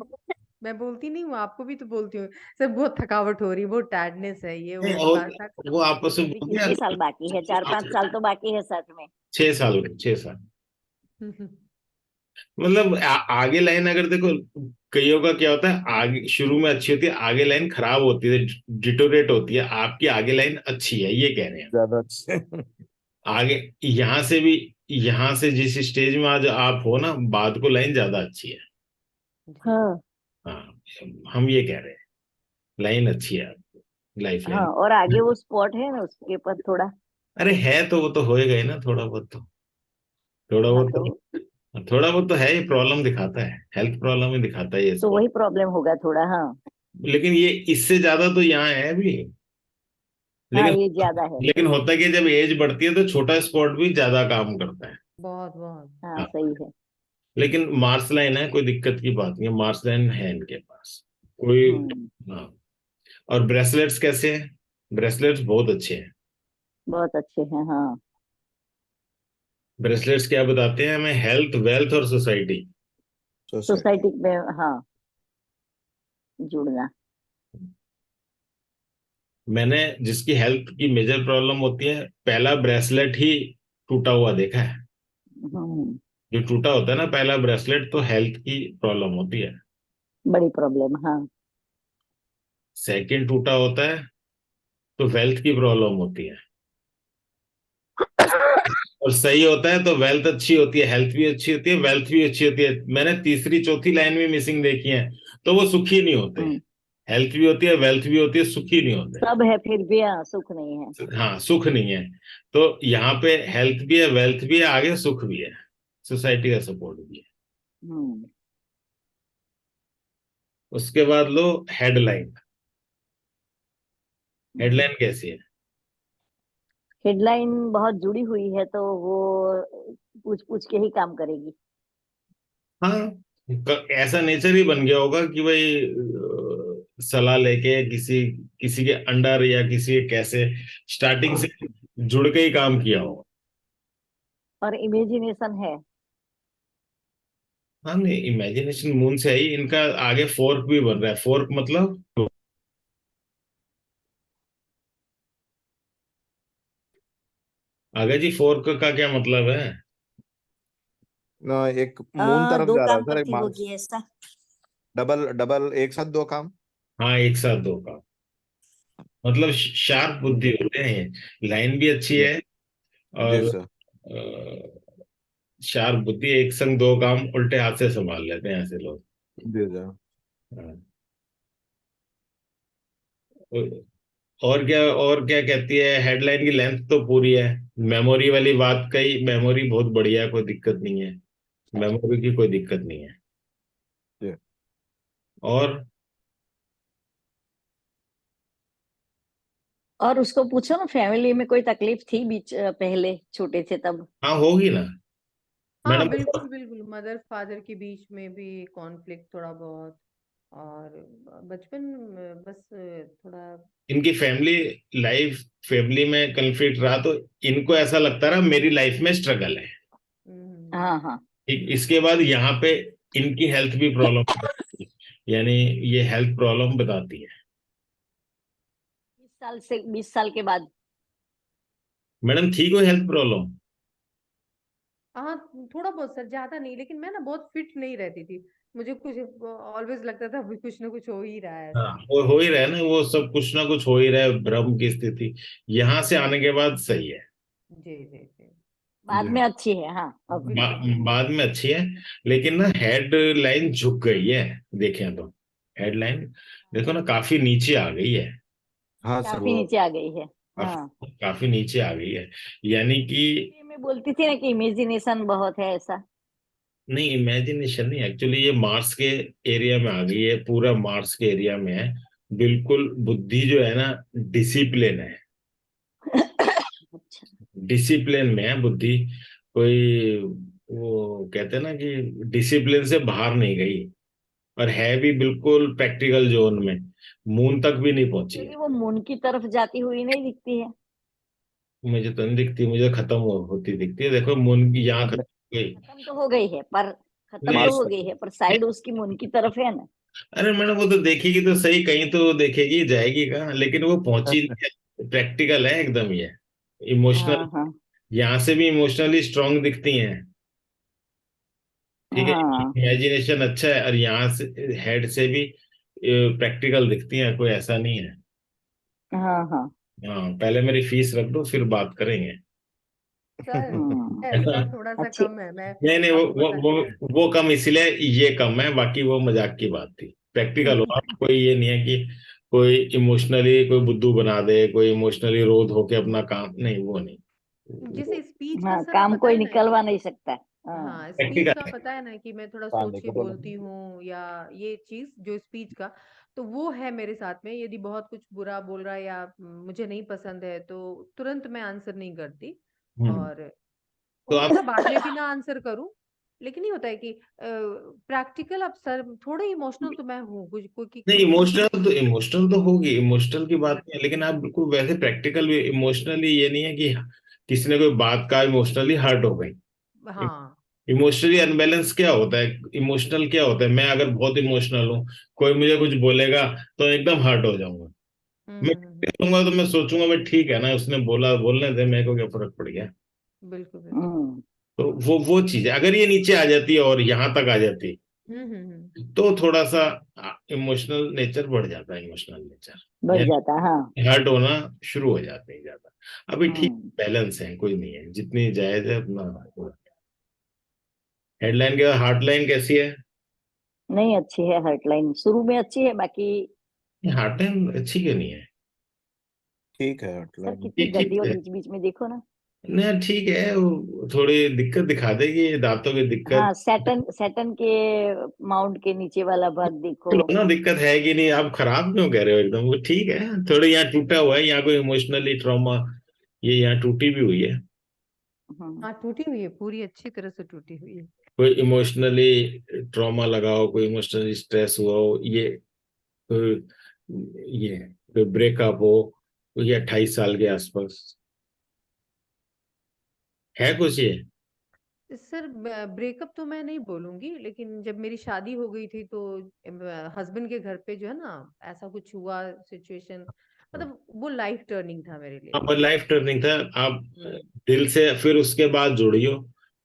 मैं बोलती नहीं हूँ, आपको भी तो बोलती हूँ सर, बहुत थकावट हो रही है, बहुत टायर्डनेस है, ये वो बात। वो आपस अभी में अभी बोलते कितने साल बाकी है, 4 5 साल हैं। तो बाकी है 60 में। 6 साल, 6 साल। मतलब आगे लाइन अगर देखो, कईयों का क्या होता है, आगे शुरू में अच्छी होती है, आगे लाइन खराब होती है, डिटोरेट होती है। आपकी आगे लाइन अच्छी है, ये कह रहे हैं। ज्यादा अच्छे। आगे यहाँ से भी, यहाँ से जिस स्टेज में आज आप हो ना, बाद को लाइन ज्यादा अच्छी है। जी। हाँ हाँ, हम ये कह रहे हैं, लाइन अच्छी है लाइफ हाँ, लाइन। और आगे वो स्पॉट है ना, उसके पर थोड़ा। अरे है तो वो तो होएगा ही ना, थोड़ा बहुत तो, थोड़ा हाँ बहुत तो तो, थोड़ा बहुत तो है, ये प्रॉब्लम दिखाता है, हेल्थ प्रॉब्लम ही दिखाता है ये तो स्पॉट। वही प्रॉब्लम होगा थोड़ा। हाँ। लेकिन ये इससे ज्यादा तो यहाँ है अभी। हाँ लेकिन ये ज्यादा है। लेकिन होता है कि जब एज बढ़ती है तो छोटा स्पॉट भी ज्यादा काम करता है। बहुत बहुत। हाँ हाँ, सही है। लेकिन मार्स लाइन है, कोई दिक्कत की बात नहीं है, मार्स लाइन है इनके पास कोई। हम्म। हाँ। और ब्रेसलेट्स कैसे हैं? ब्रेसलेट्स बहुत अच्छे हैं। बहुत अच्छे हैं हाँ। ब्रेसलेट्स क्या बताते हैं हमें? हेल्थ, वेल्थ और सोसाइटी। सोसाइटी। सोसाइटी में हाँ जुड़ना। मैंने जिसकी हेल्थ की मेजर प्रॉब्लम होती है, पहला ब्रेसलेट ही टूटा हुआ देखा है। हम्म। जो टूटा होता है ना पहला ब्रेसलेट, तो हेल्थ की प्रॉब्लम होती है। बड़ी प्रॉब्लम हाँ। सेकंड टूटा होता है तो वेल्थ की प्रॉब्लम होती है। और सही होता है तो वेल्थ अच्छी होती है, हेल्थ भी अच्छी होती है, वेल्थ भी अच्छी होती है। मैंने तीसरी चौथी लाइन भी मिसिंग देखी है, तो वो सुखी नहीं होते। हम्म। हेल्थ भी होती है, वेल्थ भी होती है, सुखी नहीं होते। सब है फिर भी हाँ सुख नहीं है। हाँ, सुख नहीं है। तो यहाँ पे हेल्थ भी है, वेल्थ भी है, आगे सुख भी है, सोसाइटी का सपोर्ट भी है। हम्म। उसके बाद लो हेडलाइन। हेडलाइन कैसी है? हेडलाइन बहुत जुड़ी हुई है तो वो पूछ पूछ के ही काम करेगी। हाँ, ऐसा नेचर ही बन गया होगा कि भाई सलाह लेके किसी किसी के अंडर या किसी के कैसे स्टार्टिंग से जुड़ के ही काम किया होगा। और इमेजिनेशन है। हाँ, नहीं, इमेजिनेशन मून से ही इनका आगे फोर्क भी बन रहा है। फोर्क मतलब, आगे जी फोर्क का क्या मतलब है? एक मून तरफ दो जा रहा है काम सर, एक करती मार्स। होगी ऐसा। डबल डबल एक साथ दो काम। हाँ, एक साथ दो का मतलब शार्प बुद्धि होते हैं ये। लाइन भी अच्छी जी। है जी और सर। शार्प बुद्धि, एक संग दो काम उल्टे हाथ से संभाल लेते हैं ऐसे लोग। जी सर। हाँ। और क्या कहती है हेडलाइन की लेंथ तो पूरी है। मेमोरी वाली बात कही, मेमोरी बहुत बढ़िया है, कोई दिक्कत नहीं है। मेमोरी की कोई दिक्कत नहीं है। जी। और और उसको पूछो ना फैमिली में कोई तकलीफ थी बीच पहले छोटे थे तब। हाँ, होगी ना हाँ मैडम। बिल्कुल बिल्कुल, मदर फादर के बीच में भी कॉन्फ्लिक्ट थोड़ा बहुत। और बचपन में बस थोड़ा। इनकी फैमिली लाइफ, फैमिली में कन्फ्लिक्ट रहा तो इनको ऐसा लगता रहा मेरी लाइफ में स्ट्रगल है। हम्म। हाँ हाँ। ठीक, इसके बाद यहाँ पे इनकी हेल्थ भी प्रॉब्लम, यानी ये हेल्थ प्रॉब्लम बताती है। 20 साल के बाद। मैडम, थी कोई हेल्थ प्रॉब्लम? हाँ थोड़ा बहुत सर, ज्यादा नहीं, लेकिन मैं ना बहुत फिट नहीं रहती थी। मुझे कुछ ऑलवेज लगता था अभी कुछ ना कुछ हो ही रहा है हाँ, ऐसा। वो हो ही रहा है ना, वो सब कुछ ना कुछ हो ही रहा है, भ्रम की स्थिति। यहाँ से आने के बाद सही है। जी जी जी। बाद जी में अच्छी है हाँ अब। बिल्कुल बिल्कुल। बाद में अच्छी है। लेकिन ना हेड लाइन झुक गई है, देखें तो हेड लाइन देखो ना काफी नीचे आ गई है। हाँ सर काफी वो। नीचे आ गई है। हाँ काफी काफी नीचे आ गई है, यानी कि। ये मैं बोलती थी ना कि इमेजिनेशन बहुत है ऐसा। नहीं, इमेजिनेशन नहीं, एक्चुअली ये मार्स के एरिया में आ गई है, पूरा मार्स के एरिया में है। बिल्कुल बुद्धि जो है ना, डिसिप्लिन है। अच्छा। डिसिप्लिन में है बुद्धि। कोई, वो कहते हैं ना कि डिसिप्लिन से बाहर नहीं गई। और है भी बिल्कुल प्रैक्टिकल जोन में, मून तक भी नहीं पहुंची है। चलिए वो मून की तरफ जाती हुई नहीं दिखती है। मुझे तो नहीं दिखती, मुझे खत्म होती दिखती है। देखो मून की यहाँ खत्म हो गई। खत्म तो हो गई है पर खत्म तो नहीं, मार्स हो तक। गई है पर साइड उसकी मून की तरफ है ना। अरे मैडम, वो तो देखेगी तो सही, कहीं तो देखेगी, जाएगी कहाँ, लेकिन वो पहुंची नहीं है। प्रैक्टिकल है एकदम ये, इमोशनल। हाँ हाँ। यहाँ से भी इमोशनली स्ट्रांग दिखती हैं। ठीक है, हाँ इमेजिनेशन अच्छा है, और यहाँ से हेड से भी प्रैक्टिकल दिखती हैं, कोई ऐसा नहीं है। हाँ हाँ। हाँ, पहले मेरी फीस रख दो फिर बात करेंगे। सर हम्म। सर थोड़ा सा अच्छी। कम है, मैं नहीं नहीं, आपको बताती हूँ। वो कम इसलिए, ये कम है, बाकी वो मजाक की बात थी। प्रैक्टिकल हुआ, कोई ये नहीं है कि कोई इमोशनली कोई बुद्धू बना दे, कोई इमोशनली रोध होके अपना काम, नहीं, वो नहीं। जैसे स्पीच का हाँ सर काम पता कोई है ना निकलवा कि। नहीं सकता। हाँ। हाँ स्पीच प्रैक्टिकल का है। पता है ना कि मैं थोड़ा हाँ सोच के देखो बोलो। बोलती हूँ, या ये चीज जो स्पीच का। तो वो है मेरे साथ में, यदि बहुत कुछ बुरा बोल रहा है या मुझे नहीं पसंद है तो तुरंत मैं आंसर नहीं करती। हम्म। और तो हो आप सकता है बाद में भी ना आंसर करूं, लेकिन ये होता है कि प्रैक्टिकल, अब सर थोड़े इमोशनल तो मैं हूँ, कुछ कोई नहीं, कुछ कुछ इमोशनल तो होगी, इमोशनल की बात हम्म, नहीं है, लेकिन आप बिल्कुल वैसे प्रैक्टिकल भी इमोशनली, ये नहीं है कि किसी ने कोई बात का इमोशनली हर्ट हो गई। हाँ इमोशनली अनबैलेंस क्या होता है, इमोशनल क्या होता है, मैं अगर बहुत इमोशनल हूँ, कोई मुझे कुछ बोलेगा तो एकदम हर्ट हो जाऊंगा। मैं हम्म। बोलूंगा तो मैं सोचूंगा भाई ठीक है ना, उसने बोला, बोलने दे, मेरे को क्या फर्क पड़ गया। बिल्कुल बिल्कुल। हम्म तो वो चीज है, अगर ये नीचे आ जाती है और यहाँ तक आ जाती हम्म। तो थोड़ा सा इमोशनल नेचर बढ़ जाता है, इमोशनल नेचर बढ़ यानी जाता है, हाँ। हर्ट होना शुरू हो जाते हैं ज्यादा। अभी ठीक, हम्म बैलेंस है, कोई नहीं है, जितनी जायज है अपना। हेडलाइन के बाद हार्टलाइन कैसी है? नहीं, अच्छी है हेडलाइन, शुरू में अच्छी है, बाकी हार्टलाइन अच्छी क्यों नहीं है? ठीक है सर आउटलाइन। कितनी ठीक गंदी, और है, बीच बीच में देखो ना। नहीं ठीक है, वो थोड़ी दिक्कत दिखा देगी, दांतों की दिक्कत। हाँ, सैटन सैटन के माउंट के नीचे वाला भाग देखो। लो ना, दिक्कत है कि नहीं, आप खराब क्यों कह रहे हो, एकदम वो ठीक है, थोड़ी यहाँ टूटा हुआ है, यहाँ कोई इमोशनली ट्रॉमा, ये यहाँ टूटी भी हुई है, हम्म हाँ टूटी हुई है, पूरी अच्छी तरह से टूटी हुई है। कोई इमोशनली ट्रॉमा लगा हो, कोई इमोशनली स्ट्रेस हुआ हो, कोई ये कोई ब्रेकअप हो, ये 28 साल के आसपास है कुछ ये? सर ब्रेकअप तो मैं नहीं बोलूंगी, लेकिन जब मेरी शादी हो गई थी तो हस्बैंड के घर पे जो है ना, ऐसा कुछ हुआ सिचुएशन, मतलब वो लाइफ टर्निंग था मेरे लिए। पर लाइफ टर्निंग था, आप हम्म, दिल से फिर उसके बाद जुड़ियो,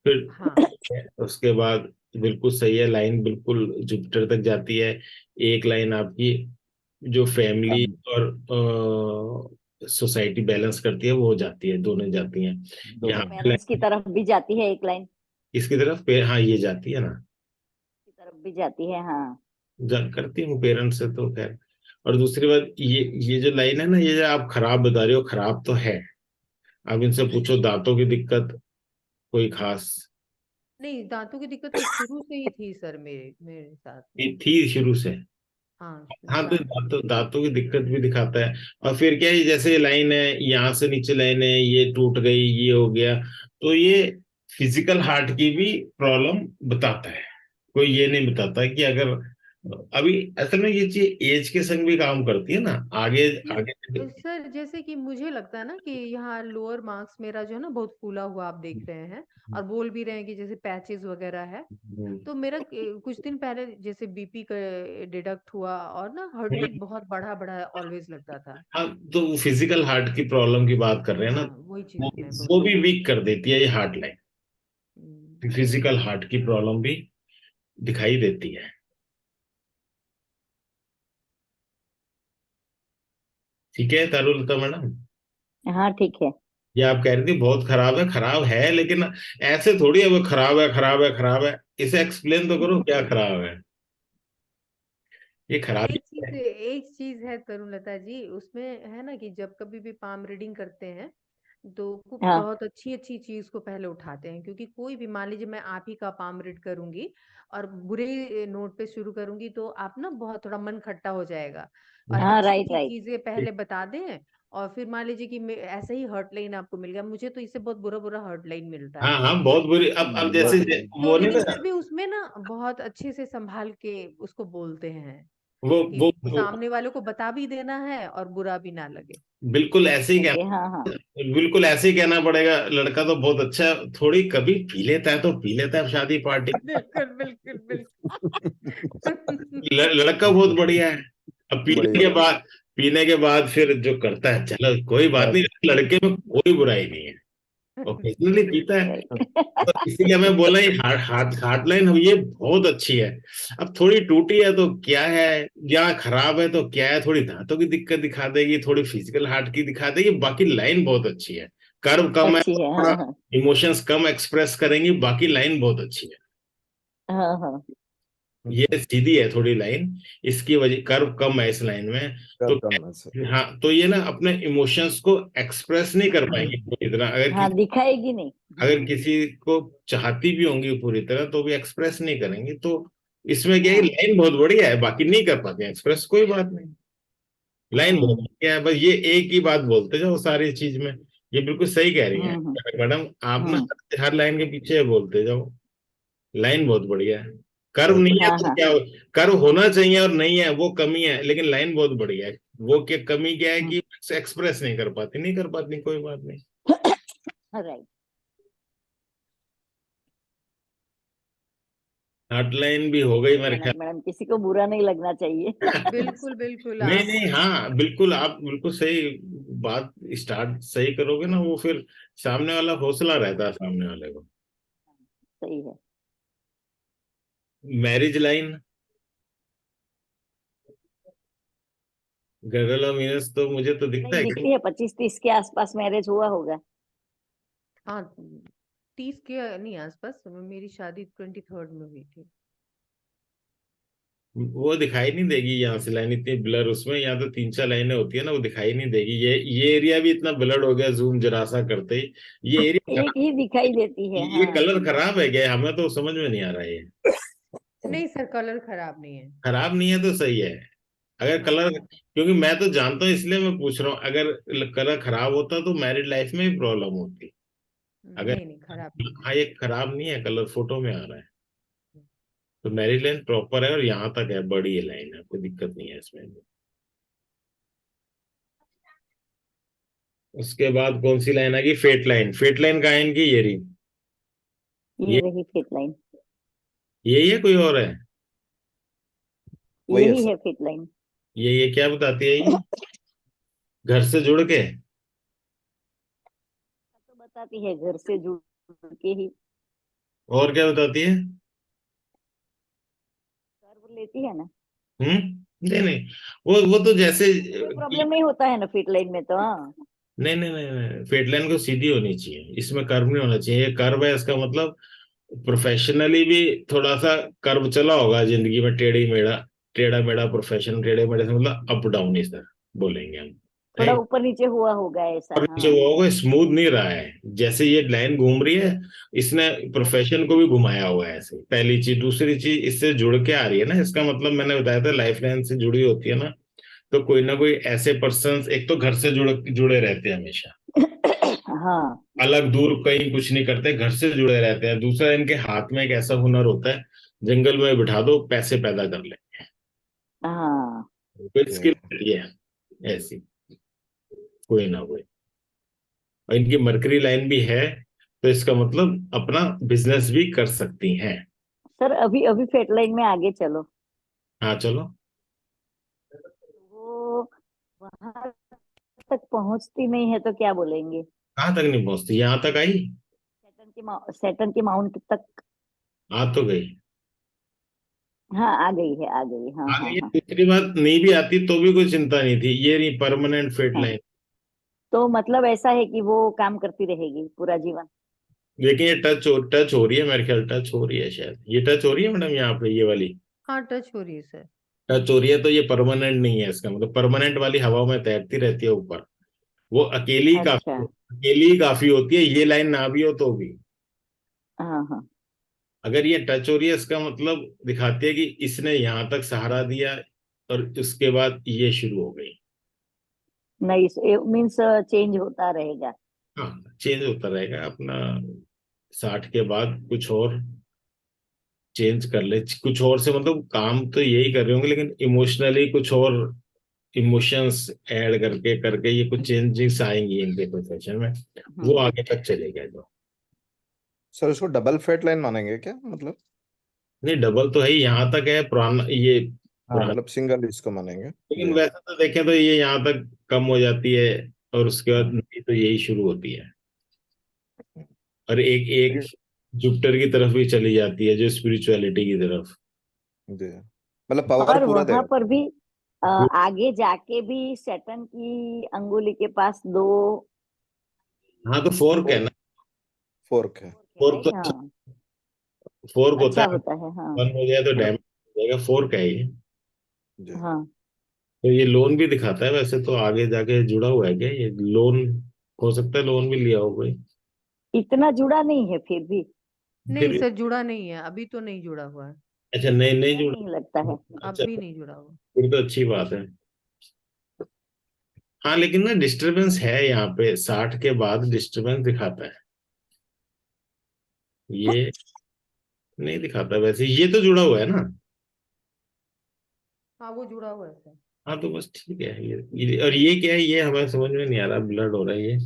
हाँ फिर उसके बाद बिल्कुल सही है, लाइन बिल्कुल जुपिटर तक जाती है। एक लाइन आपकी जो फैमिली और सोसाइटी बैलेंस करती है वो हो जाती है, दोनों जाती हैं। यहाँ दोनों। पे पेरेंट्स की तरफ भी जाती है एक लाइन, इसकी तरफ पे, हाँ ये जाती है ना, की तरफ भी जाती है, हाँ। करती हूँ पेरेंट्स से तो खैर। और दूसरी बात, ये जो लाइन है ना, ये जो आप खराब बता रहे हो, खराब तो है। आप इनसे पूछो दांतों की दिक्कत कोई खास नहीं, दांतों की दिक्कत तो शुरू से ही थी सर, मेरे मेरे साथ में। थी शुरू से? हाँ हाँ, तो दांतों की दांतों की दिक्कत भी दिखाता है। और फिर क्या है, जैसे लाइन है, यहाँ से नीचे लाइन है, ये टूट गई, ये हो गया, तो ये फिजिकल हार्ट की भी प्रॉब्लम बताता है। कोई ये नहीं बताता कि अगर अभी असल में ये चीज एज के संग भी काम करती है ना, आगे नहीं, आगे। सर जैसे कि मुझे लगता है ना कि यहाँ लोअर मार्क्स मेरा जो है ना बहुत फूला हुआ आप देख रहे हैं, और बोल भी रहे हैं कि जैसे पैचेस वगैरह है। तो मेरा कुछ दिन पहले जैसे बीपी का डिडक्ट हुआ, और ना हार्ट बीट बहुत बढ़ा बढ़ा ऑलवेज लगता था। हाँ, तो फिजिकल हार्ट की प्रॉब्लम की बात कर रहे हैं ना, हाँ वही चीज वो मैं बोल वो रही भी वीक कर देती है ये हार्ट लाइन। हूँ। फिजिकल हार्ट की प्रॉब्लम भी दिखाई देती है। ठीक है तारुलता मैडम, हाँ ठीक है। ये आप कह रही थी बहुत खराब है, खराब है, लेकिन ऐसे थोड़ी है वो खराब है, खराब है, खराब है, इसे एक्सप्लेन तो करो क्या खराब है, ये खराबी है। एक चीज है तरुणलता जी, उसमें है ना कि जब कभी भी पाम रीडिंग करते हैं तो हाँ बहुत अच्छी अच्छी चीज को पहले उठाते हैं, क्योंकि कोई भी, मान लीजिए मैं आप ही का पाम रीड करूंगी और बुरे नोट पे शुरू करूंगी तो आप ना बहुत थोड़ा मन खट्टा हो जाएगा, और हाँ, अच्छी राइट अच्छी राइट। चीजें पहले बता दें। और फिर मान लीजिए कि ऐसे ही हर्ट लाइन आपको मिल गया, मुझे तो इससे बहुत बुरा बुरा हर्ट लाइन मिलता हाँ है। हाँ, बहुत बुरी, अब जैसे हाँ, तो वो नहीं लेकिन ना, फिर भी उसमें ना बहुत अच्छे से संभाल के उसको बोलते हैं कि वो सामने वालों को बता भी देना है और बुरा भी ना लगे। बिल्कुल ऐसे ही लगे, कहना, हाँ हाँ। बिल्कुल ऐसे ही कहना पड़ेगा, लड़का तो बहुत अच्छा है, थोड़ी कभी पी लेता है तो पी लेता है शादी पार्टी, बिल्कुल बिल्कुल बिल्कुल। लड़का बहुत बढ़िया है। अब बढ़िया। पीने के बाद फिर जो करता है, चलो कोई बात नहीं, लड़के में कोई बुराई नहीं है, ओकेजनली पीता है। राइट। तो इसीलिए मैं बोला ये हार्ट हार्ट हार्ट लाइन ये बहुत अच्छी है। अब थोड़ी टूटी है तो क्या है, या खराब है तो क्या है, थोड़ी दांतों की दिक्कत दिखा देगी, थोड़ी फिजिकल हार्ट की दिखा देगी, बाकी लाइन बहुत अच्छी है। कर्व कम है, अच्छी है, हाँ हाँ। इमोशंस कम एक्सप्रेस करेंगी, बाकी लाइन बहुत अच्छी है। हाँ हाँ। ये सीधी है थोड़ी लाइन, इसकी वजह कर्व कम है इस लाइन में। तो कब करना सर। हाँ, तो ये ना अपने इमोशंस को एक्सप्रेस नहीं कर पाएंगे पूरी तरह, हाँ, दिखाएगी नहीं। अगर किसी को चाहती भी होंगी पूरी तरह तो भी एक्सप्रेस नहीं करेंगी, तो इसमें क्या है, हाँ। लाइन बहुत बढ़िया है, बाकी नहीं कर पाते एक्सप्रेस, कोई बात नहीं, लाइन बहुत हम्म बढ़िया है, बस ये एक ही बात बोलते जाओ सारी चीज में। ये बिल्कुल सही कह रही हैं हम्म मैडम, आप ना हम्म हर लाइन के पीछे बोलते जाओ, लाइन बहुत बढ़िया है। कर्व नहीं है हाँ तो हाँ क्या कर्व होना चाहिए और नहीं है वो कमी है, लेकिन लाइन बहुत बढ़िया है। वो क्या कमी क्या है कि एक्सप्रेस नहीं कर पाती, नहीं कर पाती, कोई बात नहीं। राइट। हॉट लाइन भी हो गई मेरे मैडम ख्याल। मैडम किसी को बुरा नहीं लगना चाहिए। बिल्कुल बिल्कुल नहीं आप नहीं, हाँ बिल्कुल, आप बिल्कुल सही बात स्टार्ट सही करोगे ना, वो फिर सामने वाला हौसला रहता है सामने वाले को। सही है। मैरिज लाइन, गरगला मीनस तो मुझे तो दिखता नहीं है कि दिखती है, 25-30 के आसपास मैरिज हुआ होगा। हाँ 30 के नहीं आसपास, मेरी शादी 23rd में हुई थी। वो दिखाई नहीं देगी यहाँ से लाइन, इतनी ब्लर उसमें, यहाँ तो 3-4 लाइनें होती है ना, वो दिखाई नहीं देगी। ये एरिया भी इतना ब्लर हो गया जूम जरा सा करते ही, ये एरिया एक ही दिखाई देती है, ये हाँ। कलर खराब है क्या, हमें तो समझ में नहीं आ रहा है ये। नहीं सर कलर खराब नहीं है। खराब नहीं है तो सही है। अगर हाँ कलर, हाँ। क्योंकि मैं तो जानता हूँ इसलिए मैं पूछ रहा हूँ, अगर कलर खराब होता तो मैरिड लाइफ में भी प्रॉब्लम होती। अगर, नहीं नहीं खराब नहीं है। हाँ ये खराब नहीं है, कलर फोटो में आ रहा है, तो मैरिज लाइन प्रॉपर है और यहाँ तक है, बड़ी लाइन है, कोई दिक्कत नहीं है इसमें। उसके बाद कौन सी लाइन आ गई, फेट लाइन, फेट लाइन कहाँ है इनकी, ये रही, ये ये रही फिट लाइन। यही है कोई और है? वही है यही सर। है फिट लाइन। ये क्या बताती है ये, घर से जुड़ के? तो बताती है घर से जुड़ के ही और क्या बताती है? कर्व लेती है ना। नहीं नहीं, वो तो जैसे कोई प्रॉब्लम नहीं होता है ना फिट लाइन में तो, हाँ। नहीं नहीं नहीं, नहीं फेट लाइन को सीधी होनी चाहिए, इसमें कर्व नहीं होना चाहिए। ये कर्व है इसका मतलब प्रोफेशनली भी थोड़ा सा कर्व चला होगा जिंदगी में, टेढ़ा मेढ़ा प्रोफेशन, टेढ़े मेढ़े से मतलब अप डाउन इस तरह बोलेंगे हम, थोड़ा ठीक। ऊपर नीचे हुआ होगा ऐसा, और जो हाँ। होगा स्मूथ नहीं रहा है, जैसे ये लाइन घूम रही है, इसने प्रोफेशन को भी घुमाया हुआ है ऐसे, पहली चीज। दूसरी चीज इससे जुड़ के आ रही है ना, इसका मतलब मैंने बताया था लाइफ लाइन से जुड़ी होती है ना, तो कोई ना कोई ऐसे पर्सन, एक तो घर से जुड़े रहते हैं हमेशा, हाँ अलग दूर कहीं कुछ नहीं करते, घर से जुड़े रहते हैं। दूसरा, इनके हाथ में एक ऐसा हुनर होता है, जंगल में बिठा दो पैसे पैदा कर ले, हाँ। कोई स्किल है ऐसी, कोई ना कोई। और इनकी मरकरी लाइन भी है, तो इसका मतलब अपना बिजनेस भी कर सकती हैं। सर अभी अभी फिट लाइन में आगे चलो। हाँ चलो। वो वहां तक पहुंचती नहीं है तो क्या बोलेंगे। कहाँ तक नहीं पहुंचती, यहाँ तक आई, सैटर्न की माउंट तक। आ तो गई। हाँ आ गई है, आ गई, हाँ आ हाँ गई, हाँ दूसरी बात नहीं भी आती तो भी कोई चिंता नहीं थी, ये नहीं परमानेंट फिट हाँ। लाइन। तो मतलब ऐसा है कि वो काम करती रहेगी पूरा जीवन। लेकिन ये टच हो रही है मेरे ख्याल, टच हो रही है शायद, ये टच हो रही है मैडम यहाँ पे, ये वाली हाँ टच हो रही है सर। टच हो रही है, तो ये परमानेंट नहीं है, इसका मतलब परमानेंट वाली हवा में तैरती रहती है ऊपर, वो अच्छा। अकेली ही काफी होती है, ये लाइन ना भी हो तो भी। हाँ हाँ। अगर ये टच हो रही है, इसका मतलब दिखाती है कि इसने यहाँ तक सहारा दिया, और उसके बाद ये शुरू हो गई। नहीं मीन्स चेंज होता रहेगा। हाँ चेंज होता रहेगा अपना, 60 के बाद कुछ और चेंज कर ले, कुछ और से मतलब काम तो यही कर रहे होंगे, लेकिन इमोशनली कुछ और इमोशंस ऐड करके करके ये कुछ चेंजेस आएंगी इनके प्रोफेशन में, वो हम्म। आगे तक चलेगा जो। सर इसको डबल फेट लाइन मानेंगे क्या मतलब? नहीं डबल तो है ही, यहाँ तक है पुराना ये, हाँ पुराना। मतलब सिंगल इसको मानेंगे लेकिन जी। वैसे तो देखें तो ये यहाँ तक कम हो जाती है, और उसके बाद हाँ, नई तो यही शुरू होती है, और एक एक ठीक जुपिटर की तरफ भी चली जाती है, जो स्पिरिचुअलिटी की तरफ। है जी, मतलब पावर और पूरा वहां देगा। पर भी आगे जाके भी सैटर्न की अंगुली के पास दो हाँ तो फोर्क है ना, फोर्क है। फोर्क राइट, तो अच्छा, हाँ। फोर्क होता अच्छा है, होता है, हाँ। बंद हो जाए तो डैमेज हो जाएगा, फोर्क है ये। जी। हाँ तो ये लोन भी दिखाता है, वैसे तो आगे जाके जुड़ा हुआ है क्या ये लोन, हो सकता है लोन भी लिया हो कोई, इतना जुड़ा नहीं है फिर भी। नहीं फिर सर जुड़ा नहीं है, अभी तो नहीं जुड़ा हुआ है। अच्छा, नहीं नहीं क्या जुड़ा। नहीं लगता है? अब अच्छा, भी नहीं जुड़ा हुआ। फिर तो अच्छी बात है। हाँ, लेकिन ना डिस्टरबेंस है यहाँ पे, 60 के बाद डिस्टरबेंस दिखाता है। ये नहीं दिखाता वैसे, ये तो जुड़ा हुआ है ना। हाँ वो जुड़ा हुआ है सर। हाँ तो बस ठीक है। और ये क्या है, ये हमें समझ में नहीं आ रहा, ब्लड हो रहा है ये।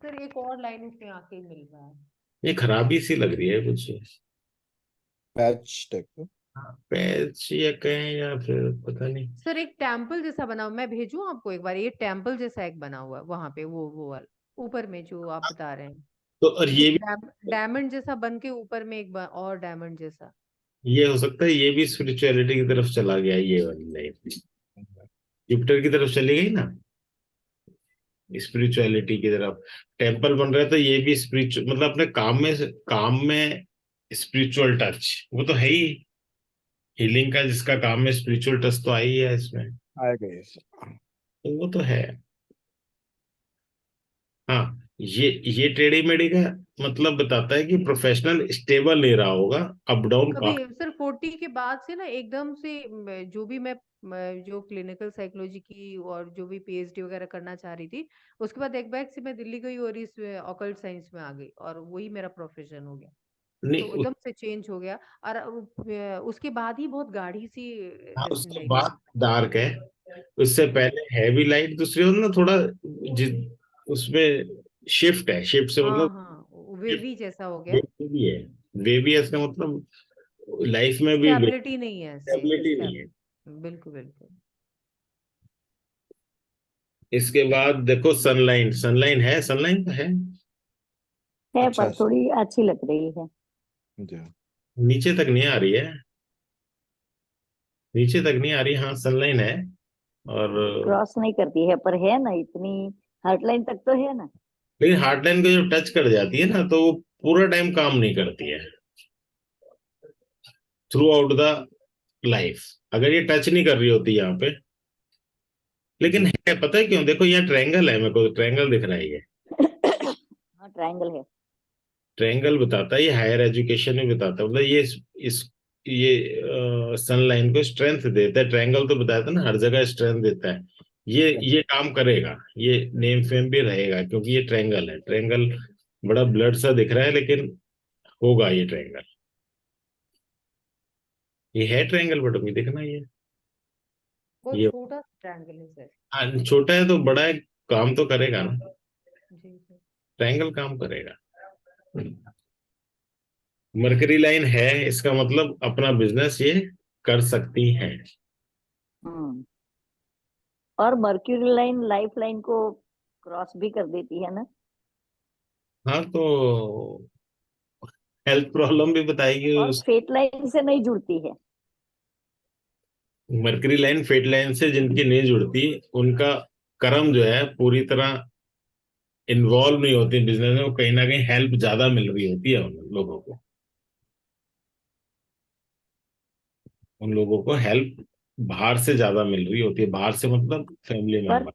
सर एक और लाइन इसमें आके मिल रहा है। ये खराबी सी लग रही है कुछ। पैच टाइप का। पैच या कहें, या फिर पता नहीं। सर एक टेम्पल जैसा बना हुआ, मैं भेजूं आपको एक बार, ये टेम्पल जैसा एक बना हुआ है वहां पे, वो वाला ऊपर में जो आप बता रहे हैं। तो और ये एक भी, डायमंड जैसा बन के ऊपर में एक और डायमंड जैसा। ये हो सकता है ये भी स्पिरिचुअलिटी की तरफ चला गया, ये वाली लाइफ जुपिटर की तरफ चली गई ना, स्पिरिचुअलिटी की तरफ। टेम्पल बन रहा है तो ये भी स्पिरिचुअल, मतलब अपने काम में स्पिरिचुअल टच, वो तो है ही। हीलिंग का जिसका काम है, स्पिरिचुअल टच तो आई है इसमें। आएगा ये। तो वो तो है। हाँ, ये टेढ़ी मेढ़ी का मतलब बताता है कि प्रोफेशनल स्टेबल नहीं रहा होगा, अप डाउन अभी का। सर 40 के बाद से ना एकदम से जो भी मैं जो क्लिनिकल साइकोलॉजी की और जो भी पीएचडी वगैरह करना चाह रही थी, उसके बाद एक बैग से मैं दिल्ली गई और इस ऑकल्ट साइंस में आ गई और वही मेरा प्रोफेशन हो गया। नहीं तो एकदम से चेंज हो गया। और उसके बाद ही बहुत गाढ़ी सी हाँ, उसके जिंदगी। बाद डार्क है। उससे पहले हैवी लाइट, दूसरी ओर ना थोड़ा जि, उसमें शिफ्ट है, शिफ्ट से हाँ मतलब हाँ, शिफ्ट वेवी जैसा हो गया। भी है। वे भी है इसका मतलब, लाइफ में भी स्टेबिलिटी नहीं है, स्टेबिलिटी नहीं है। बिल्कुल बिल्कुल। इसके बाद देखो सनलाइन, सनलाइन है, सनलाइन तो है। है अच्छा पर थोड़ी अच्छी लग रही है। जी। नीचे तक नहीं आ रही है, नीचे तक नहीं आ रही। हाँ सनलाइन है। और क्रॉस नहीं करती है पर है ना इतनी, हार्ट लाइन तक तो है ना। लेकिन हार्टलाइन को जब टच कर जाती है ना, तो वो पूरा टाइम काम नहीं करती है थ्रू आउट द लाइफ, अगर ये टच नहीं कर रही होती यहाँ पे। लेकिन जी। है, पता है क्यों? देखो यहाँ ट्रायंगल है, मेरे को ट्रायंगल दिख रहा है ये। हाँ ट्रायंगल है। ट्रायंगल बताता है, ये हायर एजुकेशन में बताता है, मतलब ये सन लाइन को स्ट्रेंथ देता है। ट्रायंगल तो बताया था ना, हर जगह स्ट्रेंथ देता है। ये काम करेगा, ये नेम फेम भी रहेगा, क्योंकि ये ट्रायंगल है। ट्रायंगल बड़ा ब्लड सा दिख रहा है, लेकिन होगा ये ट्रायंगल। ये है ट्रायंगल, बट अभी देखना बहुत ये छोटा ट्रायंगल है सर। छोटा है तो बड़ा है, काम तो करेगा ना। जी सर। ट्रायंगल काम करेगा। मरकरी लाइन है, इसका मतलब अपना बिजनेस ये कर सकती हैं। हम्म। और मर्क्यूरी लाइन लाइफ लाइन को क्रॉस भी कर देती है ना। हाँ तो हेल्थ प्रॉब्लम भी बताएगी और फेट लाइन से नहीं जुड़ती है। मरकरी लाइन फेट लाइन से जिनकी नहीं जुड़ती, उनका कर्म जो है पूरी तरह इन्वॉल्व नहीं होती बिजनेस में, वो कहीं ना कहीं हेल्प ज्यादा मिल रही होती है उन लोगों को। उन लोगों को हेल्प बाहर से ज्यादा मिल रही होती है, बाहर से मतलब फैमिली पर मेंबर।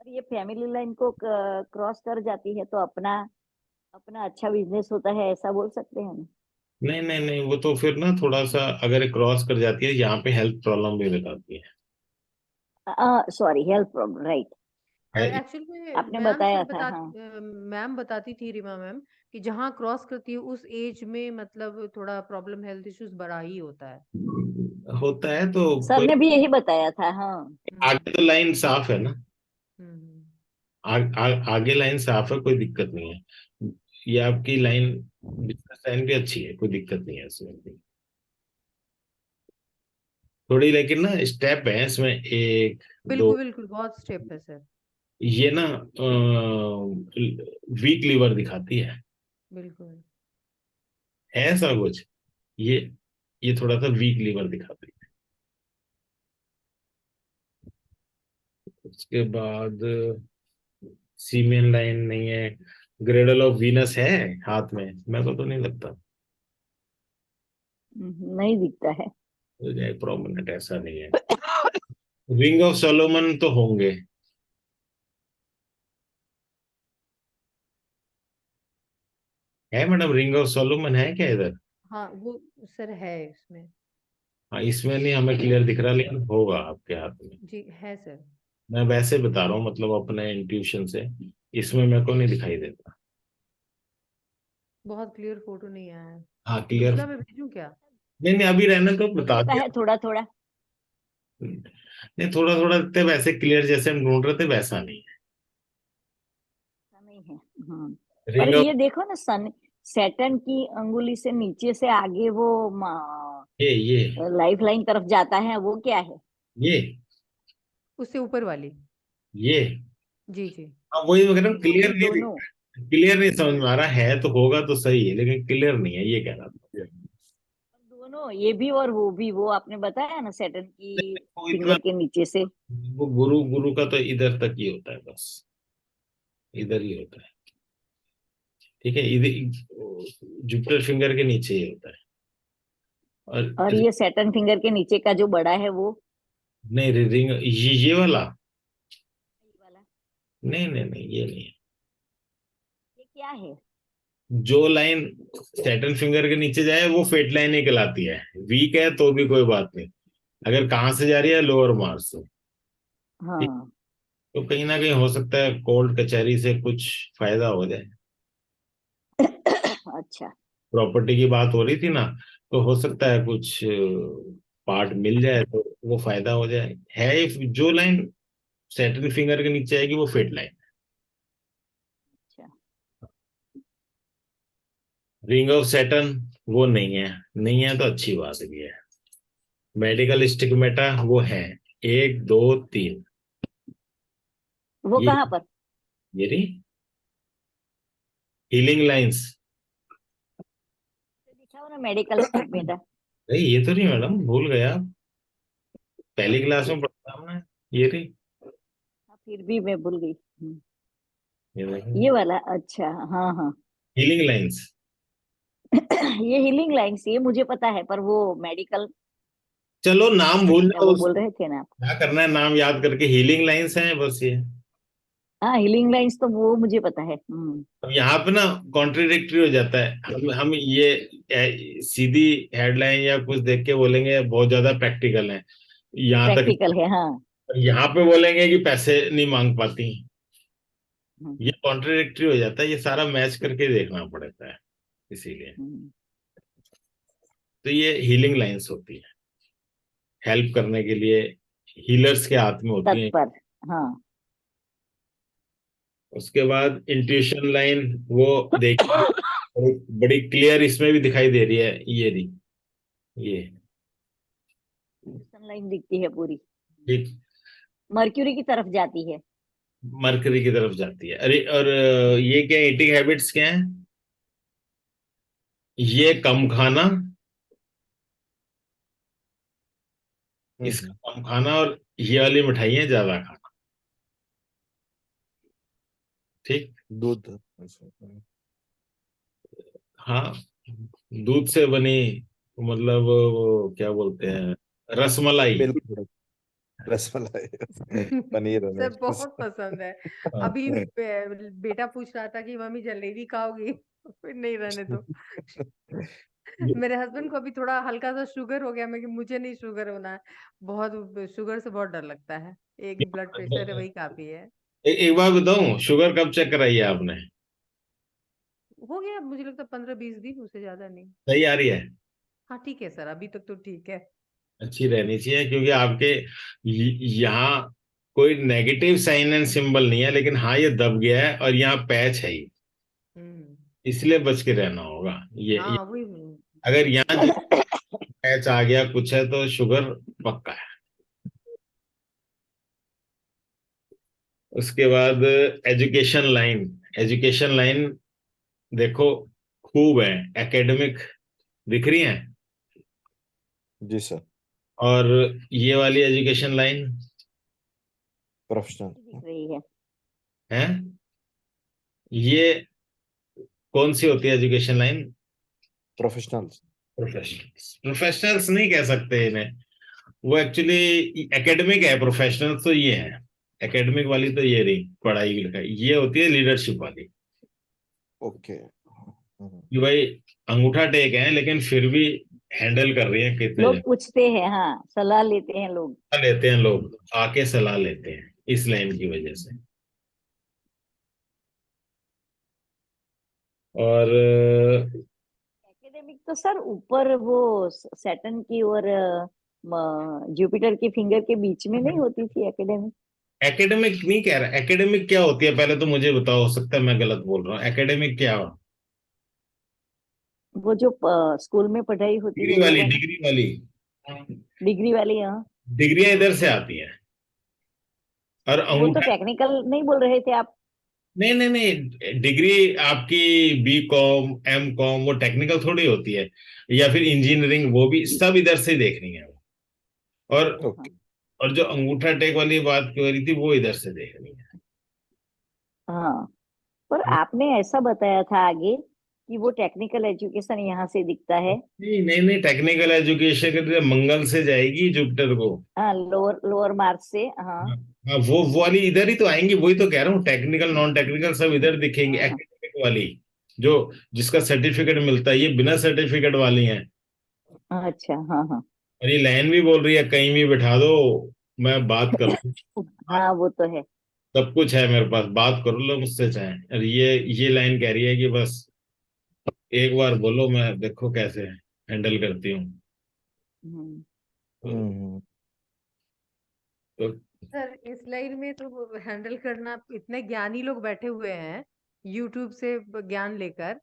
ये फैमिली लाइन को क्रॉस कर जाती है तो अपना अपना अच्छा बिजनेस होता है, ऐसा बोल सकते हैं ना। नहीं नहीं नहीं, वो तो फिर ना थोड़ा सा अगर क्रॉस कर जाती है, यहाँ पे हेल्थ प्रॉब्लम भी बताती सॉरी, हेल्थ प्रॉब्लम, राइट। है। एक्चुअली में आपने बताया था, हाँ। मैम बताती थी, रीमा मैम, कि जहाँ क्रॉस करती है उस एज में मतलब थोड़ा प्रॉब्लम हेल्थ इश्यूज बड़ा ही होता है। होता है तो सर कोई, ने भी यही बताया था, हाँ। हम्म आगे तो लाइन साफ है ना। हम्म। आगे लाइन साफ है, कोई दिक्कत नहीं है। ये आपकी लाइन, बिजनेस लाइन भी अच्छी है, कोई दिक्कत नहीं है इसमें भी। थोड़ी लेकिन ना स्टेप है इसमें, एक दो। बिल्कुल बिल्कुल, बहुत स्टेप है सर। ये ना वीक लीवर दिखाती है, बिल्कुल। ऐसा कुछ। ये ये थोड़ा सा वीक लीवर दिखाती है। उसके बाद सीमेन लाइन नहीं है। ग्रेडल ऑफ वीनस है हाथ में, मेरे को तो नहीं लगता। नहीं दिखता है। प्रोमिनेंट ऐसा नहीं है। रिंग ऑफ सोलोमन तो होंगे। है मैडम, रिंग ऑफ सोलोमन है क्या इधर? हाँ वो सर है इसमें। हाँ, इसमें नहीं हमें क्लियर दिख रहा, लेकिन होगा आपके हाथ में। जी है सर। मैं वैसे बता रहा हूँ, मतलब अपने इंट्यूशन से, इसमें मेरे को नहीं दिखाई देता। बहुत क्लियर फोटो नहीं आया है। हाँ क्लियर। दूसरा मैं भेजूं क्या? नहीं नहीं, अभी रहने तो हो बता सकता दिया। है थोड़ा थोड़ा। नहीं, थोड़ा थोड़ा दिखते, वैसे क्लियर जैसे हम ढूंढ रहे थे वैसा नहीं ऐसा नहीं है। हाँ। है। और रिंग ऑफ, ये देखो ना, सन सैटर्न की अंगुली से नीचे से आगे वो ये लाइफ लाइन तरफ जाता है, वो क्या है? ये उससे ऊपर वाली। ये जी जी। अब वही मैं कह रहा हूँ, दोनों क्लियर ही नहीं दिख दोनों। क्लियर नहीं समझ में आ रहा है, तो होगा तो सही है, लेकिन क्लियर नहीं है, ये कह रहा था। दोनों, ये भी और वो भी, वो आपने बताया ना सैटर्न की वो इतना, फिंगर के नीचे से। वो गुरु गुरु का तो इधर तक ही होता है बस, इधर ही होता है। ठीक है, इधर जुपिटर फिंगर के नीचे ही होता है। और और ये सैटर्न फिंगर के नीचे का जो बड़ा है वो नहीं, रिंग ये वाला, ये वाला, नहीं नहीं नहीं, ये नहीं है। ये क्या है? जो लाइन सैटर्न फिंगर के नीचे जाए वो फेट लाइन ही कहलाती है। वीक है तो भी कोई बात नहीं, अगर कहाँ से जा रही है, लोअर मार्स से, ठीक, हाँ। तो कहीं ना कहीं हो सकता है कोर्ट कचहरी से कुछ फायदा हो जाए। अच्छा। प्रॉपर्टी की बात हो रही थी ना, तो हो सकता है कुछ पार्ट मिल जाए तो वो फायदा हो जाए। है जो लाइन सैटर्न फिंगर के नीचे आएगी वो फेट लाइन। अच्छा। रिंग ऑफ सैटर्न वो नहीं है, नहीं है तो अच्छी बात भी है। मेडिकल स्टिग्मेटा वो है, एक दो तीन, वो ये कहाँ पर? ये रही हीलिंग लाइंस। दिखा हो ना मेडिकल स्टिग्मेटा। अरे ये तो नहीं मैडम, भूल गया, पहली क्लास में पढ़ा था हमने। ये रही, हाँ, फिर भी मैं भूल गई। ये ये वाला, अच्छा। हाँ हाँ। Healing lines. ये हीलिंग लाइंस, ये मुझे पता है, पर वो मेडिकल चलो नाम भूल स्टिग्मेटा जाओ वो उस, बोल रहे थे ना आप। क्या करना है, नाम याद करके हीलिंग लाइंस है बस ये। हाँ, हीलिंग लाइंस तो वो मुझे पता है। अब यहाँ पे ना कॉन्ट्रिडिक्टरी हो जाता है, हम ये सीधी हेडलाइन या कुछ देख के बोलेंगे बहुत ज्यादा प्रैक्टिकल है, यहाँ तक, प्रैक्टिकल है, हाँ। यहाँ पे बोलेंगे कि पैसे नहीं मांग पाती। हम्म, ये कॉन्ट्रिडिक्टरी हो जाता है, ये सारा मैच करके देखना पड़ता है, इसीलिए। हम्म। तो ये हीलिंग लाइंस होती है, हेल्प करने के लिए, हीलर्स के हाथ में होती हैं। तत्पर। हाँ। उसके बाद इंट्यूशन लाइन, वो देखिए बड़ी बड़ी क्लियर इसमें भी दिखाई दे रही है, ये रही, ये सनलाइट दिखती है पूरी। ठीक, मर्क्यूरी की तरफ जाती है। मरकरी की तरफ जाती है। अरे और ये क्या ईटिंग हैबिट्स क्या है? ये कम खाना, इसका कम खाना, और ये वाली मिठाइयाँ ज्यादा खाना। ठीक। दूध। हाँ, दूध से बनी, मतलब वो क्या बोलते हैं, रसमलाई। बिल्कुल। रसमलाई। पनीर है सर मेरे पास। बहुत पसंद है। हाँ, अभी बेटा पूछ रहा था कि मम्मी जलेबी खाओगी? फिर नहीं, रहने दो। मेरे हस्बैंड को अभी थोड़ा हल्का सा शुगर हो गया, मैं कि मुझे नहीं शुगर होना है। बहुत शुगर से बहुत डर लगता है। एक ब्लड प्रेशर है, वही काफी है। एक बार बताऊं, शुगर कब चेक कराई है आपने? हो गया मुझे लगता है 15-20 दिन, उससे ज्यादा नहीं। सही आ रही है? हाँ ठीक है सर, अभी तक तो ठीक है। अच्छी रहनी चाहिए, क्योंकि आपके यहाँ कोई नेगेटिव साइन एंड सिंबल नहीं है, लेकिन हाँ ये दब गया है और यहाँ पैच है ही, हम्म। इसलिए बच के रहना होगा। ये हाँ वही। अगर यहाँ पैच आ गया कुछ है तो शुगर पक्का है। उसके बाद एजुकेशन लाइन, एजुकेशन लाइन देखो खूब है, एकेडमिक दिख रही है। जी सर। और ये वाली एजुकेशन लाइन प्रोफेशनल। दिख रही है। है, ये कौन सी होती है education line? Professional. Professionals, professionals नहीं कह सकते इन्हें, वो एक्चुअली एकेडमिक है। प्रोफेशनल तो ये है, एकेडमिक वाली तो ये रही, पढ़ाई लिखाई, ये होती है लीडरशिप वाली। ओके। कि भाई अंगूठा टेक है लेकिन फिर भी हैंडल कर रही है कितने लोग जन पूछते हैं, हाँ, सलाह लेते हैं लोग। लेते हैं, लोग आके सलाह लेते हैं इस लाइन की वजह से। और एकेडमिक तो सर ऊपर वो सैटर्न की और जुपिटर की फिंगर के बीच में नहीं होती थी एकेडमिक? एकेडमिक नहीं कह रहा, एकेडमिक क्या होती है पहले तो मुझे बताओ, हो सकता है मैं गलत बोल रहा हूँ, एकेडमिक क्या हो? वो जो स्कूल में पढ़ाई होती है डिग्री वो वाली, वाला, डिग्री वाली। डिग्री वाली, हाँ। डिग्रियां इधर से आती हैं और वो तो अंगूठा। टेक्निकल नहीं बोल रहे थे आप? नहीं नहीं नहीं, डिग्री आपकी बी कॉम एम कॉम वो टेक्निकल थोड़ी होती है, या फिर इंजीनियरिंग, वो भी सब इधर से देखनी है। और ओके। और जो अंगूठा टेक वाली बात हो रही थी वो इधर से देखनी है। हाँ, पर आपने ऐसा बताया था आगे कि वो टेक्निकल एजुकेशन यहाँ से दिखता है। नहीं नहीं नहीं, टेक्निकल एजुकेशन के लिए मंगल से जाएगी जुपिटर को। हाँ, लोअर लोअर मार्च से, हाँ। हाँ हाँ, वो वाली इधर ही तो आएंगी, वही तो कह रहा हूँ, टेक्निकल नॉन टेक्निकल सब इधर दिखेंगे। हाँ, एकेडमिक वाली जो जिसका सर्टिफिकेट मिलता है, ये बिना सर्टिफिकेट वाली है। अच्छा, हाँ हाँ। और ये लाइन भी बोल रही है कहीं भी बिठा दो, मैं बात करूँ। हाँ, वो तो है। सब कुछ है मेरे पास, बात करो लो मुझसे चाहे। और ये लाइन कह रही है कि बस एक बार बोलो, मैं देखो कैसे हैंडल करती हूँ। हम्म। तो, हम्म। तो सर इस लाइन में तो हैंडल करना, इतने ज्ञानी लोग बैठे हुए हैं यूट्यूब से ज्ञान लेकर,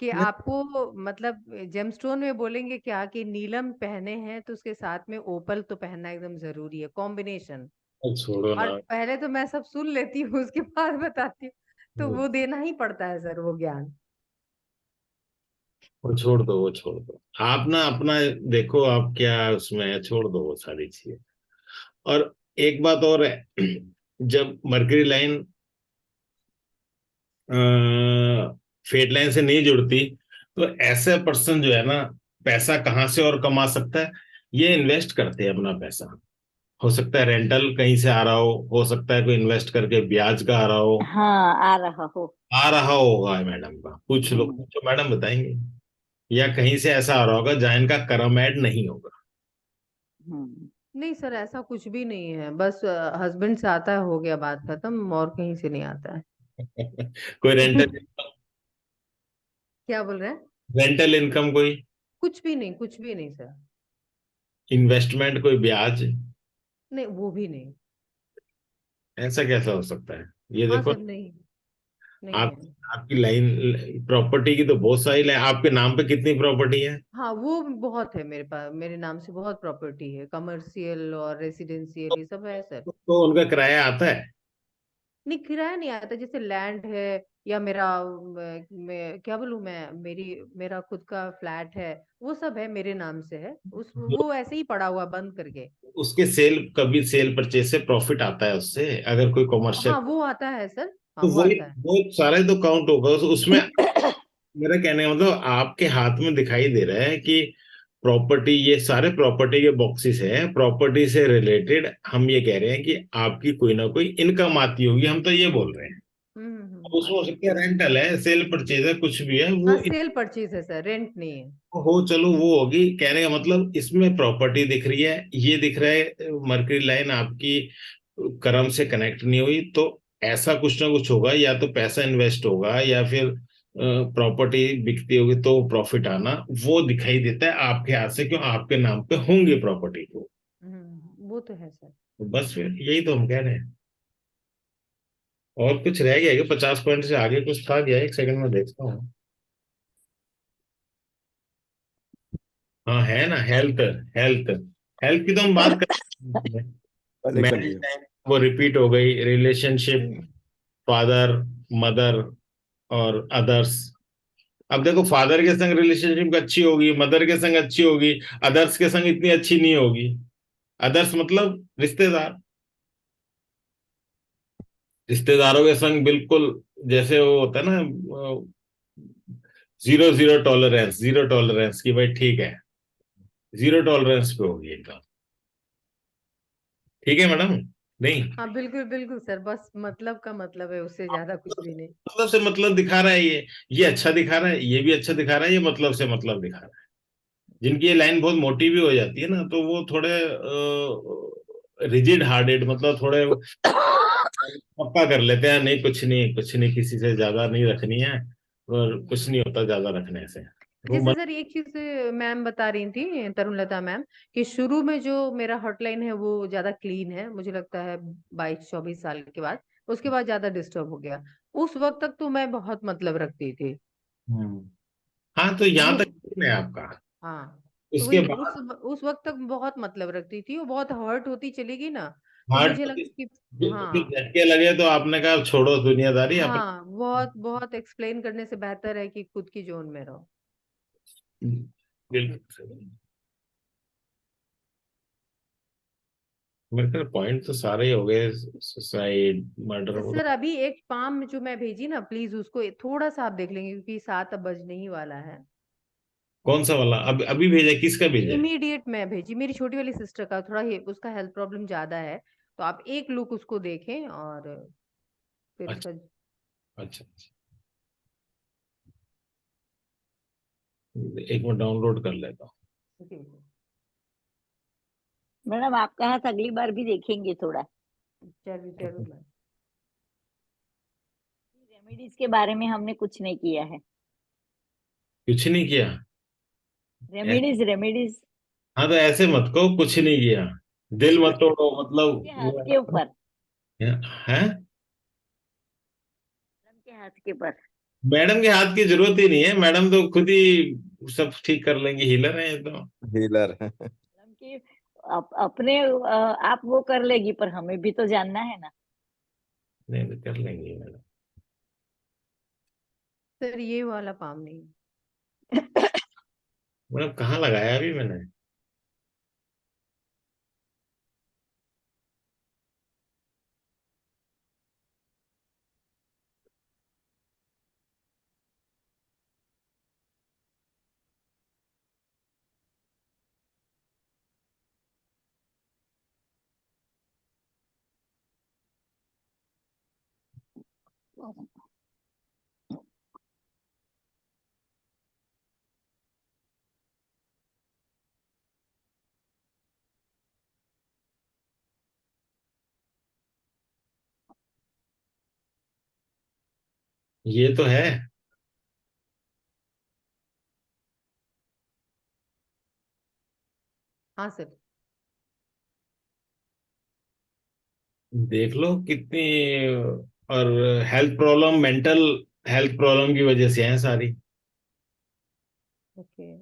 कि आपको मतलब जेमस्टोन में बोलेंगे क्या कि नीलम पहने हैं तो उसके साथ में ओपल तो पहनना एकदम जरूरी है, कॉम्बिनेशन। छोड़ो और ना। पहले तो मैं सब सुन लेती हूँ उसके बाद बताती हूँ, तो वो देना ही पड़ता है सर वो ज्ञान। वो छोड़ दो, वो छोड़ दो, आप ना अपना देखो आप क्या उसमें है, छोड़ दो वो सारी चीजें। और एक बात और है, जब मरकरी लाइन फेट लाइन से नहीं जुड़ती, तो ऐसे पर्सन जो है ना, पैसा कहाँ से और कमा सकता है? ये इन्वेस्ट करते हैं अपना पैसा। हो सकता है रेंटल कहीं से आ रहा हो सकता है कोई इन्वेस्ट करके ब्याज का आ रहा हो। हाँ, आ रहा हो। आ रहा होगा मैडम का, पूछ लो, हम्म। पूछो मैडम बताएंगे। या कहीं से ऐसा आ रहा होगा जहाँ इनका कर्म ऐड नहीं होगा। हम्म। नहीं सर, ऐसा कुछ भी नहीं है, बस हस्बैंड से आता है, हो गया, बात खत्म, और कहीं से नहीं आता है। कोई रेंटल, क्या बोल रहे हैं? रेंटल इनकम कोई, कुछ भी नहीं, कुछ भी नहीं सर। इन्वेस्टमेंट कोई ब्याज, नहीं, वो भी नहीं। ऐसा कैसा हो सकता है? ये हाँ देखो, सर, नहीं, नहीं आप है। आपकी लाइन, प्रॉपर्टी की तो बहुत सारी लाइन, आपके नाम पे कितनी प्रॉपर्टी है? हाँ, वो बहुत है मेरे पास, मेरे नाम से बहुत प्रॉपर्टी है, कमर्शियल और रेसिडेंशियल ये सब है सर। तो उनका किराया आता है? नहीं, किराया नहीं आता, जैसे लैंड है, या मेरा क्या बोलूं मैं, मेरा खुद का फ्लैट है, वो सब है मेरे नाम से है, उस वो वो ऐसे ही पड़ा हुआ बंद करके। उसके सेल, कभी सेल परचेज से प्रॉफिट आता है उससे, अगर कोई कमर्शियल, हाँ, वो आता है सर, हाँ तो वो वही, आता है। वो सारा ही तो काउंट होगा उसमें। मेरा कहने का मतलब आपके हाथ में दिखाई दे रहा है कि प्रॉपर्टी, ये सारे प्रॉपर्टी के बॉक्सेस हैं, प्रॉपर्टी से रिलेटेड हम ये कह रहे हैं कि आपकी कोई ना कोई इनकम आती होगी, हम तो ये बोल रहे हैं। अब उसमें हो आती सकता है होगी। रेंटल है, सेल परचेज है, कुछ भी है हाँ, वो सेल परचेज है सर, रेंट नहीं है। हो, चलो वो होगी। कहने का मतलब इसमें प्रॉपर्टी दिख रही है, ये दिख रहा है मर्करी लाइन आपकी कर्म से कनेक्ट नहीं हुई, तो ऐसा कुछ ना कुछ होगा, या तो पैसा इन्वेस्ट होगा या फिर प्रॉपर्टी बिकती होगी तो प्रॉफिट आना, वो दिखाई देता है आपके हाथ से, क्यों आपके नाम पे होंगे प्रॉपर्टी को। वो तो है सर। तो बस फिर यही तो हम कह रहे हैं। और कुछ रह गया कि 50 पॉइंट से आगे कुछ था क्या? एक सेकंड में देखता हूँ। हाँ है ना, हेल्थ, हेल्थ, हेल्थ की तो हम बात कर, पहले कर मैरिज लिया। टाइम वो रिपीट हो गई, रिलेशनशिप, फादर, मदर और अदर्स। अब देखो, फादर के संग रिलेशनशिप अच्छी होगी, मदर के संग अच्छी होगी, अदर्स के संग इतनी अच्छी नहीं होगी। अदर्स मतलब रिश्तेदार, रिश्तेदारों के संग बिल्कुल, जैसे वो होता है ना, zero zero tolerance, zero tolerance की भाई ठीक है, जीरो टॉलरेंस पे होगी एकदम। ठीक है मैडम, नहीं, हाँ बिल्कुल बिल्कुल सर, बस मतलब का मतलब है, उससे ज्यादा कुछ भी नहीं। मतलब से मतलब दिखा रहा है ये अच्छा दिखा रहा है, ये भी अच्छा दिखा रहा है, ये मतलब से मतलब दिखा रहा है। जिनकी ये लाइन बहुत मोटी भी हो जाती है ना, तो वो थोड़े रिजिड हार्टेड, मतलब थोड़े पक्का कर लेते हैं, नहीं कुछ नहीं, कुछ नहीं, किसी से ज्यादा नहीं रखनी है, और कुछ नहीं होता ज्यादा रखने से। वो जैसे सर एक चीज मैम बता रही थी, तरुणलता मैम, कि शुरू में जो मेरा हॉटलाइन है वो ज्यादा क्लीन है, मुझे लगता है 22-24 साल के बाद। उसके बाद ज्यादा डिस्टर्ब हो गया। उस वक्त तक तो मैं बहुत मतलब रखती थी। हम्म, हाँ, तो यहाँ वो, तक है आपका। हाँ, तो उसके वही बाद उस वक्त तक बहुत मतलब रखती थी, वो बहुत हर्ट होती चली गई ना, तो हार्ट मुझे लगा कि फिर हाँ, झटके लगे, तो आपने कहा अब छोड़ो दुनियादारी अपने। हाँ, बहुत बहुत एक्सप्लेन करने से बेहतर है कि खुद की जोन में रहो। बिल्कुल। मेरे ख्याल पॉइंट तो सारे ही हो गए, सुसाइड, मर्डर, तो सर अभी एक पाम जो मैं भेजी ना, प्लीज उसको थोड़ा सा आप देख लेंगे, क्योंकि 7 अब बजने ही वाला है। कौन सा वाला अभी अभी भेजा, किसका भेजा है? इमीडिएट मैं भेजी, मेरी छोटी वाली सिस्टर का, थोड़ा ही उसका हेल्थ प्रॉब्लम ज्यादा है, तो आप एक लुक उसको देखें और फिर अच्छा, उसका। अच्छा, अच्छा। एक मिनट डाउनलोड कर लेता हूँ। मैडम आपका हाथ अगली बार भी देखेंगे थोड़ा। जरूर जरूर मैम। रेमेडीज के बारे में हमने कुछ नहीं किया है। कुछ नहीं किया। रेमेडीज रेमेडीज हाँ, तो ऐसे मत कहो कुछ नहीं किया, दिल मत तोड़ो, के हाथ के मतलब ऊपर, है। मैडम के हाथ के ऊपर। मैडम के हाथ की जरूरत ही नहीं है, मैडम तो खुद ही सब ठीक कर लेंगी, हीलर है ये तो। हीलर। मैडम की अपने आप वो कर लेगी, पर हमें भी तो जानना है ना। नहीं, नहीं, कर लेंगी मैडम। सर ये वाला पाम नहीं। मैडम कहाँ लगाया अभी मैंने? ये तो है। हाँ सर। देख लो कितनी, और health problem, mental health problem की वजह से है सारी। ओके।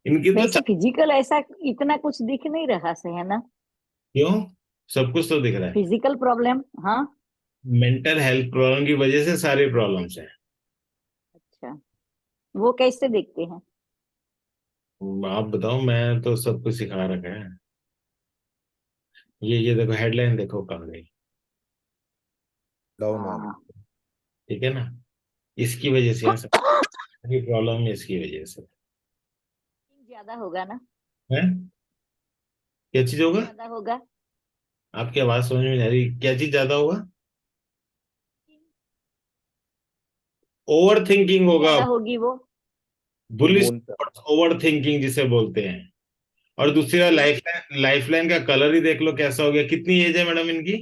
इनकी तो वैसे फिजिकल ऐसा इतना कुछ दिख नहीं रहा से, है ना? क्यों, सब कुछ तो दिख रहा है। फिजिकल प्रॉब्लम, हाँ। मेंटल हेल्थ प्रॉब्लम की वजह से सारी प्रॉब्लम्स हैं। अच्छा, वो कैसे देखते हैं? आप बताओ, मैं तो सब कुछ सिखा रखा है। ये देखो, हेडलाइन देखो कहाँ गई। डाउन आ हाँ। ठीक है ना, इसकी वजह से है, सारी प्रॉब्लम इसकी वजह से ज्यादा होगा ना? है। क्या चीज होगा? ज्यादा होगा। आपकी आवाज समझ में नहीं आ रही, क्या चीज ज्यादा होगा? ओवर थिंकिंग होगा। ज्यादा होगी वो। Bullish, moon. ओवर थिंकिंग जिसे बोलते हैं। और दूसरा, लाइफ लाइन का कलर ही देख लो कैसा हो गया। कितनी एज है मैडम इनकी?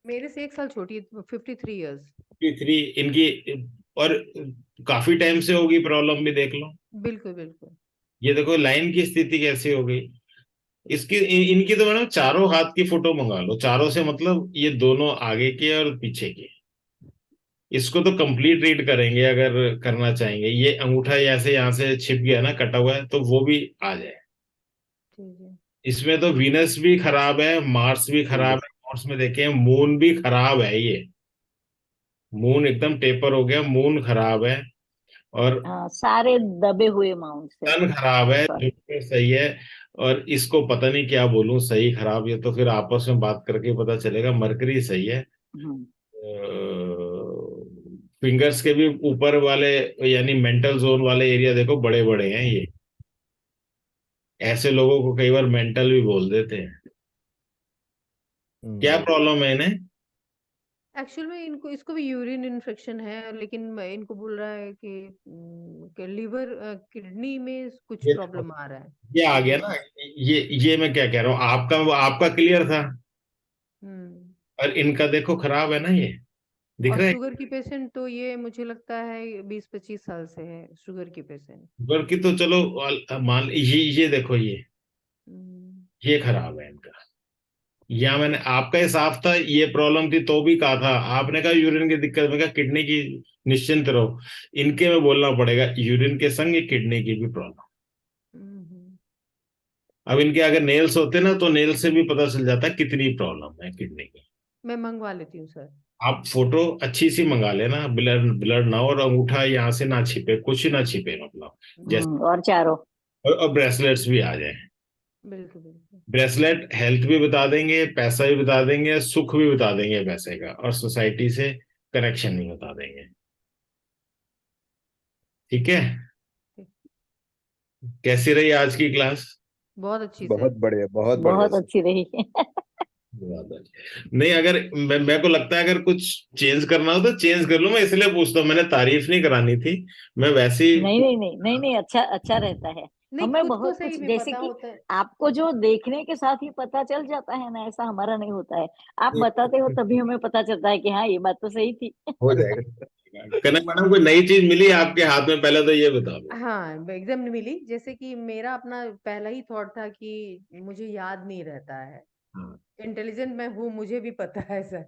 मेरे से 1 साल छोटी है, 53 इयर्स। 53 इनकी। और काफी टाइम से होगी प्रॉब्लम भी, देख लो। बिल्कुल बिल्कुल। ये देखो लाइन की स्थिति कैसी हो गई। इनकी तो मैडम चारों हाथ की फोटो मंगा लो, चारों से मतलब ये दोनों आगे के और पीछे के। इसको तो कंप्लीट रीड करेंगे अगर करना चाहेंगे। ये अंगूठा ऐसे यहाँ से छिप गया ना, कटा हुआ है, तो वो भी आ जाए। ठीक है। इसमें तो वीनस भी खराब है, मार्स भी खराब है, मार्स में देखें मून भी खराब है ये। मून एकदम टेपर हो गया, मून खराब है। और सारे दबे हुए माउंट से। सन खराब है, ऊपर। जुपिटर सही है। और इसको पता नहीं क्या बोलूं, सही खराब, ये तो फिर आपस में बात करके पता चलेगा। मरकरी सही है। हम्म। फिंगर्स के भी ऊपर वाले, यानी मेंटल जोन वाले एरिया देखो, बड़े बड़े हैं ये। ऐसे लोगों को कई बार मेंटल भी बोल देते हैं। क्या प्रॉब्लम है इन्हें? एक्चुअल में इनको इसको भी यूरिन इन्फेक्शन है, लेकिन इनको बोल रहा है कि लिवर किडनी में कुछ ये प्रॉब्लम आ रहा है। ये आ गया ना। ये मैं क्या कह रहा हूँ, आपका क्लियर था, हम्म। और इनका देखो खराब है ना, ये दिख और रहा है। शुगर की पेशेंट तो ये मुझे लगता है 20-25 साल से है शुगर की पेशेंट। शुगर की तो चलो, मान ये देखो, हम्म। ये खराब है इनका। या मैंने आपका ही साफ था, ये प्रॉब्लम थी तो भी कहा था, आपने कहा यूरिन की दिक्कत, में कहा किडनी की। निश्चिंत रहो, इनके में बोलना पड़ेगा यूरिन के संग ये किडनी की भी प्रॉब्लम। हम्म। अब इनके अगर नेल्स होते ना, तो नेल से भी पता चल जाता कितनी प्रॉब्लम है किडनी की। मैं मंगवा लेती हूँ सर। आप फोटो अच्छी सी मंगा लेना, ब्लर ब्लर ना हो, और अंगूठा यहाँ से ना छिपे, कुछ ही ना छिपे, मतलब जैसे। और चारों। और ब्रेसलेट्स भी आ जाए। बिल्कुल बिल्कुल। ब्रेसलेट हेल्थ भी बता देंगे, पैसा भी बता देंगे, सुख भी बता देंगे पैसे का, और सोसाइटी से कनेक्शन भी बता देंगे। ठीक है। ठीक। कैसी रही आज की क्लास? बहुत अच्छी सर। बहुत बढ़िया बहुत सर। अच्छी रही। नहीं, अगर मेरे को लगता है अगर कुछ चेंज करना हो तो चेंज कर लूं, मैं इसलिए पूछता हूँ, मैंने तारीफ नहीं करानी थी, मैं वैसे ही। नहीं नहीं नहीं नहीं नहीं, अच्छा अच्छा रहता है। नहीं, हमें खुद को बहुत सही कुछ, में जैसे पता कि होता है। आपको जो देखने के साथ ही पता चल जाता है ना, ऐसा हमारा नहीं होता है। आप बताते हो तभी हमें पता चलता है कि हाँ ये बात तो सही थी। हो जाएगा। कनक मैडम, कोई नई चीज मिली आपके हाथ में, पहले तो ये बता दो। हाँ, एकदम नहीं मिली। जैसे कि मेरा अपना पहला ही थॉट था कि मुझे याद नहीं रहता है। हाँ। इंटेलिजेंट मैं हूँ, मुझे भी पता है सर,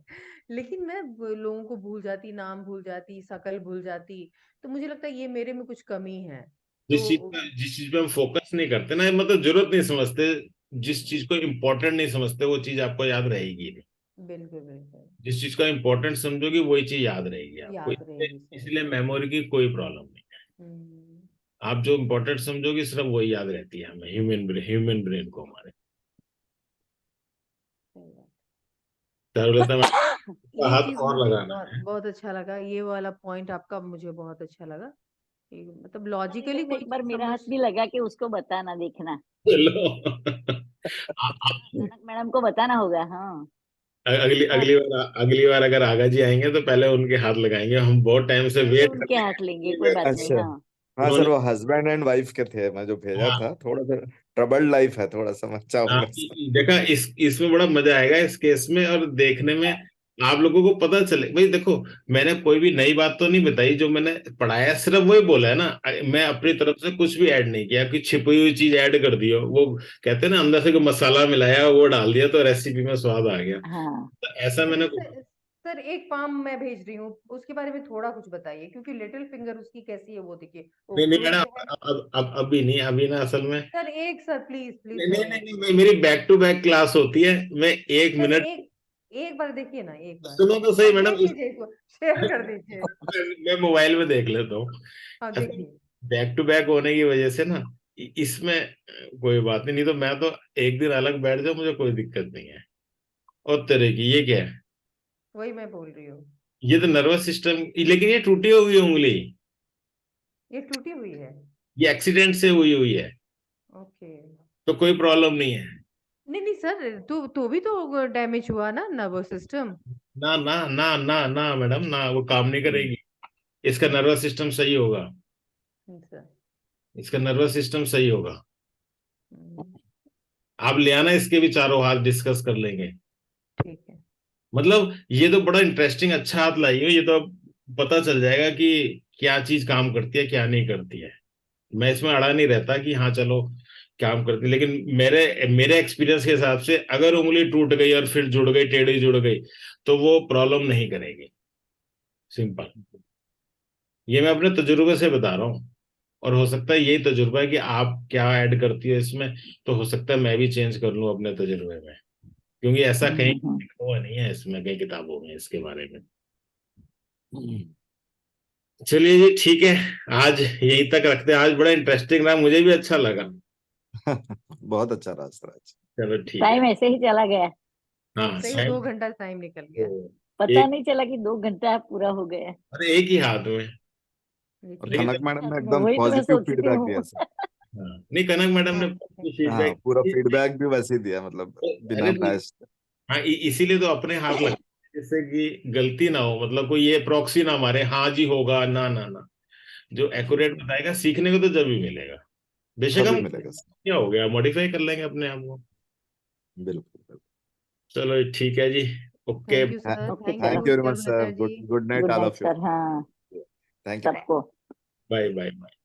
लेकिन मैं लोगों को भूल जाती, नाम भूल जाती, शक्ल भूल जाती। तो मुझे लगता है ये मेरे में कुछ कमी है। तो जिस चीज पे हम फोकस नहीं करते ना, मतलब जरूरत नहीं समझते, जिस चीज को इम्पोर्टेंट नहीं समझते, वो चीज आपको याद रहेगी नहीं। बिल्कुल बिल्कुल। जिस चीज का इम्पोर्टेंट समझोगे वही चीज याद रहेगी आपको, याद इसलिए रहेगी सर। इसलिए मेमोरी की कोई प्रॉब्लम नहीं। हम्म। आप जो इम्पोर्टेंट समझोगे सिर्फ वही याद रहती है हमें, ह्यूमन ब्रेन को हमारे। सही बात। चारुलता मैडम का ये हाथ चीज और मुझे लगाना बहुत है। बहुत अच्छा लगा, ये वाला पॉइंट आपका मुझे बहुत अच्छा लगा कि मतलब तुम्हारी लॉजिकली तरफ कोई एक बार चीज मेरा समझ। हाथ भी लगा के उसको बताना, देखना। चलो। कनक मैडम को बताना होगा, हाँ। अगली बार अगर आगा जी आएंगे तो पहले उनके हाथ लगाएंगे, हम बहुत टाइम से पहले वेट उनके कर हाथ लेंगे, रहे कोई हैं। बात नहीं, अच्छा। हाँ। हाँ सर, उन्होंने। वो हस्बैंड एंड वाइफ के थे, मैं जो भेजा हाँ। था थोड़ा सा ट्रबल्ड लाइफ है, थोड़ा समझा हाँ, होगा सर। देखा, इसमें बड़ा मजा आएगा इस केस में, और देखने में आप लोगों को पता चले। भाई देखो, मैंने कोई भी नई बात तो नहीं बताई, जो मैंने पढ़ाया सिर्फ वही बोला है ना। मैं अपनी तरफ से कुछ भी ऐड नहीं किया कि छिपी हुई चीज ऐड कर दी हो, वो कहते हैं ना, अंदर से कोई मसाला मिलाया वो डाल दिया तो रेसिपी में स्वाद आ गया, हाँ। तो ऐसा सर मैंने। सर सर, एक पाम मैं भेज रही हूँ, उसके बारे में थोड़ा कुछ बताइए, क्योंकि लिटिल फिंगर उसकी कैसी है वो देखिए, वो नहीं नहीं क्लोज मैडम, है। अभी नहीं, अभी ना, असल में। सर एक, सर प्लीज प्लीज नहीं सर नहीं एक। नहीं नहीं, मेरी बैक टू बैक क्लास होती है, मैं एक सर मिनट। एक, एक बार देखिए ना, एक बार। सुनो तो सही और मैडम, देख लीजिए इसको, शेयर कर दीजिए। मैं मोबाइल में देख लेता हूँ। हाँ असल देखिए। बैक टू बैक होने की वजह से ना, इसमें कोई बात नहीं, नहीं तो मैं तो एक दिन अलग बैठ जाऊं, मुझे कोई दिक्कत नहीं है। और तरह की ये क्या है? वही मैं बोल रही हूँ। ये तो नर्वस सिस्टम, लेकिन ये टूटी हुई उंगली, ये टूटी हुई है। ये एक्सीडेंट से हुई हुई है, ओके। तो कोई प्रॉब्लम नहीं है। नहीं नहीं सर, तो भी तो डैमेज हुआ ना नर्वस सिस्टम। ना ना ना ना ना मैडम, ना, वो काम नहीं करेगी। इसका नर्वस सिस्टम सही होगा, सर। इसका नर्वस सिस्टम सही होगा। हम्म। आप ले आना, इसके भी चारों हाथ डिस्कस कर लेंगे। ठीक है। मतलब ये तो बड़ा इंटरेस्टिंग, अच्छा हाथ लाई हो, ये तो अब पता चल जाएगा कि क्या चीज काम करती है क्या नहीं करती है। मैं इसमें अड़ा नहीं रहता कि हाँ चलो काम करती है, लेकिन मेरे मेरे एक्सपीरियंस के हिसाब से अगर उंगली टूट गई और फिर जुड़ गई, टेढ़ी जुड़ गई, तो वो प्रॉब्लम नहीं करेगी। सिंपल। ये मैं अपने तजुर्बे से बता रहा हूँ, और हो सकता है यही तजुर्बा है कि आप क्या ऐड करती हो इसमें, तो हो सकता है मैं भी चेंज कर लूँ अपने तजुर्बे में, क्योंकि ऐसा कहीं हम्म। लिखा हुआ नहीं है इसमें, कई किताबों में इसके बारे में। चलिए जी, ठीक है, आज यहीं तक रखते हैं। आज बड़ा इंटरेस्टिंग रहा, मुझे भी अच्छा लगा। बहुत अच्छा रहा सर आज। चलो ठीक है। टाइम ऐसे ही चला गया। हाँ, सही, टाइम 2 घंटा टाइम निकल गया। तो पता एक, नहीं चला कि 2 घंटा पूरा हो गया। अरे एक ही हाथ में। और देखिए। लेकिन कनक मैडम ने एकदम वही तो मैं पॉजिटिव सोचती फीडबैक दिया हूँ। सर। हाँ, नहीं कनक मैडम ने Okay. हाँ, फीडबैक, पूरा फीडबैक भी वैसे ही दिया, मतलब बिना अरे तो बैच। हाँ, इसीलिए तो अपने हाथ लगते हैं, जिससे कि गलती ना हो, मतलब कोई ये प्रॉक्सी ना मारे, हाँ जी होगा, ना ना ना, जो जी एक्यूरेट जी, बताएगा सीखने को तो जब भी मिलेगा। बेशक तभी हम मिलेगा सर। क्या हो गया, मॉडिफाई कर लेंगे अपने आप को। बिल्कुल बिल्कुल। चलो ठीक है जी। Okay. Thank you sir, okay, thank चलो, thank you you very much उत्तर सर, बेहतर जी। Good night good all night of you. Sir. हाँ, थैंक यू। सबको। Bye bye bye.